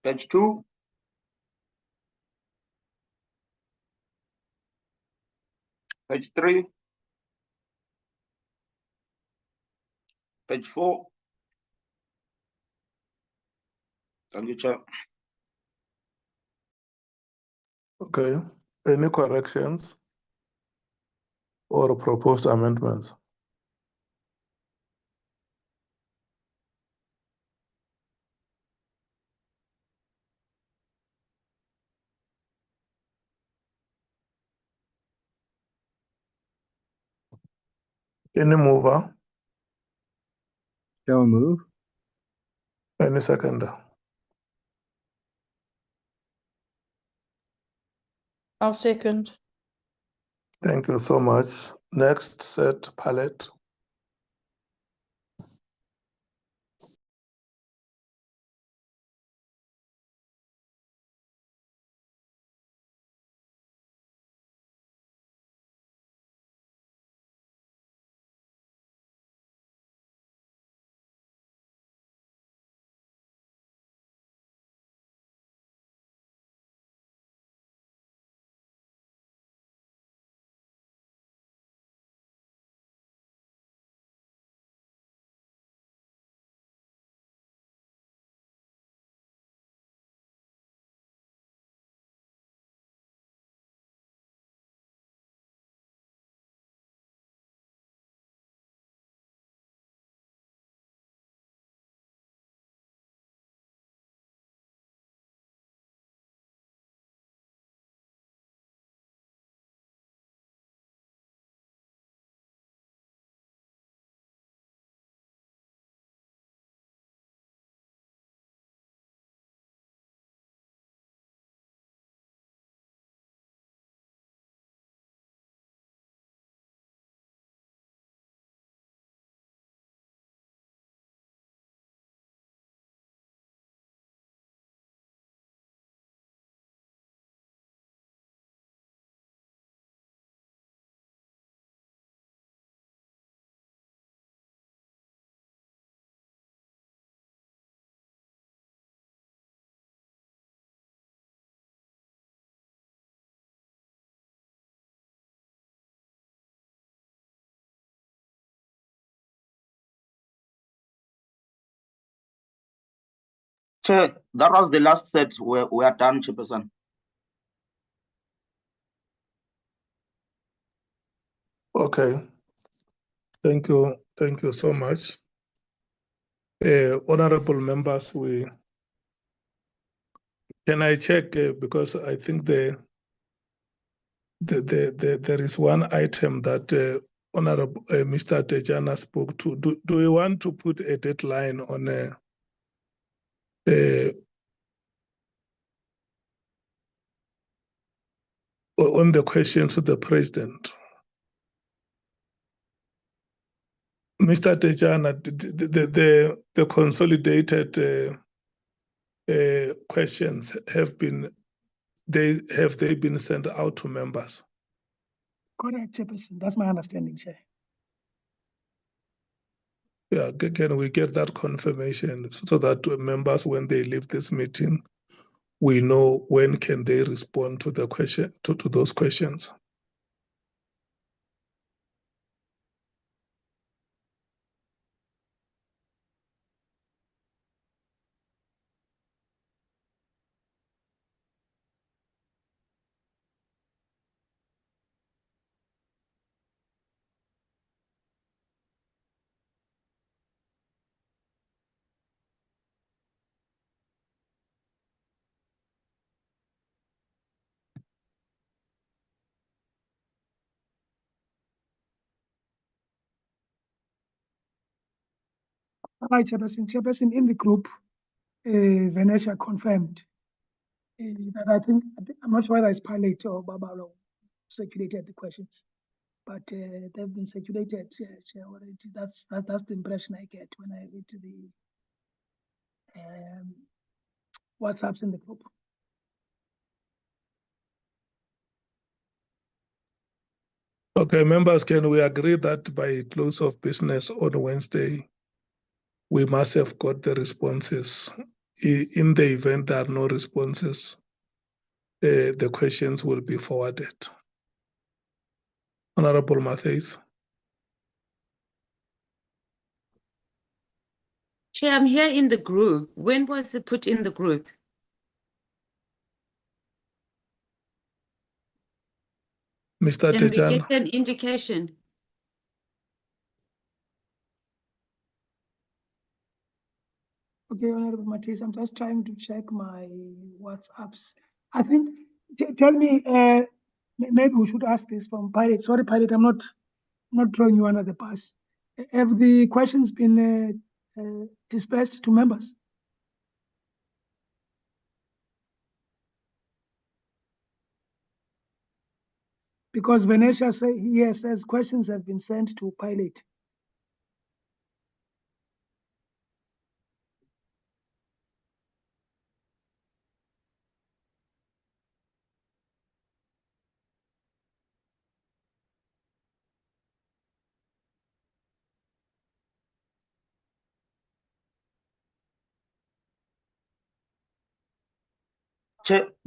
Page 2. Page 3. Page 4. Thank you, Chair. Okay. Any corrections or proposed amendments? Any mover? Shall move? Any seconder? I'll second. Thank you so much. Next set, palette. Chair, that was the last set we are done, Chairperson. Okay. Thank you. Thank you so much. Honorable members, can I check because I think there is one item that Honorable Mr. Tejana spoke to. Do we want to put a deadline on the question to the president? Mr. Tejana, the consolidated questions have they been sent out to members? Correct, Chairperson. That's my understanding, Chair. Yeah, can we get that confirmation so that members, when they leave this meeting, we know when can they respond to the question to those questions? Hi, Chairperson. Chairperson, in the group, Venetia confirmed that I'm not sure whether it's Pilate or Babalo circulated the questions, but they've been circulated. Already. That's the impression I get when I read the WhatsApps in the group. Okay, members, can we agree that by close of business on Wednesday, we must have got the responses? In the event there are no responses, the questions will be forwarded. Honorable Matthews. Chair, I'm here in the group. When was it put in the group? Mr. Can we Tejan. get an indication? Okay, Honorable Matisse, I'm just trying to check my WhatsApps. I think, tell me, maybe we should ask this from Pilot. Sorry, Pilot, I'm not throwing you under the bus. Have the questions been dispersed to members? Because Venetia says questions have been sent to Pilot.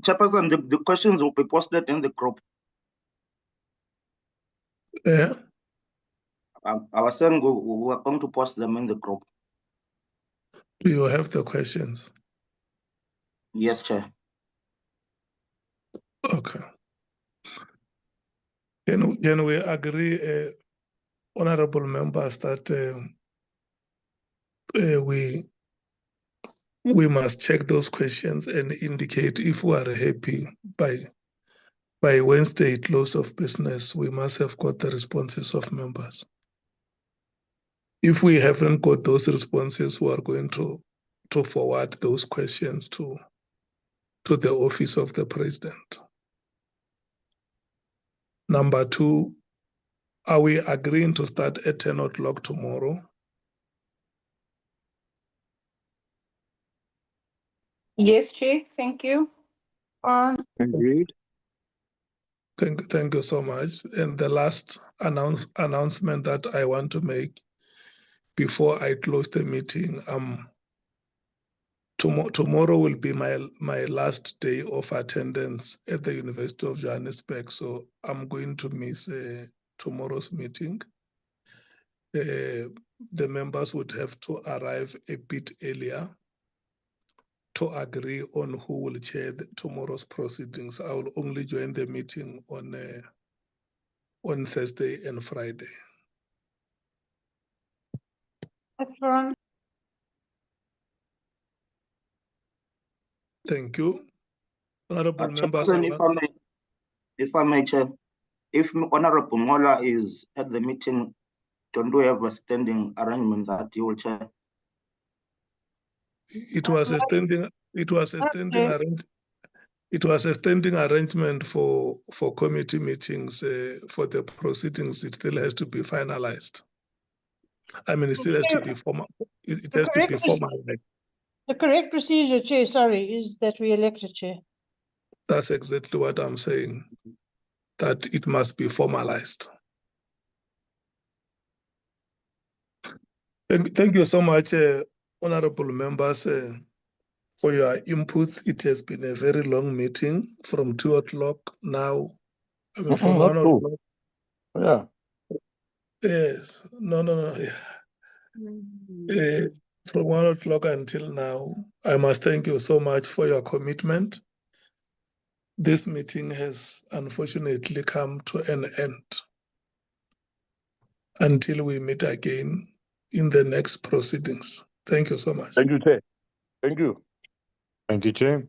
Chairperson, the questions will be posted in the group. Yeah. I was saying we are going to post them in the group. Do you have the questions? Yes, Chair. Okay. Can we agree, honorable members, that we must check those questions and indicate if we are happy by Wednesday close of business, we must have got the responses of members. If we haven't got those responses, we are going to forward those questions to the office of the president. Number two, are we agreeing to start at 10 o'clock tomorrow? Yes, Chair. Thank you. Agreed. Thank you so much. And the last announcement that I want to make before I close the meeting, tomorrow will be my last day of attendance at the University of Johannesburg, so I'm going to miss tomorrow's meeting. The members would have to arrive a bit earlier to agree on who will chair tomorrow's proceedings. I will only join the meeting on Thursday and Friday. Excellent. Thank you. Honorable members. Chairperson, if I may, Chair, if Honorable Mola is at the meeting, don't we have a standing arrangement that you will chair? It was a standing arrangement for committee meetings. For the proceedings, it still has to be finalized. I mean, it still has to be formal. It has to be formal. The correct procedure, Chair, sorry, is that we elect a chair. That's exactly what I'm saying, that it must be formalized. Thank you so much, honorable members, for your inputs. It has been a very long meeting from 2 o'clock now. I mean, from 1 o'clock. Yeah. Yes. No. From 1 o'clock until now, I must thank you so much for your commitment. This meeting has unfortunately come to an end until we meet again in the next proceedings. Thank you so much. Thank you, Chair. Thank you. Thank you, Chair.